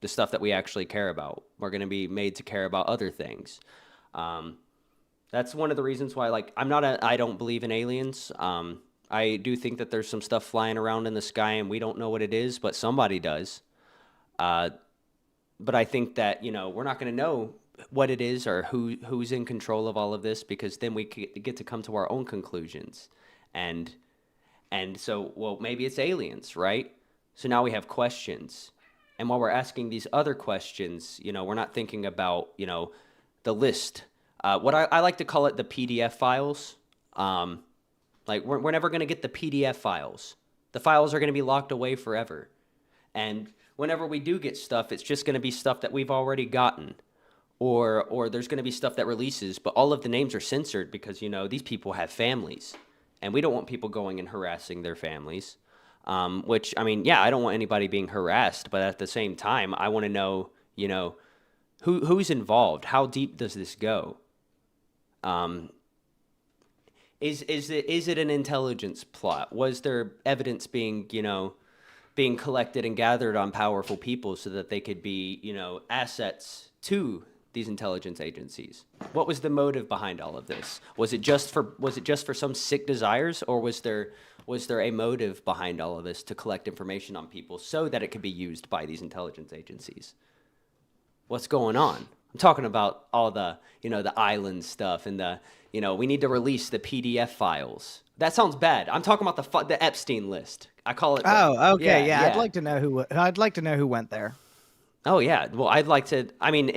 [SPEAKER 2] the stuff that we actually care about. We're going to be made to care about other things. That's one of the reasons why, like, I don't believe in aliens. I do think that there's some stuff flying around in the sky and we don't know what it is, but somebody does. But I think that, we're not going to know what it is or who's in control of all of this, because then we get to come to our own conclusions. And so, well, maybe it's aliens, right? So now we have questions. And while we're asking these other questions, we're not thinking about, the list. What I like to call it the PDF files. Like, we're never going to get the PDF files. The files are going to be locked away forever. And whenever we do get stuff, it's just going to be stuff that we've already gotten. Or there's going to be stuff that releases, but all of the names are censored because, these people have families. And we don't want people going and harassing their families. Which, I mean, yeah, I don't want anybody being harassed, but at the same time, I want to know, who's involved? How deep does this go? Is it an intelligence plot? Was there evidence being collected and gathered on powerful people so that they could be, assets to these intelligence agencies? What was the motive behind all of this? Was it just for some sick desires, or was there a motive behind all of this to collect information on people so that it could be used by these intelligence agencies? What's going on? I'm talking about all the, the island stuff and the, we need to release the PDF files. That sounds bad. I'm talking about the Epstein list. I call it.
[SPEAKER 3] Oh, okay, yeah. I'd like to know who went there.
[SPEAKER 2] Oh yeah. Well, I'd like to. I mean,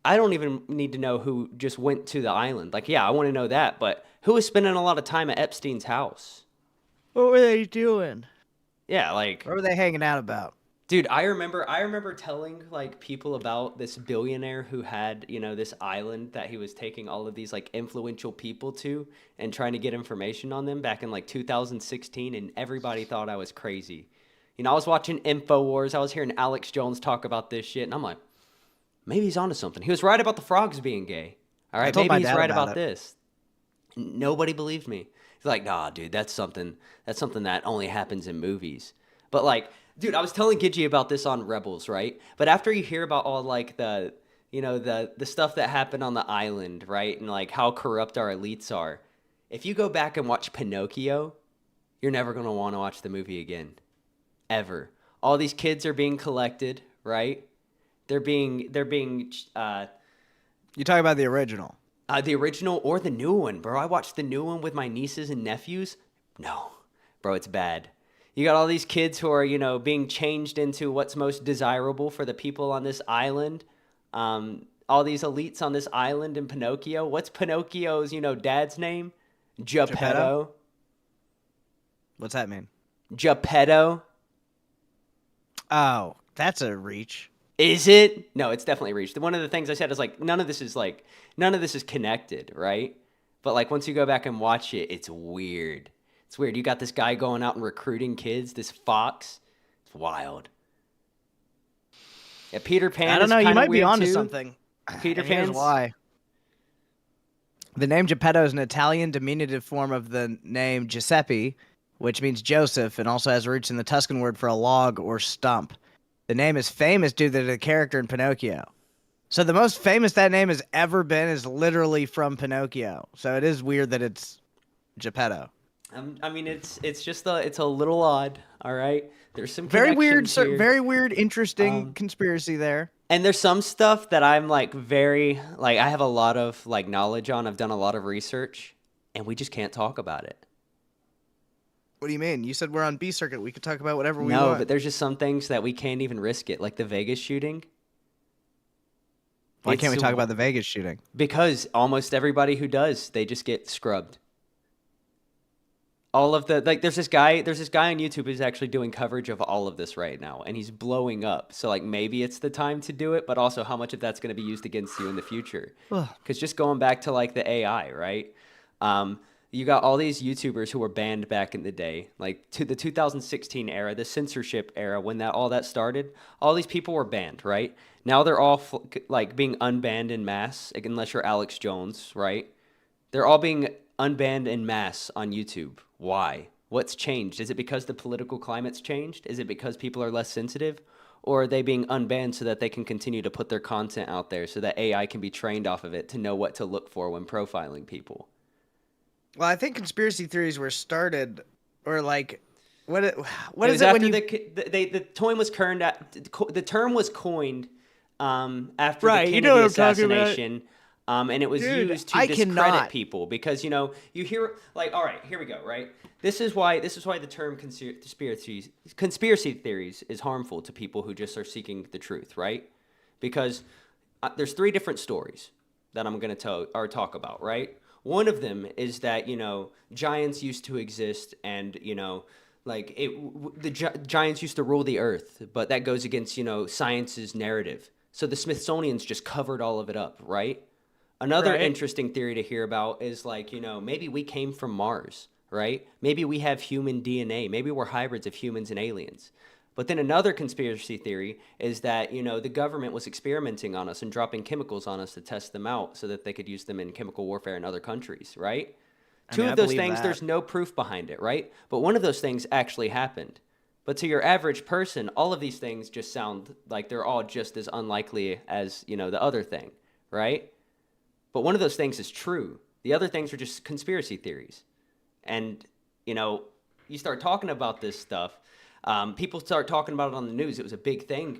[SPEAKER 2] I don't even need to know who just went to the island. Like, yeah, I want to know that. But who was spending a lot of time at Epstein's house?
[SPEAKER 3] What were they doing?
[SPEAKER 2] Yeah, like.
[SPEAKER 3] What were they hanging out about?
[SPEAKER 2] Dude, I remember telling like people about this billionaire who had, this island that he was taking all of these like influential people to and trying to get information on them back in like 2016, and everybody thought I was crazy. I was watching InfoWars, I was hearing Alex Jones talk about this shit, and I'm like, maybe he's onto something. He was right about the frogs being gay. All right, maybe he's right about this. Nobody believed me. He's like, nah, dude, that's something that only happens in movies. But like, dude, I was telling Gidgey about this on Rebels, right? But after you hear about all like the stuff that happened on the island, right? And like how corrupt our elites are. If you go back and watch Pinocchio, you're never going to want to watch the movie again. Ever. All these kids are being collected, right? They're being
[SPEAKER 3] You talk about the original.
[SPEAKER 2] The original or the new one, bro. I watched the new one with my nieces and nephews. No, bro, it's bad. You got all these kids who are, being changed into what's most desirable for the people on this island. All these elites on this island in Pinocchio. What's Pinocchio's, dad's name? Geppetto.
[SPEAKER 3] What's that mean?
[SPEAKER 2] Geppetto.
[SPEAKER 3] Oh, that's a reach.
[SPEAKER 2] Is it? No, it's definitely reached. One of the things I said is like none of this is connected, right? But like once you go back and watch it, it's weird. It's weird. You got this guy going out and recruiting kids, this fox. It's wild. Yeah, Peter Pan.
[SPEAKER 3] I don't know. You might be onto
[SPEAKER 2] too.
[SPEAKER 3] something.
[SPEAKER 2] Peter Pan.
[SPEAKER 3] Here's why. The name Geppetto is an Italian diminutive form of the name Giuseppe, which means Joseph, and also has roots in the Tuscan word for a log or stump. The name is famous due to the character in Pinocchio. So the most famous that name has ever been is literally from Pinocchio. So it is weird that it's Geppetto.
[SPEAKER 2] I mean, it's a little odd. All right, there's some
[SPEAKER 3] very weird,
[SPEAKER 2] here.
[SPEAKER 3] very weird, interesting conspiracy there.
[SPEAKER 2] And there's some stuff that I'm like I have a lot of like knowledge on. I've done a lot of research, and we just can't talk about it.
[SPEAKER 3] What do you mean? You said we're on B circuit. We could talk about whatever we want.
[SPEAKER 2] No, but there's just some things that we can't even risk it, like the Vegas shooting.
[SPEAKER 3] Why can't we talk about the Vegas shooting?
[SPEAKER 2] Because almost everybody who does, they just get scrubbed. All of the there's this guy on YouTube who's actually doing coverage of all of this right now, and he's blowing up. So like maybe it's the time to do it, but also how much of that's going to be used against you in the future. Because just going back to like the AI, right? You got all these YouTubers who were banned back in the day, like to the 2016 era, the censorship era, when all that started. All these people were banned, right? Now they're all being unbanned in mass, unless you're Alex Jones, right? They're all being unbanned in mass on YouTube. Why? What's changed? Is it because the political climate's changed? Is it because people are less sensitive? Or are they being unbanned so that they can continue to put their content out there so that AI can be trained off of it to know what to look for when profiling people?
[SPEAKER 3] Well, I think conspiracy theories were started, or like, what is it
[SPEAKER 2] after
[SPEAKER 3] when you...
[SPEAKER 2] the term was coined after
[SPEAKER 3] right,
[SPEAKER 2] the Kennedy assassination, and it was used to discredit people because you hear like, all right, here we go, right? This is why the term conspiracy theories is harmful to people who just are seeking the truth, right? Because there's three different stories that I'm going to talk about, right? One of them is that, giants used to exist and, like giants used to rule the earth, but that goes against, science's narrative. So the Smithsonian's just covered all of it up, right? Another interesting theory to hear about is like, maybe we came from Mars, right? Maybe we have human DNA. Maybe we're hybrids of humans and aliens. But then another conspiracy theory is that, the government was experimenting on us and dropping chemicals on us to test them out so that they could use them in chemical warfare in other countries, right? Two of those things, there's no proof behind it, right? But one of those things actually happened. But to your average person, all of these things just sound like they're all just as unlikely as, the other thing, right? But one of those things is true. The other things are just conspiracy theories. And, you start talking about this stuff, people start talking about it on the news. It was a big thing.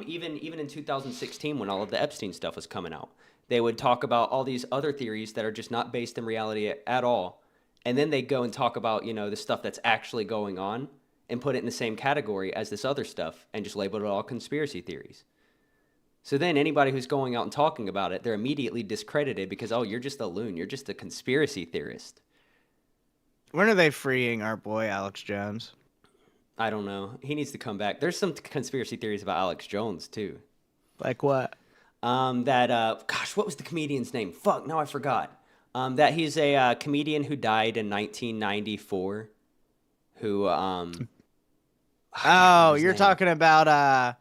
[SPEAKER 2] Even in 2016 when all of the Epstein stuff was coming out. They would talk about all these other theories that are just not based in reality at all. And then they go and talk about, the stuff that's actually going on and put it in the same category as this other stuff and just label it all conspiracy theories. So then anybody who's going out and talking about it, they're immediately discredited because, oh, you're just a loon. You're just a conspiracy theorist.
[SPEAKER 3] When are they freeing our boy Alex Jones?
[SPEAKER 2] I don't know. He needs to come back. There's some conspiracy theories about Alex Jones, too.
[SPEAKER 3] Like what?
[SPEAKER 2] What was the comedian's name? Fuck, now I forgot. That he's a comedian who died in 1994. Who,
[SPEAKER 3] Oh, you're talking about,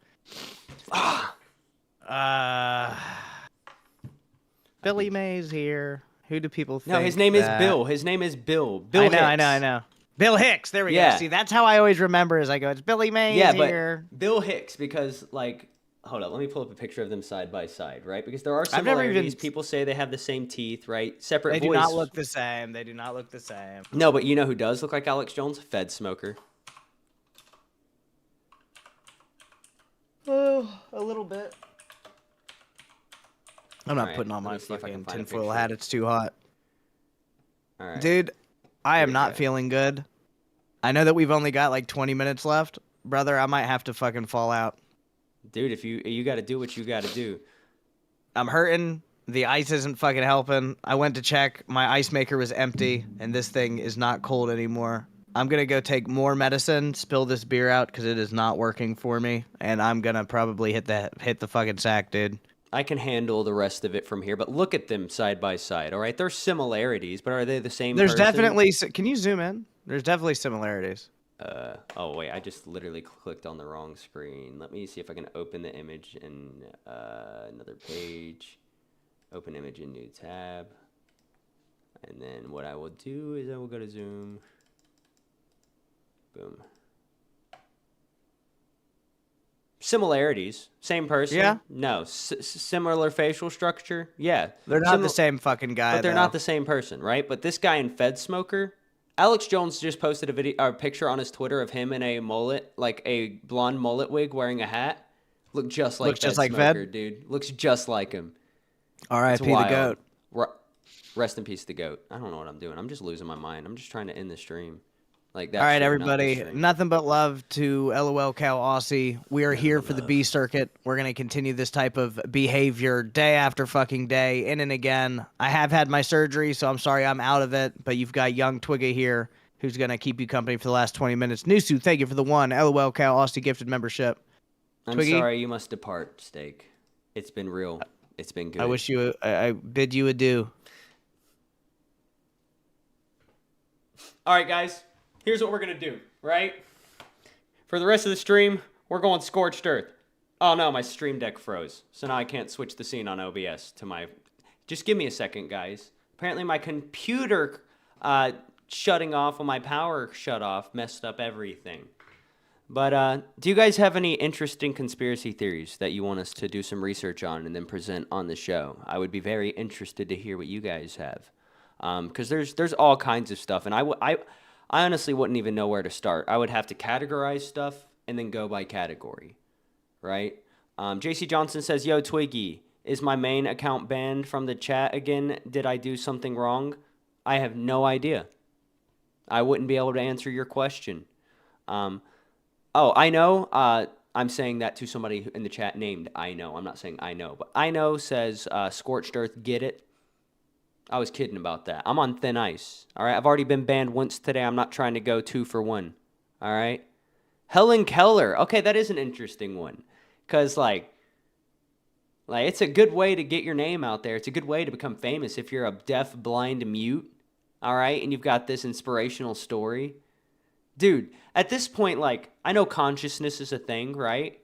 [SPEAKER 3] Billy Mays here. Who do people think?
[SPEAKER 2] No, his name is Bill. His name is Bill. Bill Hicks.
[SPEAKER 3] I know. Bill Hicks. There we go. See, that's how I always remember as I go, it's Billy Mays here.
[SPEAKER 2] But Bill Hicks, because, like, hold up, let me pull up a picture of them side by side, right? Because there are similarities. People say they have the same teeth, right? Separate voice.
[SPEAKER 3] They do not look the same. They do not look the same.
[SPEAKER 2] No, but you know who does look like Alex Jones? Fed smoker.
[SPEAKER 3] Oh, a little bit. I'm not putting on my fucking tinfoil hat. It's too hot.
[SPEAKER 2] All right.
[SPEAKER 3] Dude, I am not feeling good. I know that we've only got like 20 minutes left. Brother, I might have to fucking fall out.
[SPEAKER 2] Dude, if you got to do what you got to do.
[SPEAKER 3] I'm hurting. The ice isn't fucking helping. I went to check. My ice maker was empty, and this thing is not cold anymore. I'm going to go take more medicine, spill this beer out, because it is not working for me, and I'm going to probably hit the fucking sack, dude.
[SPEAKER 2] I can handle the rest of it from here, but look at them side by side, all right? There's similarities, but are they the same
[SPEAKER 3] There's
[SPEAKER 2] person?
[SPEAKER 3] definitely... Can you zoom in? There's definitely similarities.
[SPEAKER 2] Oh, wait, I just literally clicked on the wrong screen. Let me see if I can open the image in another page. Open image in new tab. And then what I will do is I will go to Zoom. Boom. Similarities. Same person.
[SPEAKER 3] Yeah.
[SPEAKER 2] No. Similar facial structure. Yeah.
[SPEAKER 3] They're not the same fucking guy,
[SPEAKER 2] but they're not the same person, right? But this guy in Fed Smoker, Alex Jones just posted a picture on his Twitter of him in a mullet, like a blonde mullet wig, wearing a hat. Looked just like Fed Smoker, dude. Looks just like him.
[SPEAKER 3] R.I.P. the GOAT.
[SPEAKER 2] Rest in peace, the GOAT. I don't know what I'm doing. I'm just losing my mind. I'm just trying to end the stream. Like that.
[SPEAKER 3] All right, everybody. Nothing but love to Lolcow Aussie. We are here for the B circuit. We're going to continue this type of behavior day after fucking day, in and again. I have had my surgery, so I'm sorry I'm out of it. But you've got young Twiggy here who's going to keep you company for the last 20 minutes. Nusu, thank you for the one. Lolcow Aussie gifted membership.
[SPEAKER 2] I'm
[SPEAKER 3] Twiggy?
[SPEAKER 2] Sorry, you must depart, Steak. It's been real. It's been good.
[SPEAKER 3] I bid you adieu.
[SPEAKER 2] All right, guys. Here's what we're going to do, right? For the rest of the stream, we're going scorched earth. Oh, no, my stream deck froze. So now I can't switch the scene on OBS to my... Just give me a second, guys. Apparently my computer shutting off when my power shut off messed up everything. But do you guys have any interesting conspiracy theories that you want us to do some research on and then present on the show? I would be very interested to hear what you guys have. Because there's all kinds of stuff, and I honestly wouldn't even know where to start. I would have to categorize stuff and then go by category, right? JC Johnson says, yo, Twiggy, is my main account banned from the chat again? Did I do something wrong? I have no idea. I wouldn't be able to answer your question. I know. I'm saying that to somebody in the chat named I know. I'm not saying I know, but I know says Scorched Earth, get it. I was kidding about that. I'm on thin ice. All right. I've already been banned once today. I'm not trying to go 2 for 1. All right. Helen Keller. Okay, that is an interesting one. Because, like it's a good way to get your name out there. It's a good way to become famous if you're a deaf, blind, mute. All right. And you've got this inspirational story. Dude, at this point, like, I know consciousness is a thing, right?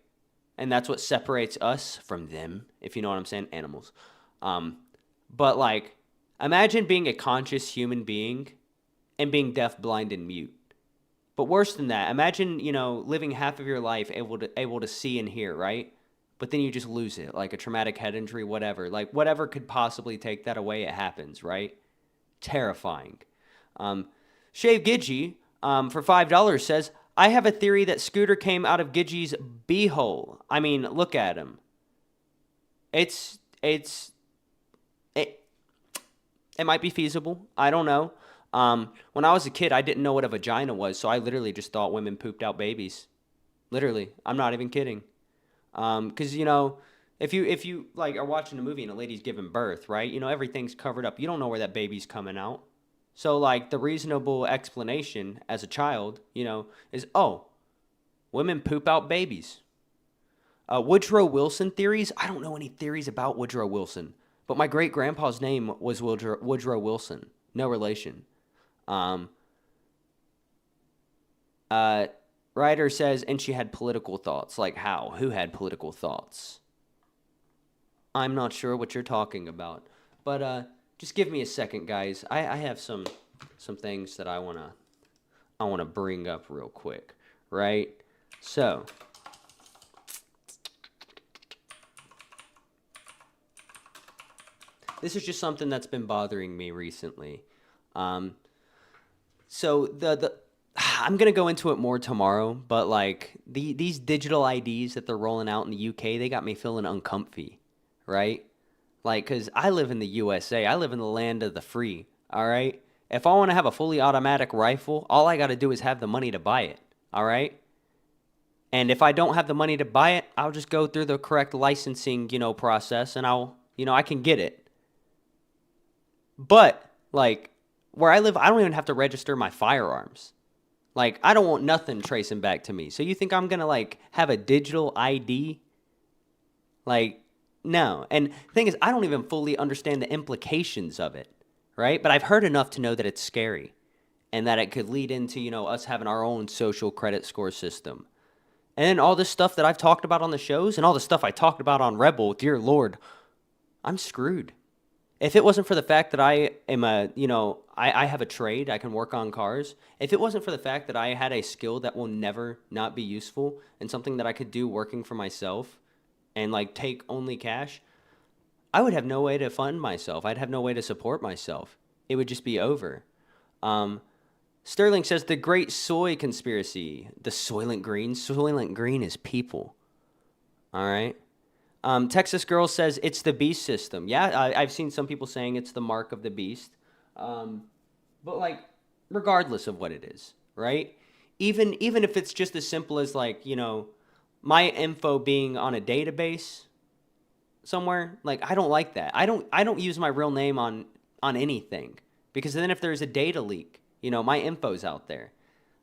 [SPEAKER 2] And that's what separates us from them, if you know what I'm saying, animals. But, like, imagine being a conscious human being and being deaf, blind, and mute. But worse than that, imagine, living half of your life able to see and hear, right? But then you just lose it, like a traumatic head injury, whatever. Like, whatever could possibly take that away, it happens, right? Terrifying. Shave Gidgey, for $5 says, I have a theory that Scooter came out of Gidgey's beehole. I mean, look at him. It might be feasible. I don't know. When I was a kid, I didn't know what a vagina was, so I literally just thought women pooped out babies. Literally. I'm not even kidding. Because, if you like are watching a movie and a lady's giving birth, right? Everything's covered up. You don't know where that baby's coming out. So, like, the reasonable explanation as a child, is, women poop out babies. Woodrow Wilson theories. I don't know any theories about Woodrow Wilson, but my great-grandpa's name was Woodrow Wilson. No relation. Ryder says, and she had political thoughts. Like how? Who had political thoughts? I'm not sure what you're talking about. But just give me a second, guys. I have some things that I wanna bring up real quick, right? So this is just something that's been bothering me recently. So the I'm gonna go into it more tomorrow, but like these digital IDs that they're rolling out in the UK, they got me feeling uncomfy, right? Like, cause I live in the USA, I live in the land of the free. All right. If I want to have a fully automatic rifle, all I got to do is have the money to buy it. All right. And if I don't have the money to buy it, I'll just go through the correct licensing, process, and I can get it. But like where I live, I don't even have to register my firearms. Like, I don't want nothing tracing back to me. So you think I'm going to like have a digital ID? Like, no. And the thing is, I don't even fully understand the implications of it, right? But I've heard enough to know that it's scary and that it could lead into, us having our own social credit score system. And then all this stuff that I've talked about on the shows and all the stuff I talked about on Rebel, dear Lord, I'm screwed. If it wasn't for the fact that I am I have a trade, I can work on cars. If it wasn't for the fact that I had a skill that will never not be useful and something that I could do working for myself and like take only cash, I would have no way to fund myself. I'd have no way to support myself. It would just be over. Sterling says the Great Soy Conspiracy. The Soylent Green. Soylent Green is people. All right. Texas Girl says it's the beast system. Yeah, I've seen some people saying it's the mark of the beast. But like, regardless of what it is, right? Even if it's just as simple as like, my info being on a database somewhere, like I don't like that. I don't use my real name on anything because then if there's a data leak, my info's out there.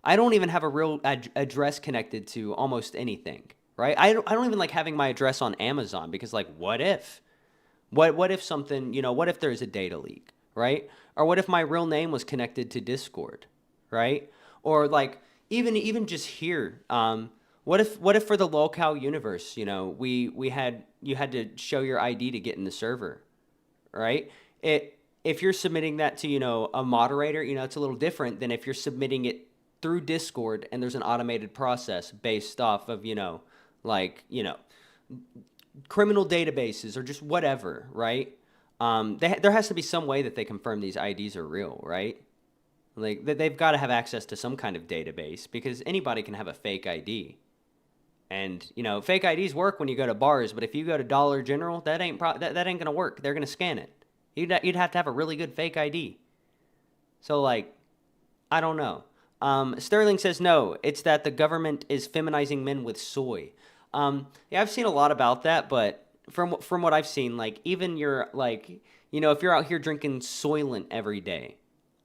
[SPEAKER 2] I don't even have a real address connected to almost anything. Right? I don't even like having my address on Amazon because like what if? What if something, what if there's a data leak, right? Or what if my real name was connected to Discord, right? Or like even just here, what if for the Lolcow universe, you had to show your ID to get in the server, right? If you're submitting that to, a moderator, it's a little different than if you're submitting it through Discord and there's an automated process based off of, criminal databases or just whatever, right? There has to be some way that they confirm these IDs are real, right? Like they've got to have access to some kind of database because anybody can have a fake ID. And, fake IDs work when you go to bars, but if you go to Dollar General, that ain't going to work. They're going to scan it. You'd have to have a really good fake ID. So like, I don't know. Sterling says no, it's that the government is feminizing men with soy. Yeah, I've seen a lot about that, but from what I've seen, like even your like, if you're out here drinking Soylent every day,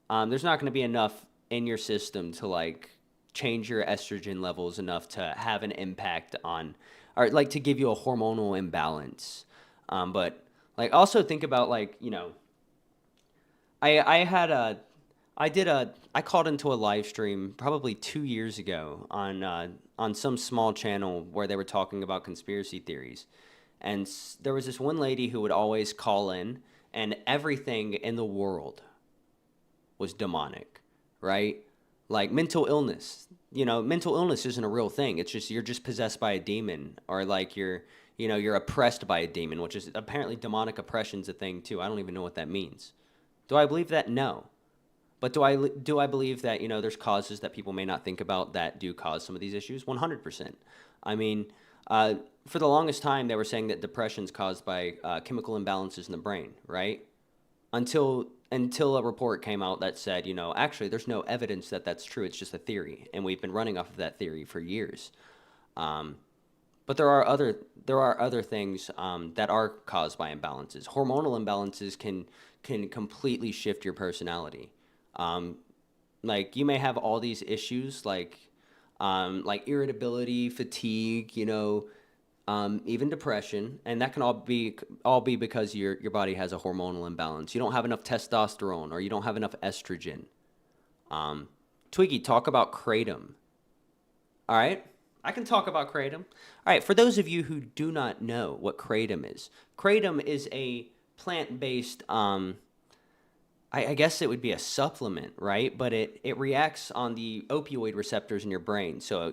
[SPEAKER 2] there's not going to be enough in your system to like change your estrogen levels enough to have an impact on, or like to give you a hormonal imbalance. But like also think about like, I called into a live stream probably 2 years ago on some small channel where they were talking about conspiracy theories. And there was this one lady who would always call in, and everything in the world was demonic, right? Like mental illness. Mental illness isn't a real thing. It's just you're just possessed by a demon, or like you're oppressed by a demon, which is apparently demonic oppression's a thing too. I don't even know what that means. Do I believe that? No. But do I believe that, there's causes that people may not think about that do cause some of these issues? 100%. I mean, for the longest time, they were saying that depression's caused by chemical imbalances in the brain, right? Until a report came out that said, actually, there's no evidence that that's true. It's just a theory, and we've been running off of that theory for years. But there are other things that are caused by imbalances. Hormonal imbalances can completely shift your personality. Like you may have all these issues like irritability, fatigue, even depression, and that can all be because your body has a hormonal imbalance. You don't have enough testosterone, or you don't have enough estrogen. Twiggy, talk about kratom. All right, I can talk about kratom. All right, for those of you who do not know what kratom is a plant-based I guess it would be a supplement, right? But it reacts on the opioid receptors in your brain. So,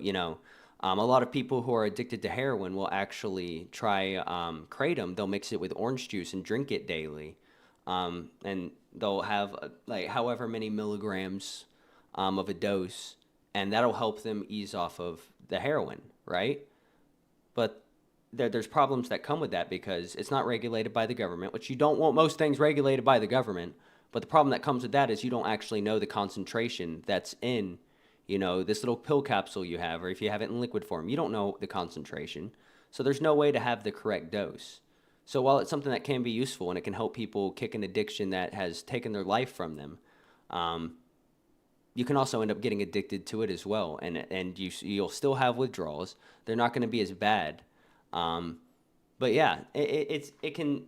[SPEAKER 2] a lot of people who are addicted to heroin will actually try kratom. They'll mix it with orange juice and drink it daily. And they'll have like however many milligrams of a dose, and that'll help them ease off of the heroin, right? But there's problems that come with that because it's not regulated by the government, which you don't want most things regulated by the government. But the problem that comes with that is you don't actually know the concentration that's in, this little pill capsule you have, or if you have it in liquid form, you don't know the concentration. So there's no way to have the correct dose. So while it's something that can be useful and it can help people kick an addiction that has taken their life from them, you can also end up getting addicted to it as well. And you'll still have withdrawals. They're not going to be as bad. But yeah, it can...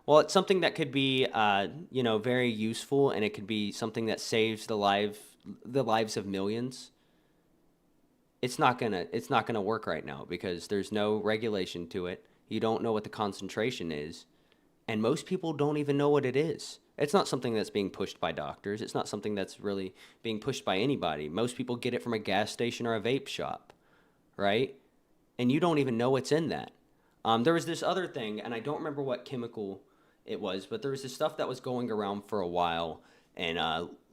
[SPEAKER 2] Well, it's something that could be, very useful, and it could be something that saves the lives of millions. It's not gonna work right now because there's no regulation to it. You don't know what the concentration is, and most people don't even know what it is. It's not something that's being pushed by doctors. It's not something that's really being pushed by anybody. Most people get it from a gas station or a vape shop, right? And you don't even know what's in that. There was this other thing, and I don't remember what chemical it was, but there was this stuff that was going around for a while in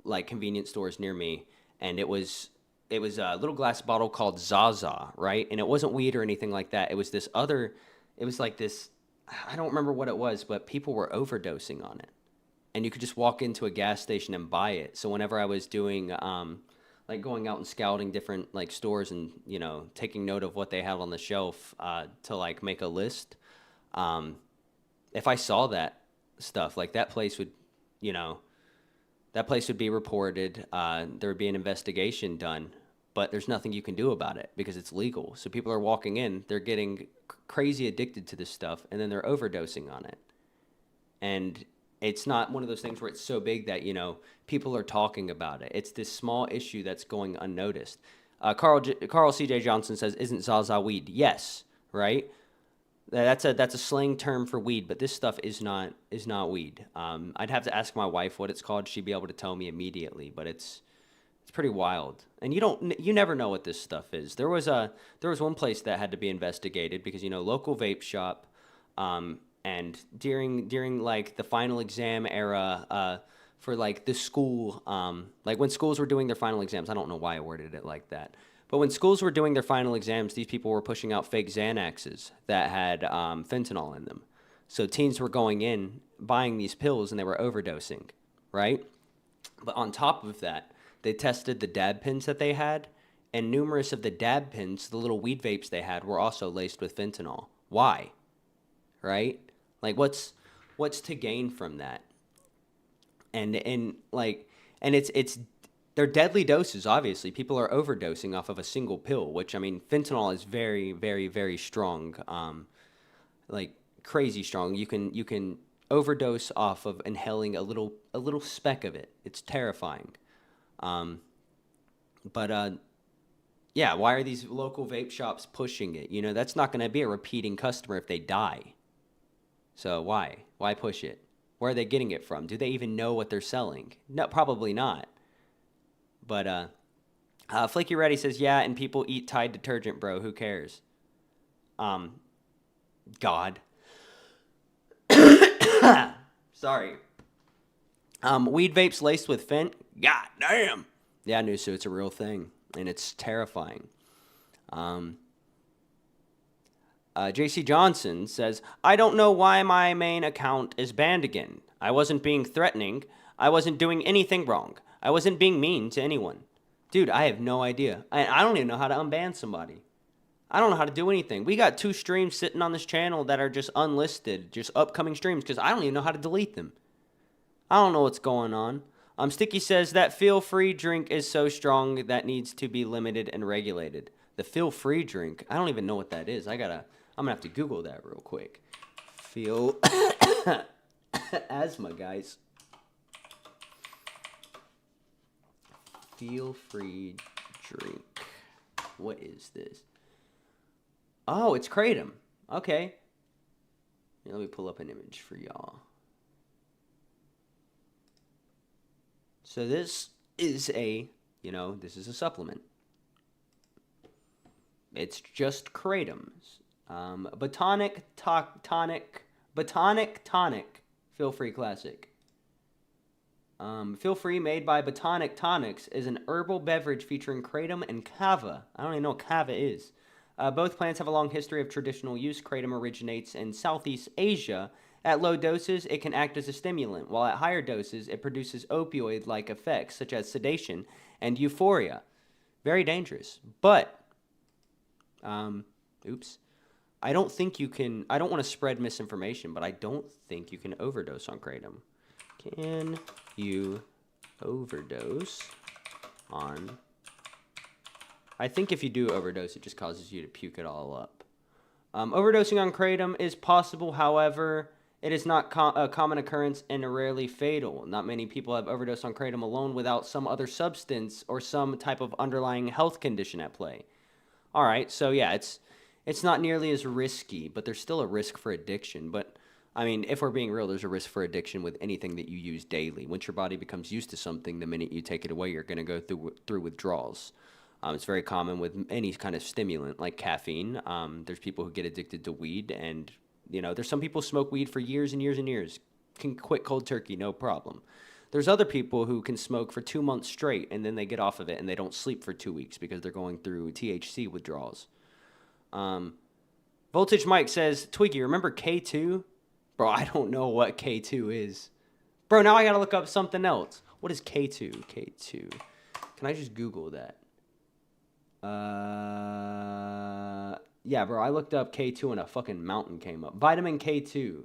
[SPEAKER 2] like convenience stores near me, and it was a little glass bottle called Zaza, right? And it wasn't weed or anything like that. It was like this, I don't remember what it was, but people were overdosing on it. And you could just walk into a gas station and buy it. So whenever I was doing like going out and scouting different like stores and taking note of what they had on the shelf to like make a list, if I saw that stuff, like that place would be reported. There would be an investigation done, but there's nothing you can do about it because it's legal. So people are walking in, they're getting crazy addicted to this stuff, and then they're overdosing on it. And it's not one of those things where it's so big that people are talking about it. It's this small issue that's going unnoticed. Carl C.J. Johnson says, "Isn't Zaza weed?" Yes, right. That's a slang term for weed, but this stuff is not weed. I'd have to ask my wife what it's called. She'd be able to tell me immediately, but it's pretty wild. And you never know what this stuff is. There was one place that had to be investigated because local vape shop, and during like the final exam era, for like the school, like when schools were doing their final exams. I don't know why I worded it like that. But when schools were doing their final exams, these people were pushing out fake Xanaxes that had fentanyl in them. So teens were going in, buying these pills, and they were overdosing, right? But on top of that, they tested the dab pens that they had, and numerous of the dab pens, the little weed vapes they had, were also laced with fentanyl. Why? Right? Like, what's to gain from that? and like, and it's they're deadly doses. Obviously, people are overdosing off of a single pill, which, I mean, fentanyl is very, very, very strong, like crazy strong. You can overdose off of inhaling a little speck of it. It's terrifying. But yeah, why are these local vape shops pushing it? You know, that's not going to be a repeating customer if they die. So why push it? Where are they getting it from? Do they even know what they're selling? No, probably not. But Flaky Reddy says, yeah, and people eat Tide detergent, bro. Who cares? God. Sorry. Weed vapes laced with fent? God damn. Yeah, I knew so. It's a real thing, and it's terrifying. JC Johnson says, I don't know why my main account is banned again. I wasn't being threatening. I wasn't doing anything wrong. I wasn't being mean to anyone. Dude, I have no idea. I don't even know how to unban somebody. I don't know how to do anything. We got 2 streams sitting on this channel that are just unlisted, just upcoming streams, because I don't even know how to delete them. I don't know what's going on. Sticky says that feel-free drink is so strong that needs to be limited and regulated. The feel-free drink, I don't even know what that is. I'm gonna have to Google that real quick. Asthma, guys. Feel-free drink. What is this? Oh, it's Kratom. Okay. Here, let me pull up an image for y'all. So this is this is a supplement. It's just Kratom's. Botanic Tonic. Feel Free Classic. Feel Free, made by Botanic Tonics, is an herbal beverage featuring kratom and kava. I don't even know what kava is. Both plants have a long history of traditional use. Kratom originates in Southeast Asia. At low doses, it can act as a stimulant, while at higher doses, it produces opioid-like effects, such as sedation and euphoria. Very dangerous. But, I don't think you can, I don't want to spread misinformation, but I don't think you can overdose on kratom. Can you overdose on... I think if you do overdose, it just causes you to puke it all up. Overdosing on kratom is possible, however, it is not a common occurrence and rarely fatal. Not many people have overdosed on kratom alone without some other substance or some type of underlying health condition at play. All right, so yeah, it's not nearly as risky, but there's still a risk for addiction. But, I mean, if we're being real, there's a risk for addiction with anything that you use daily. Once your body becomes used to something, the minute you take it away, you're going to go through withdrawals. It's very common with any kind of stimulant like caffeine. There's people who get addicted to weed, and, there's some people who smoke weed for years and years and years, can quit cold turkey, no problem. There's other people who can smoke for 2 months straight, and then they get off of it, and they don't sleep for 2 weeks because they're going through THC withdrawals. Voltage Mike says, Twiggy, remember K2? Bro, I don't know what K2 is. Bro, now I gotta look up something else. What is K2? K2. Can I just Google that? Yeah, bro, I looked up K2 and a fucking mountain came up. Vitamin K2.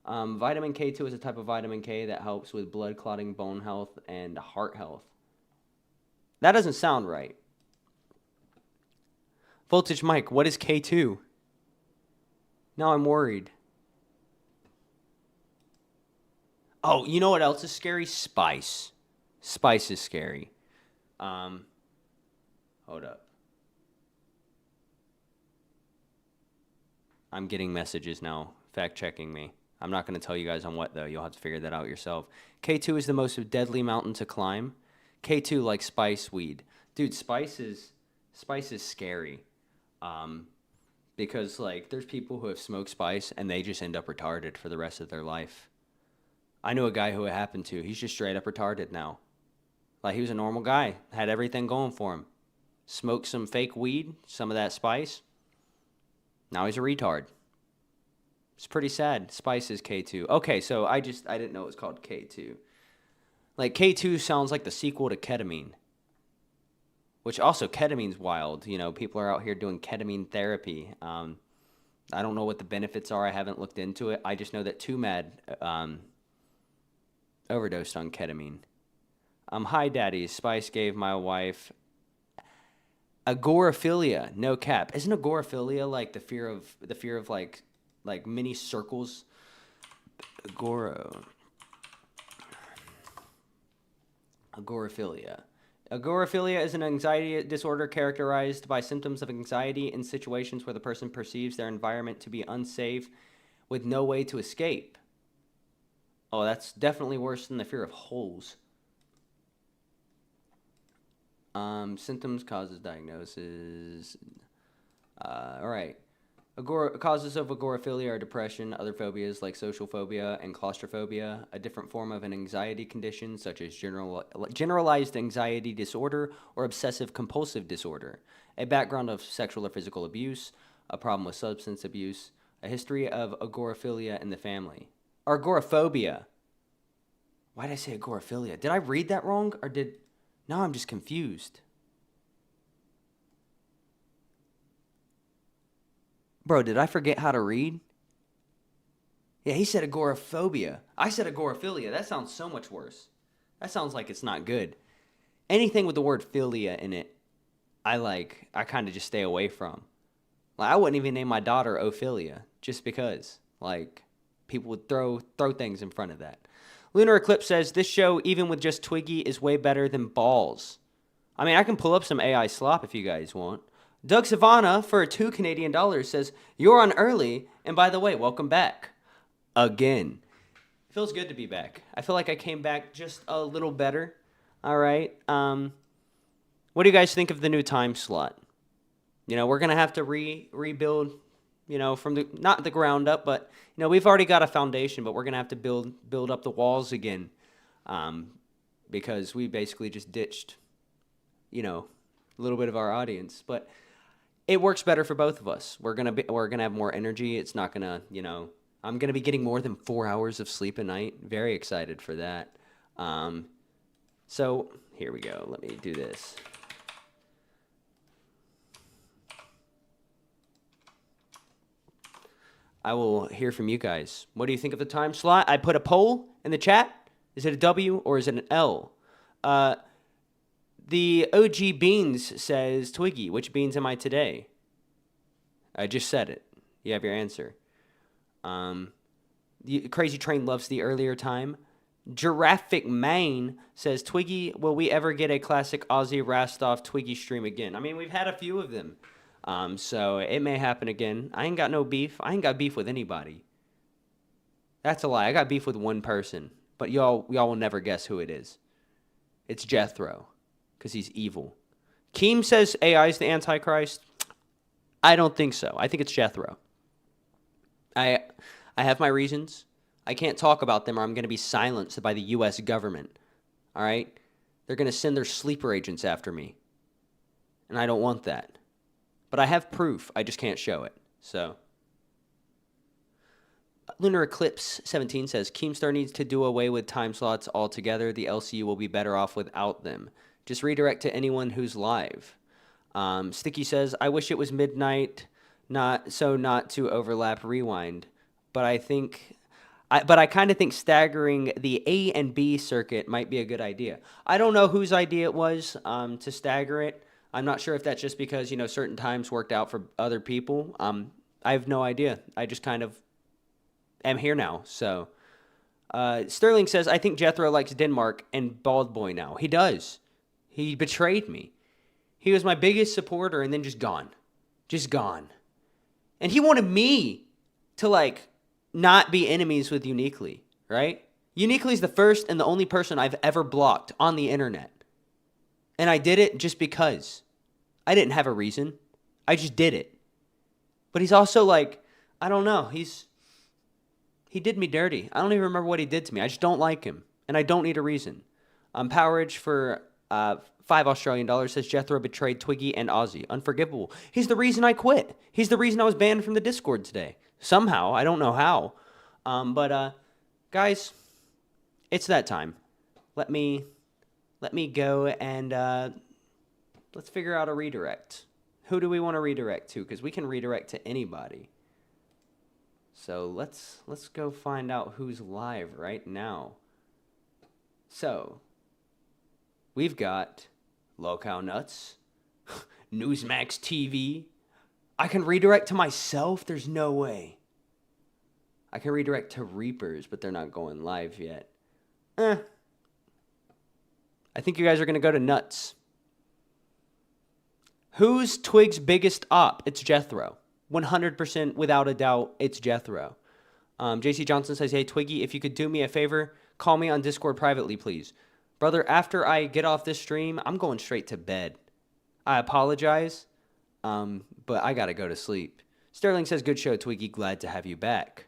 [SPEAKER 2] Vitamin K2 is a type of vitamin K that helps with blood clotting, bone health, and heart health. That doesn't sound right. Voltage Mike, what is K2? Now I'm worried. Oh, you know what else is scary? Spice. Spice is scary. Hold up. I'm getting messages now, fact-checking me. I'm not going to tell you guys on what, though. You'll have to figure that out yourself. K2 is the most deadly mountain to climb. K2 like spice weed. Dude, spice is scary. Because, like, there's people who have smoked spice and they just end up retarded for the rest of their life. I knew a guy who it happened to. He's just straight up retarded now. Like, he was a normal guy. Had everything going for him. Smoked some fake weed, some of that spice. Now he's a retard. It's pretty sad. Spice is K2. Okay, so I didn't know it was called K2. Like, K2 sounds like the sequel to ketamine. Which also, ketamine's wild. People are out here doing ketamine therapy. I don't know what the benefits are. I haven't looked into it. I just know that Overdosed on ketamine. Hi, Daddy. Spice gave my wife agoraphilia. No cap. Isn't agoraphilia like the fear of like mini circles? Agoraphilia. Agoraphilia is an anxiety disorder characterized by symptoms of anxiety in situations where the person perceives their environment to be unsafe with no way to escape. Oh, that's definitely worse than the fear of holes. Symptoms, causes, diagnosis. All right. Causes of agoraphilia are depression, other phobias like social phobia and claustrophobia, a different form of an anxiety condition such as generalized anxiety disorder or obsessive compulsive disorder, a background of sexual or physical abuse, a problem with substance abuse, a history of agoraphilia in the family. Or agoraphobia. Why did I say agoraphilia? Did I read that wrong or did... Now I'm just confused. Bro, did I forget how to read? Yeah, he said agoraphobia. I said agoraphilia. That sounds so much worse. That sounds like it's not good. Anything with the word philia in it, I kind of just stay away from. Like, I wouldn't even name my daughter Ophelia just because. Like, people would throw things in front of that. Lunar Eclipse says, this show, even with just Twiggy, is way better than Balls. I mean, I can pull up some AI slop if you guys want. Doug Savannah, for $2 Canadian, says, you're on early, and by the way, welcome back. Again. It feels good to be back. I feel like I came back just a little better. All right. What do you guys think of the new time slot? You know, we're going to have to rebuild, you know, from the, not the ground up, but, you know, we've already got a foundation, but we're going to have to build up the walls again, because we basically just ditched, you know, a little bit of our audience, but it works better for both of us. We're going to have more energy. It's not going to, you know, I'm going to be getting more than 4 hours of sleep a night. Very excited for that. So here we go. Let me do this. I will hear from you guys. What do you think of the time slot? I put a poll in the chat. Is it a W or is it an L? The OG Beans says, Twiggy, which beans am I today? I just said it. You have your answer. The Crazy Train loves the earlier time. Giraffic Maine says, Twiggy, will we ever get a classic Ozzy Rastoff Twiggy stream again? I mean, we've had a few of them. So it may happen again. I ain't got no beef. I ain't got beef with anybody. That's a lie. I got beef with one person. But y'all will never guess who it is. It's Jethro. Because he's evil. Keem says AI is the Antichrist. I don't think so. I think it's Jethro. I have my reasons. I can't talk about them or I'm going to be silenced by the U.S. government. All right? They're going to send their sleeper agents after me. And I don't want that. But I have proof. I just can't show it. So. Lunar Eclipse 17 says, Keemstar needs to do away with time slots altogether. The LCU will be better off without them. Just redirect to anyone who's live. Sticky says, I wish it was midnight, not to overlap rewind. But I kind of think staggering the A and B circuit might be a good idea. I don't know whose idea it was to stagger it. I'm not sure if that's just because, you know, certain times worked out for other people. I have no idea. I just kind of am here now. So Sterling says, I think Jethro likes Denmark and Bald Boy now. He does. He betrayed me. He was my biggest supporter and then just gone. Just gone. And he wanted me to, like, not be enemies with Uniquely, right? Uniquely is the first and the only person I've ever blocked on the internet. And I did it just because. I didn't have a reason. I just did it. But he's also like, I don't know. He did me dirty. I don't even remember what he did to me. I just don't like him. And I don't need a reason. Powerage for $5 Australian says Jethro betrayed Twiggy and Ozzy. Unforgivable. He's the reason I quit. He's the reason I was banned from the Discord today. Somehow. I don't know how. But guys, it's that time. Let me go and let's figure out a redirect. Who do we want to redirect to? Because we can redirect to anybody. So let's go find out who's live right now. So, we've got Lolcow Nuts, Newsmax TV. I can redirect to myself? There's no way. I can redirect to Reapers, but they're not going live yet. I think you guys are going to go to Nuts. Who's Twig's biggest op? It's Jethro. 100% without a doubt, it's Jethro. JC Johnson says, hey, Twiggy, if you could do me a favor, call me on Discord privately, please. Brother, after I get off this stream, I'm going straight to bed. I apologize, but I got to go to sleep. Sterling says, good show, Twiggy. Glad to have you back.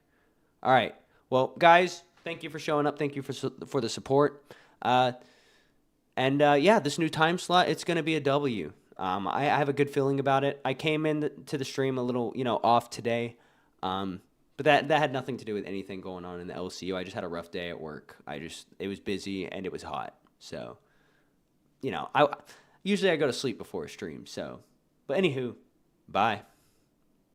[SPEAKER 2] All right. Well, guys, thank you for showing up. Thank you for the support. Yeah, this new time slot, it's going to be a W. I have a good feeling about it. I came into the stream a little, off today. But that had nothing to do with anything going on in the LCU. I just had a rough day at work. It was busy and it was hot. So, I usually go to sleep before a stream. So, but anywho, bye.